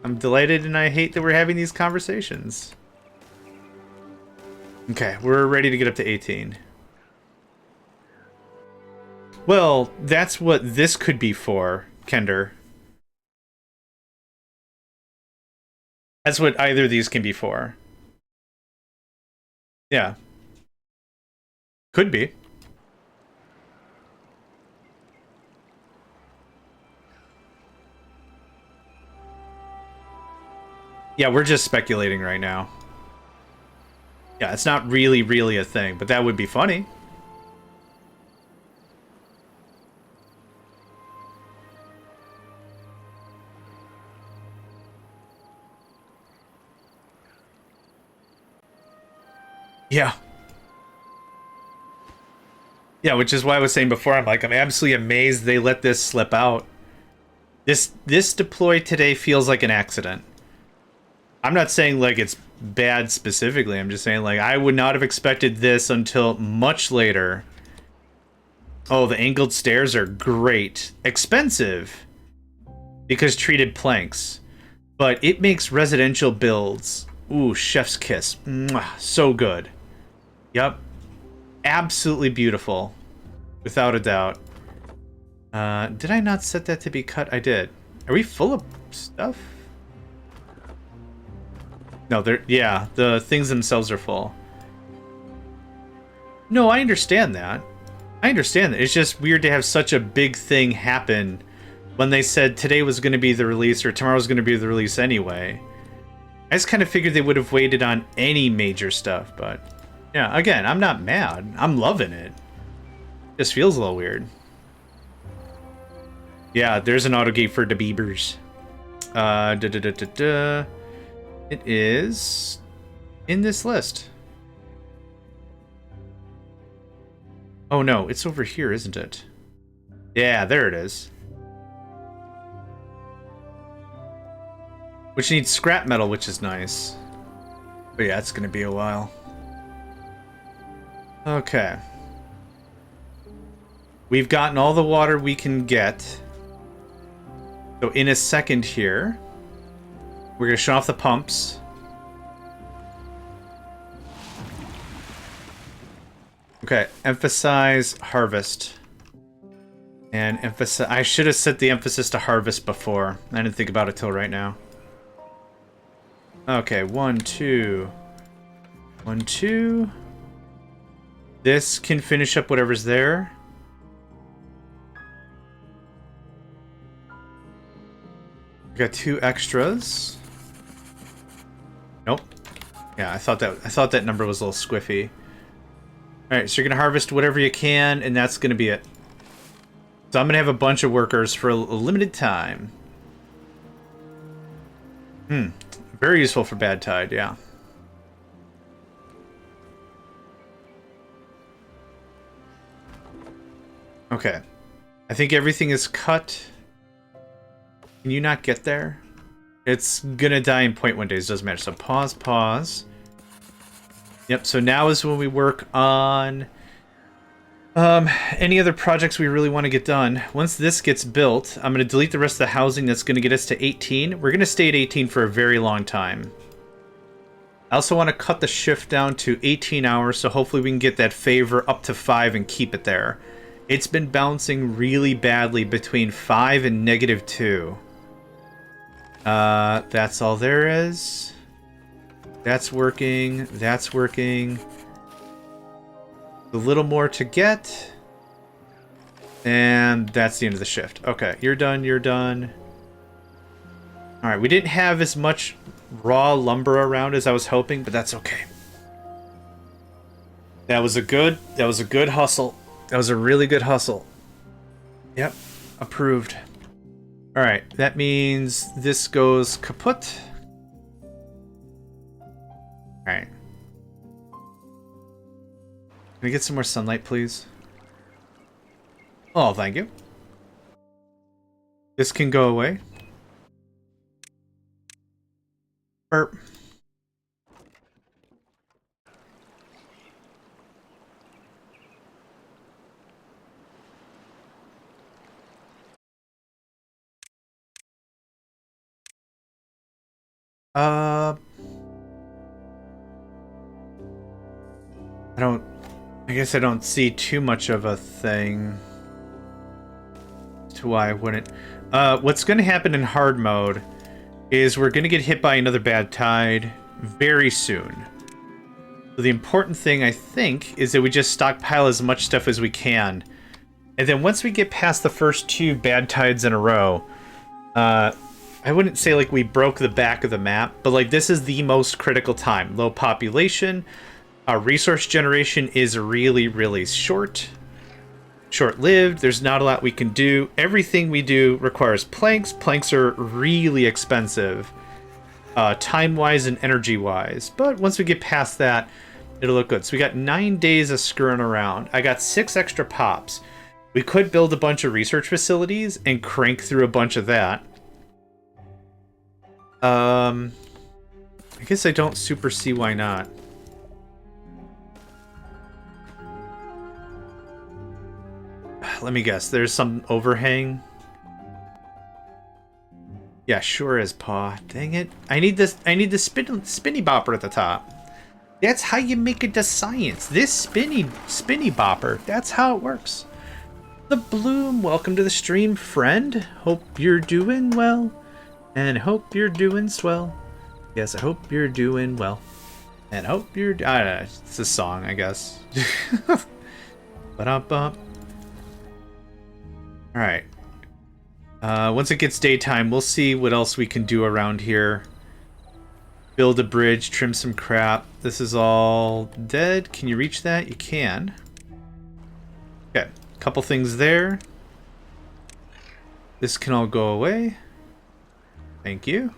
S1: I'm delighted and I hate that we're having these conversations. Okay, we're ready to get up to 18. Well, that's what this could be for, Kender. That's what either of these can be for. Yeah. Could be. Yeah, we're just speculating right now. Yeah, it's not really a thing, but that would be funny. Yeah. Yeah, which is why I was saying before, I'm absolutely amazed they let this slip out. This deploy today feels like an accident. I'm not saying like it's bad specifically, I'm just saying like I would not have expected this until much later. Oh, the angled stairs are great. Expensive because treated planks. But it makes residential builds. Ooh, chef's kiss. Mwah, so good. Yep. Absolutely beautiful. Without a doubt. Did I not set that to be cut? I did. Are we full of stuff? No, yeah, the things themselves are full. No, I understand that. I understand that. It's just weird to have such a big thing happen when they said today was going to be the release or tomorrow was going to be the release anyway. I just kind of figured they would have waited on any major stuff, but yeah, again, I'm not mad. I'm loving it. Just feels a little weird. Yeah, there's an auto gate for the Beavers. It is in this list. Oh no, it's over here, isn't it? Yeah, there it is. Which needs scrap metal, which is nice. But yeah, it's gonna be a while. Okay. We've gotten all the water we can get. So in a second here, we're gonna shut off the pumps. Okay, emphasize harvest. And emphasize... I should have set the emphasis to harvest before. I didn't think about it till right now. Okay, 1, 2. 1, 2. This can finish up whatever's there. We got 2 extras. Nope. Yeah, I thought that number was a little squiffy. Alright, so you're gonna harvest whatever you can, and that's gonna be it. So I'm gonna have a bunch of workers for a limited time. Very useful for bad tide, yeah. Okay. I think everything is cut. Can you not get there? It's gonna die in 0.1 days, doesn't matter. So pause, pause. Yep, so now is when we work on any other projects we really want to get done. Once this gets built, I'm going to delete the rest of the housing. That's going to get us to 18. We're going to stay at 18 for a very long time. I also want to cut the shift down to 18 hours, so hopefully we can get that favor up to 5 and keep it there. It's been bouncing really badly between 5 and -2. That's all there is. That's working. That's working. A little more to get. And that's the end of the shift. Okay, you're done, you're done. Alright, we didn't have as much raw lumber around as I was hoping, but that's okay. That was a good hustle. That was a really good hustle. Yep, approved. Alright, that means this goes kaput. Alright. Can I get some more sunlight, please? Oh, thank you. This can go away. Burp. I guess I don't see too much of a thing to why I wouldn't. What's going to happen in hard mode is we're going to get hit by another bad tide very soon. So the important thing, I think, is that we just stockpile as much stuff as we can. And then once we get past the first 2 bad tides in a row, I wouldn't say like we broke the back of the map, but like this is the most critical time. Low population. Resource generation is really, really short-lived. There's not a lot we can do. Everything we do requires planks. Planks are really expensive, time-wise and energy-wise. But once we get past that, It'll look good. So we got 9 days of screwing around. I got 6 extra pops. We could build a bunch of research facilities and crank through a bunch of that. I guess I don't super see why not. Let me guess. There's some overhang. Yeah, sure is, Paw. Dang it. I need this. I need the spinny bopper at the top. That's how you make it to science. This spinny bopper. That's how it works. The Bloom, welcome to the stream, friend. Hope you're doing well. And hope you're doing swell. Yes, I hope you're doing well. And hope you're... I don't know. It's a song, I guess. Ba-dum-bum. Alright. Once it gets daytime, we'll see what else we can do around here. Build a bridge, trim some crap. This is all dead. Can you reach that? You can. Okay. Couple things there. This can all go away. Thank you.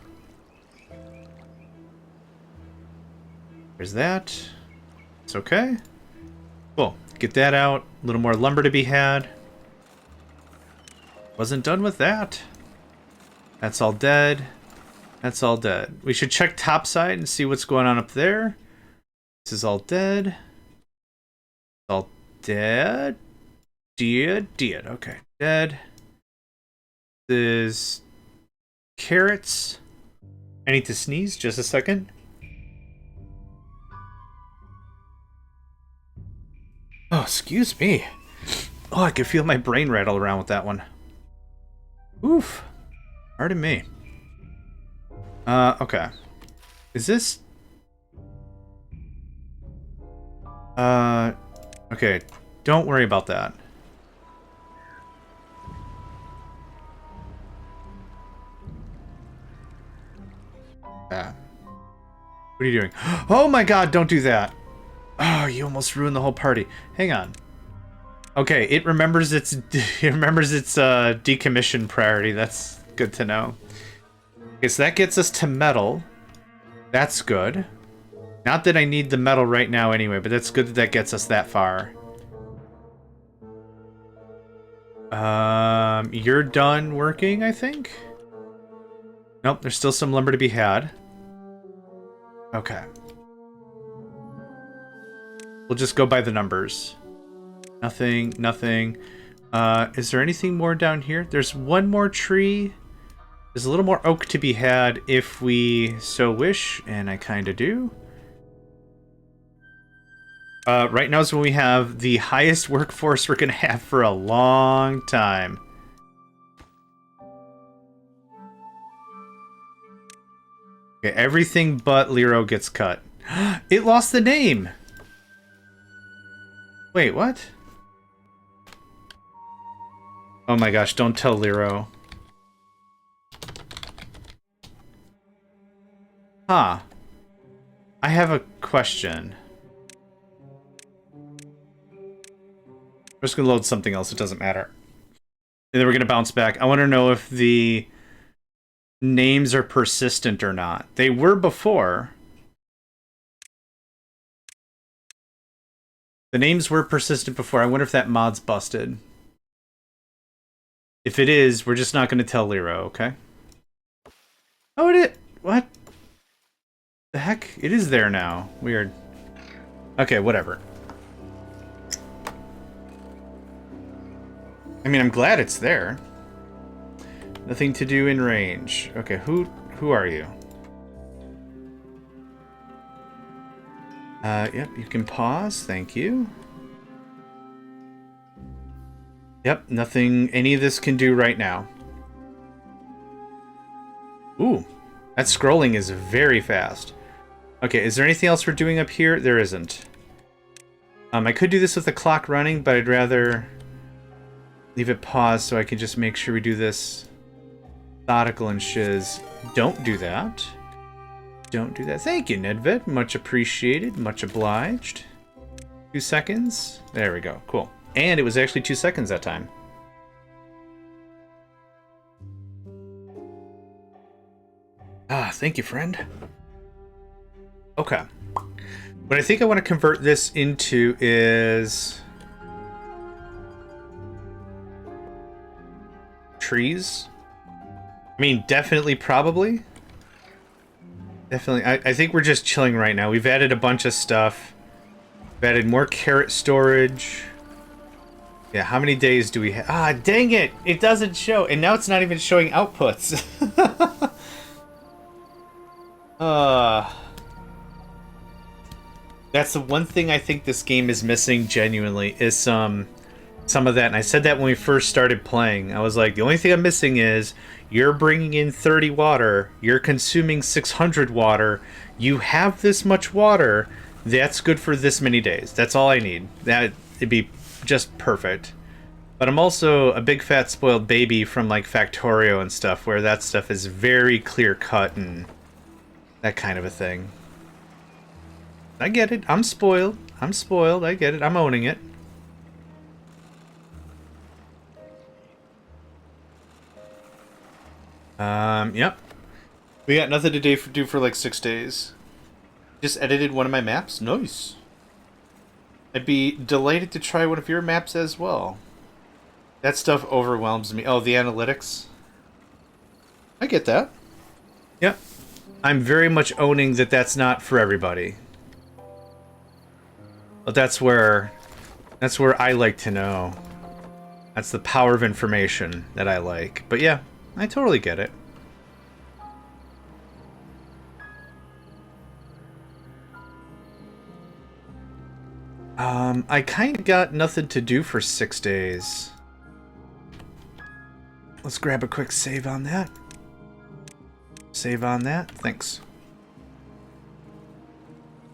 S1: There's that. It's okay. Cool. Get that out. A little more lumber to be had. Wasn't done with that. That's all dead. That's all dead. We should check topside and see what's going on up there. This is all dead. All dead. Dead. Okay. Dead. This is carrots. I need to sneeze. Just a second. Oh, excuse me. Oh, I can feel my brain rattle around with that one. Oof. Pardon me. Okay. Is this... okay. Don't worry about that. What are you doing? Oh my god, don't do that. Oh, you almost ruined the whole party. Hang on. Okay, it remembers its decommission priority. That's good to know. Okay, so that gets us to metal. That's good. Not that I need the metal right now anyway, but that's good that that gets us that far. You're done working, I think? Nope, there's still some lumber to be had. Okay. We'll just go by the numbers. Nothing, nothing. Is there anything more down here? There's one more tree. There's a little more oak to be had if we so wish, and I kind of do. Right now is when we have the highest workforce we're going to have for a long time. Okay, everything but Lero gets cut. It lost the name! Wait, what? Oh my gosh, don't tell Lero. Huh. I have a question. I'm just gonna load something else, it doesn't matter. And then we're gonna bounce back. I want to know if the names are persistent or not. They were before. The names were persistent before. I wonder if that mod's busted. If it is, we're just not going to tell Lero, okay? Oh, it is. What? The heck? It is there now. Weird. Okay, whatever. I mean, I'm glad it's there. Nothing to do in range. Okay, who are you? Yep, you can pause. Thank you. Yep, nothing any of this can do right now. Ooh, that scrolling is very fast. Okay, is there anything else we're doing up here? There isn't. I could do this with the clock running, but I'd rather leave it paused so I can just make sure we do this methodical and shiz. Don't do that. Don't do that. Thank you, Nedved. Much appreciated. Much obliged. 2 seconds. There we go. Cool. And it was actually 2 seconds that time. Ah, thank you, friend. Okay. What I think I want to convert this into is trees. I mean, definitely, probably. Definitely. I think we're just chilling right now. We've added a bunch of stuff. We've added more carrot storage. Yeah, how many days do we have? Ah, dang it! It doesn't show. And now it's not even showing outputs. That's the one thing I think this game is missing genuinely, is some of that. And I said that when we first started playing. I was like, the only thing I'm missing is you're bringing in 30 water, you're consuming 600 water, you have this much water, that's good for this many days. That's all I need. It'd be just perfect. But I'm also a big fat spoiled baby from like Factorio and stuff, where that stuff is very clear cut and that kind of a thing. I get it. I'm spoiled. I'm spoiled. I get it. I'm owning it. Yep. We got nothing to do for like 6 days. Just edited one of my maps. Nice. I'd be delighted to try one of your maps as well. That stuff overwhelms me. Oh, the analytics. I get that. Yep. I'm very much owning that that's not for everybody. But that's where I like to know. That's the power of information that I like. But yeah, I totally get it. I kind of got nothing to do for 6 days. Let's grab a quick save on that. Save on that. Thanks.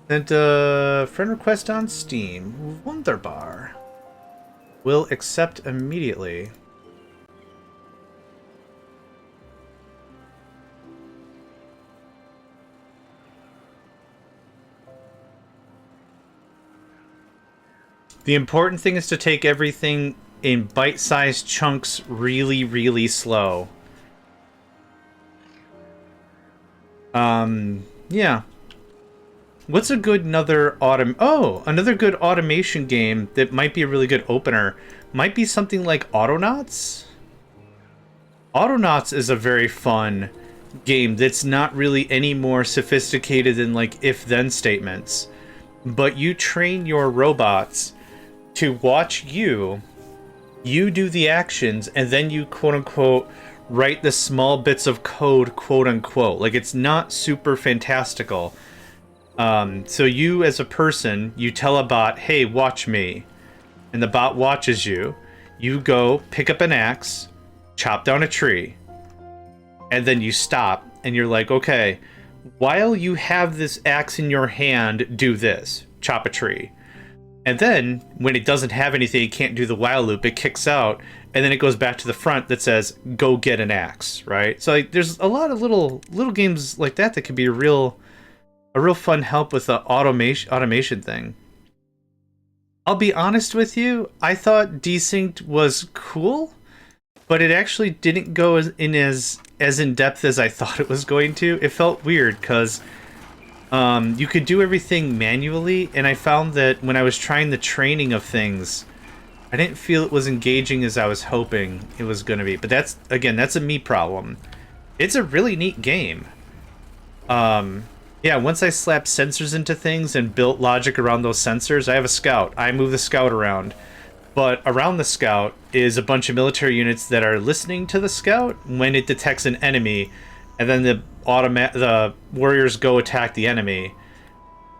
S1: And friend request on Steam. Wunderbar. Will accept immediately. The important thing is to take everything in bite-sized chunks really, really slow. Yeah. What's a good another good automation game that might be a really good opener? Might be something like Autonauts? Autonauts is a very fun game that's not really any more sophisticated than like if-then statements. But you train your robots to watch you do the actions, and then you quote-unquote write the small bits of code, quote-unquote. Like, it's not super fantastical. So you, as a person, you tell a bot, hey, watch me. And the bot watches you. You go, pick up an axe, chop down a tree. And then you stop, and you're like, okay, while you have this axe in your hand, do this. Chop a tree. And then, when it doesn't have anything, it can't do the while loop, it kicks out, and then it goes back to the front that says, go get an axe, right? So like, there's a lot of little games like that that could be a real fun help with the automation thing. I'll be honest with you, I thought Desynced was cool, but it actually didn't go as in depth as I thought it was going to. It felt weird, because you could do everything manually, and I found that when I was trying the training of things, I didn't feel it was engaging as I was hoping it was going to be. But that's a me problem. It's a really neat game. Yeah, once I slapped sensors into things and built logic around those sensors, I have a scout. I move the scout around. But around the scout is a bunch of military units that are listening to the scout when it detects an enemy, and then the warriors go attack the enemy,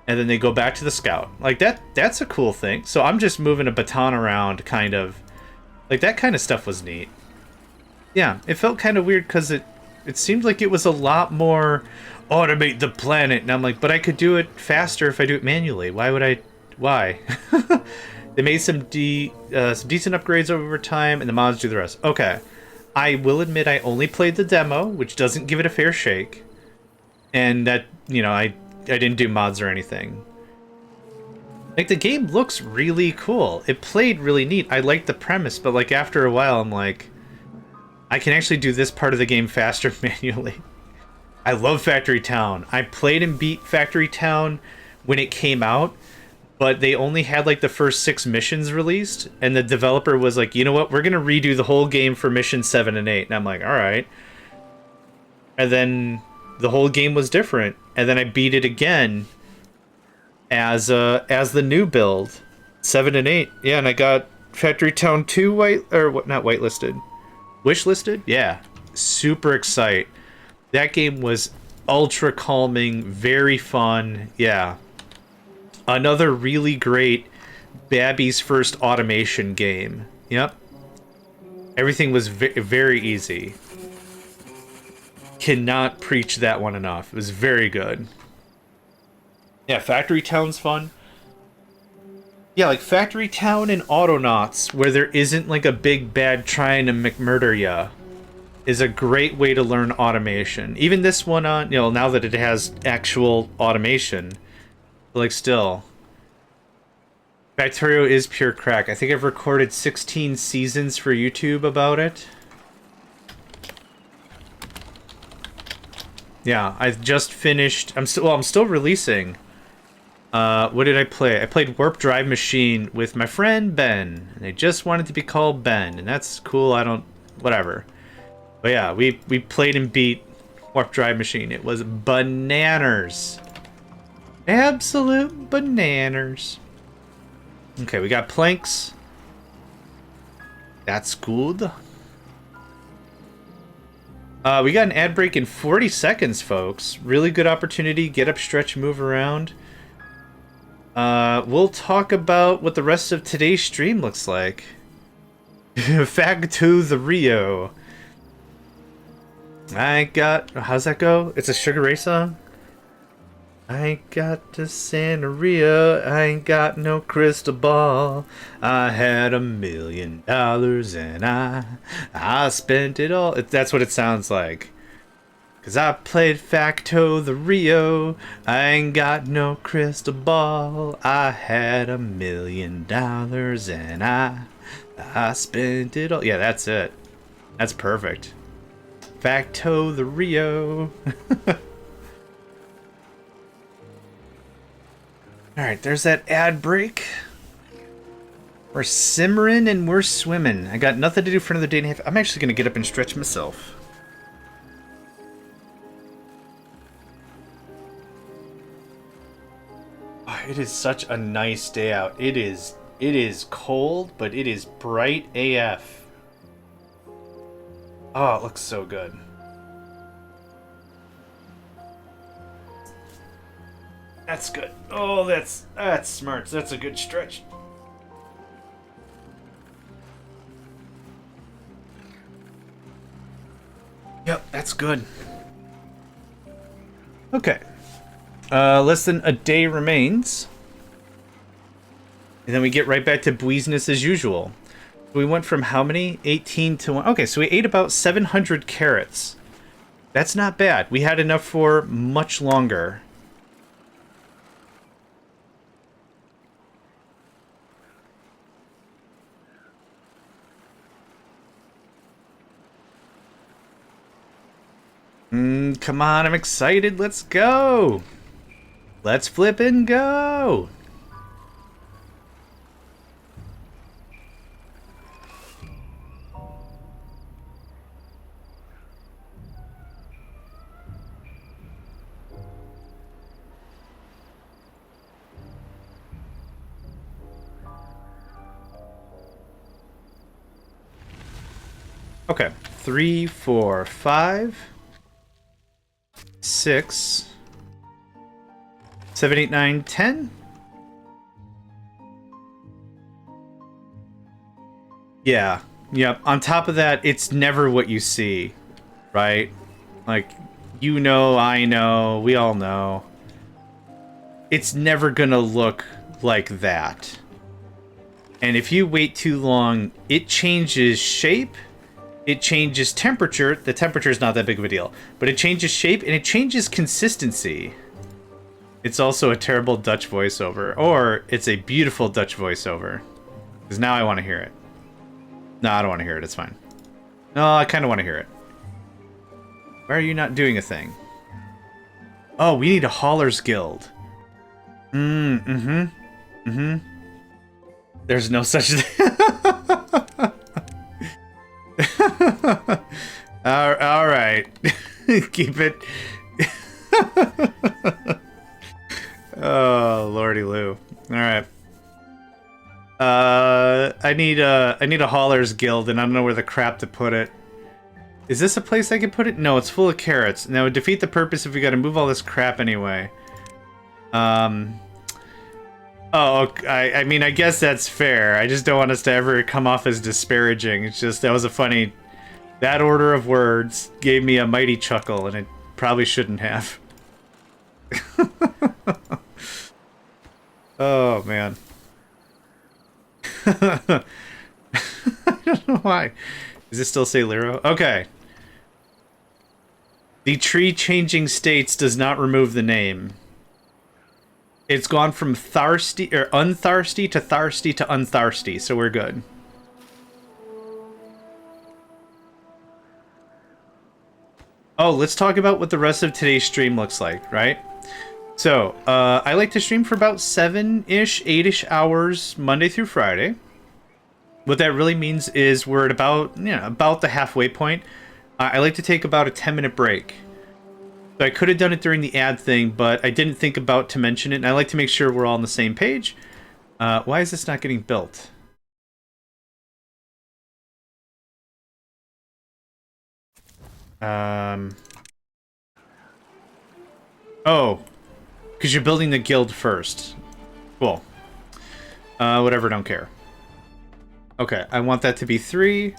S1: and then they go back to the scout. Like, that's a cool thing. So I'm just moving a baton around, kind of. Like, that kind of stuff was neat. Yeah, it felt kind of weird because it seemed like it was a lot more automate the planet, and I'm like, but I could do it faster if I do it manually. Why would I? Why? They made some decent upgrades over time, and the mods do the rest. Okay. I will admit I only played the demo, which doesn't give it a fair shake. And that, I didn't do mods or anything. Like, the game looks really cool. It played really neat. I liked the premise, but like after a while I'm like, I can actually do this part of the game faster manually. I love Factory Town. I played and beat Factory Town when it came out, but they only had like the first 6 missions released, and the developer was like, you know what, we're gonna redo the whole game for mission 7 and 8. And I'm like, all right. And then the whole game was different, and then I beat it again as the new build, 7 and 8. Yeah, and I got Factory Town 2 not whitelisted, wishlisted. Yeah, super excited. That game was ultra calming, very fun. Yeah. Another really great Babby's first automation game. Yep. Everything was very easy. Cannot preach that one enough. It was very good. Yeah, Factory Town's fun. Yeah, like Factory Town and Autonauts, where there isn't like a big bad trying to McMurder ya, is a great way to learn automation. Even this one, now that it has actual automation, like still. Factorio is pure crack. I think I've recorded 16 seasons for YouTube about it. Yeah, I've just finished. I'm still releasing. What did I play? I played Warp Drive Machine with my friend Ben. And they just wanted to be called Ben, and that's cool. Whatever. But yeah, we played and beat Warp Drive Machine. It was bananas. Absolute bananas. Okay, we got planks. That's good. We got an ad break in 40 seconds, folks. Really good opportunity. Get up, stretch, move around. We'll talk about what the rest of today's stream looks like. Fag to the Rio. How's that go? It's a Sugar Ray song? I ain't got to Santa Rio, I ain't got no crystal ball. I had $1 million and I spent it all. That's what it sounds like. 'Cause I played Facto the Rio, I ain't got no crystal ball. I had $1 million and I spent it all. Yeah, that's it. That's perfect. Facto the Rio. Alright, there's that ad break. We're simmering and we're swimming. I got nothing to do for another day and a half. I'm actually going to get up and stretch myself. Oh, it is such a nice day out. It is cold, but it is bright AF. Oh, it looks so good. That's good. Oh, that's smart. That's a good stretch. Yep, that's good. Okay. Less than a day remains. And then we get right back to business as usual. We went from how many? 18 to 1. Okay, so we ate about 700 carrots. That's not bad. We had enough for much longer. Come on, I'm excited. Let's go. Let's flip and go. Okay, 3, 4, 5, 6, 7, 8, 9, 10. Yeah, yep. On top of that, it's never what you see, right? Like, you know, I know, we all know. It's never gonna look like that. And if you wait too long, it changes shape. It changes temperature. The temperature is not that big of a deal, but it changes shape and it changes consistency. It's also a terrible Dutch voiceover, or it's a beautiful Dutch voiceover. Because now I want to hear it. No, I don't want to hear it. It's fine. No, I kind of want to hear it. Why are you not doing a thing? Oh, we need a Hauler's Guild. There's no such thing. All right. Keep it. Oh, lordy Lou. All right. I need a hauler's guild, and I don't know where the crap to put it. Is this a place I can put it? No, it's full of carrots. Now, it would defeat the purpose if we got to move all this crap anyway. Oh, I mean, I guess that's fair. I just don't want us to ever come off as disparaging. It's just, that was a funny... That order of words gave me a mighty chuckle, and it probably shouldn't have. Oh, man. I don't know why. Does it still say Lero? Okay. The tree changing states does not remove the name. It's gone from thirsty or unthirsty to unthirsty, so we're good. Oh, let's talk about what the rest of today's stream looks like, right? So, I like to stream for about 7-ish, 8-ish hours, Monday through Friday. What that really means is we're at about, about the halfway point. I like to take about a 10-minute break. So I could have done it during the ad thing, but I didn't think about to mention it, and I like to make sure we're all on the same page. Why is this not getting built? Oh, because you're building the guild first. Cool. Whatever, don't care. Okay, I want that to be 3,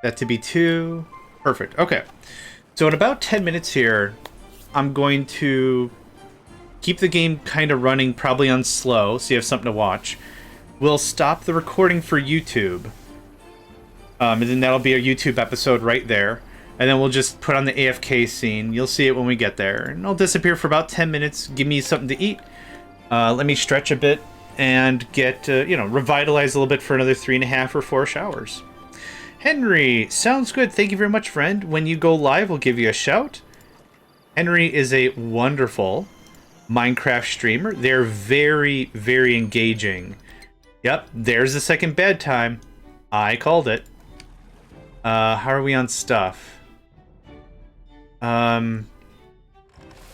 S1: that to be 2. Perfect, okay. So in about 10 minutes here, I'm going to keep the game kind of running, probably on slow, so you have something to watch. We'll stop the recording for YouTube. And then that'll be a YouTube episode right there. And then we'll just put on the AFK scene. You'll see it when we get there. And I'll disappear for about 10 minutes. Give me something to eat. Let me stretch a bit and get, revitalize a little bit for another 3.5 or 4 hours. Henry, sounds good. Thank you very much, friend. When you go live, we'll give you a shout. Henry is a wonderful Minecraft streamer. They're very, very engaging. Yep, there's the second bad time. I called it. How are we on stuff?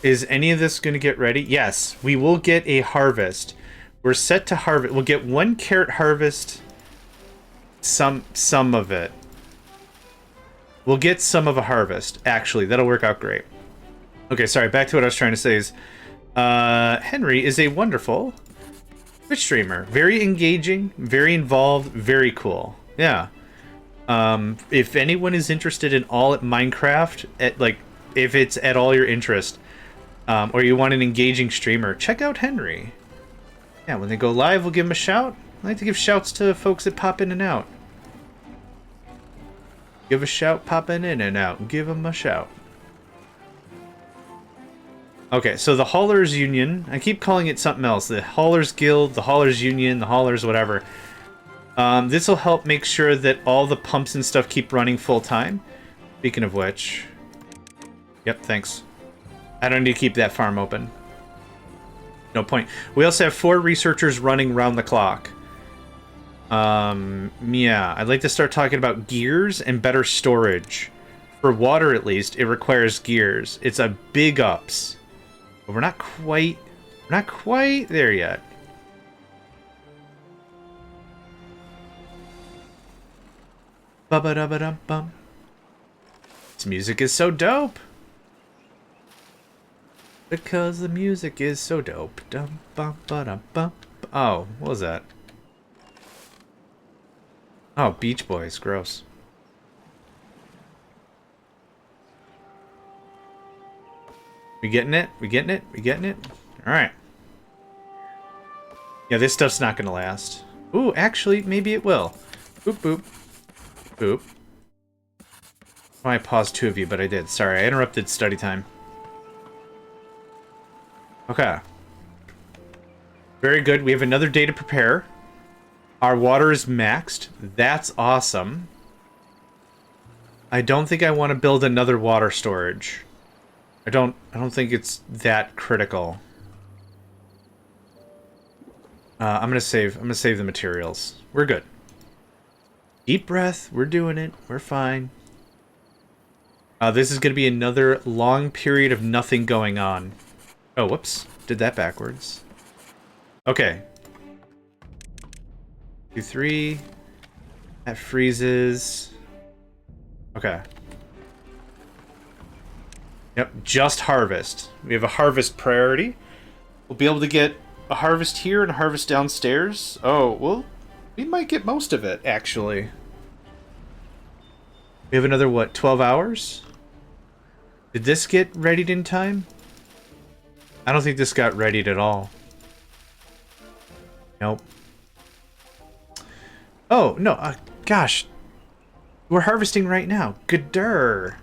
S1: Is any of this going to get ready? Yes, we will get a harvest. We're set to harvest. We'll get 1 carrot harvest. Some of it. We'll get some of a harvest. Actually, that'll work out great. Okay, sorry. Back to what I was trying to say is, Henry is a wonderful Twitch streamer. Very engaging, very involved, very cool. Yeah. If anyone is interested in all at Minecraft, if it's at all your interest, or you want an engaging streamer, check out Henry. Yeah, when they go live, we'll give them a shout. I like to give shouts to folks that pop in and out. Give a shout, popping in and out. Give them a shout. Okay, so the Haulers Union, I keep calling it something else. The Haulers Guild, the Haulers Union, the Haulers whatever. This will help make sure that all the pumps and stuff keep running full time. Speaking of which... Yep, thanks. I don't need to keep that farm open. No point. We also have 4 researchers running round the clock. Yeah, I'd like to start talking about gears and better storage. For water, at least, it requires gears. It's a big ups. But we're not quite there yet. Ba-ba-da-ba-dum-bum. This music is so dope. Because the music is so dope. Dum bum ba dum bum. Oh, what was that? Oh, Beach Boys. Gross. We getting it? We getting it? We getting it? Alright. Yeah, this stuff's not gonna last. Ooh, actually, maybe it will. Boop, boop. Boop. Oh, I paused 2 of you, but I did. Sorry, I interrupted study time. Okay. Very good. We have another day to prepare. Our water is maxed. That's awesome. I don't think I want to build another water storage. I don't think it's that critical. I'm gonna save the materials. We're good. Deep breath. We're doing it. We're fine. This is gonna be another long period of nothing going on. Oh, whoops. Did that backwards. Okay. 2, 3. That freezes. Okay. Yep, just harvest. We have a harvest priority. We'll be able to get a harvest here and a harvest downstairs. Oh, well, we might get most of it, actually. We have another, what, 12 hours? Did this get readied in time? I don't think this got readied at all. Nope. Oh, no, gosh. We're harvesting right now. Gooder.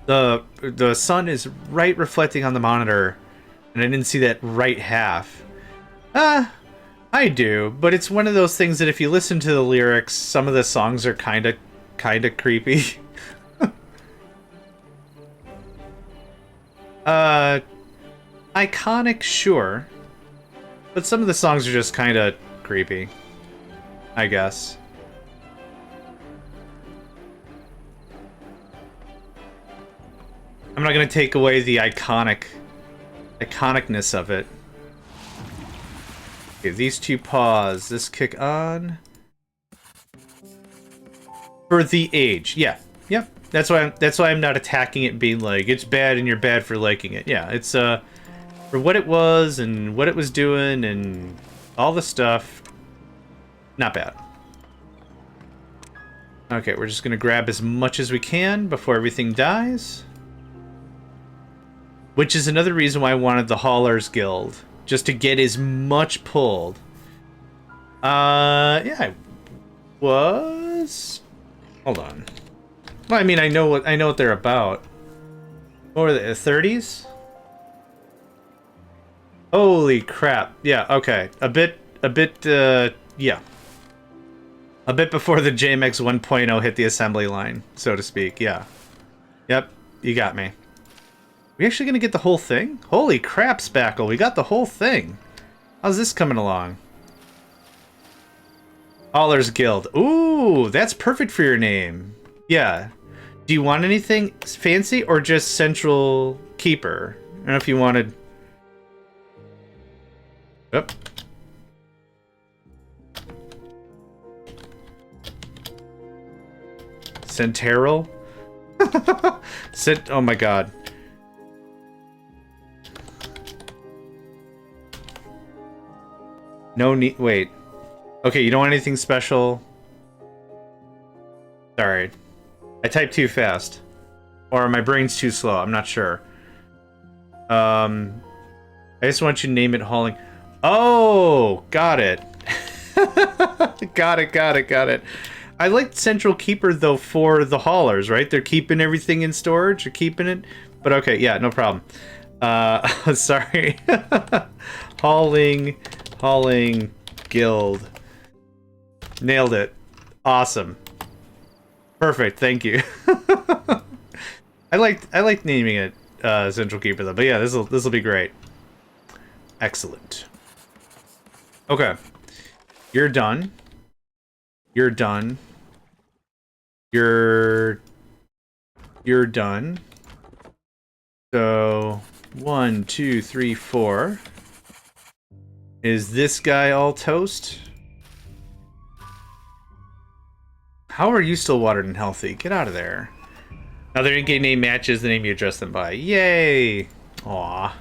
S1: The sun is right reflecting on the monitor, and I didn't see that right half. I do, but it's one of those things that if you listen to the lyrics, some of the songs are kind of creepy. Iconic, sure, but some of the songs are just kind of creepy, I guess. I'm not going to take away the iconicness of it. Okay, these two paws. This kick on. For the age. Yeah. Yep. That's why I'm not attacking it being like, it's bad and you're bad for liking it. Yeah, it's for what it was and what it was doing and all the stuff. Not bad. Okay, we're just going to grab as much as we can before everything dies. Which is another reason why I wanted the Haulers Guild. Just to get as much pulled. Yeah, I was... Hold on. Well, I mean, I know what they're about. What were they, the 30s? Holy crap. Yeah, okay. A bit, yeah. A bit before the JMX 1.0 hit the assembly line, so to speak, yeah. Yep, you got me. We actually gonna get the whole thing? Holy crap, Spackle, we got the whole thing. How's this coming along? Haulers Guild. Ooh, that's perfect for your name. Yeah. Do you want anything fancy or just Central Keeper? I don't know if you wanted... Oop. Centerral? Oh my god. No need. Wait. Okay, you don't want anything special? Sorry. I typed too fast. Or my brain's too slow. I'm not sure. I just want you to name it hauling. Oh! Got it. Got it. I like Central Keeper, though, for the haulers, right? They're keeping everything in storage. They're keeping it. But okay, yeah, no problem. Sorry. Hauling Guild. Nailed it. Awesome. Perfect, thank you. I like naming it Central Keeper though, but yeah, this'll be great. Excellent. Okay. You're done. You're done. You're done. So 1, 2, 3, 4. Is this guy all toast? How are you still watered and healthy? Get out of there. Now they're in-game name matches the name you address them by. Yay! Aw.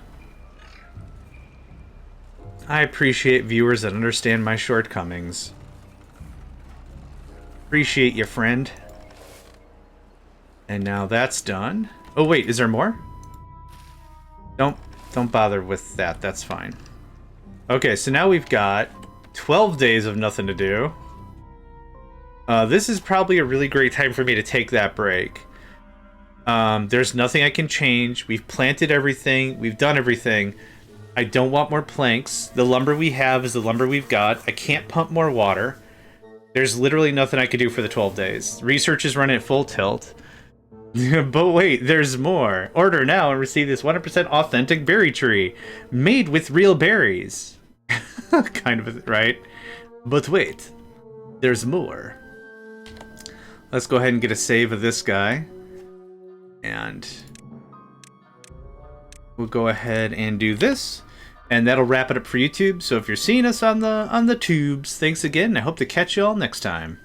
S1: I appreciate viewers that understand my shortcomings. Appreciate you, friend. And now that's done. Oh wait, is there more? Don't bother with that. That's fine. Okay, so now we've got 12 days of nothing to do. This is probably a really great time for me to take that break. There's nothing I can change. We've planted everything. We've done everything. I don't want more planks. The lumber we have is the lumber we've got. I can't pump more water. There's literally nothing I could do for the 12 days. Research is running at full tilt. But wait, there's more. Order now and receive this 100% authentic berry tree. Made with real berries. kind of, right? But wait, there's more. Let's go ahead and get a save of this guy. And we'll go ahead and do this. And that'll wrap it up for YouTube. So if you're seeing us on the tubes, thanks again. I hope to catch you all next time.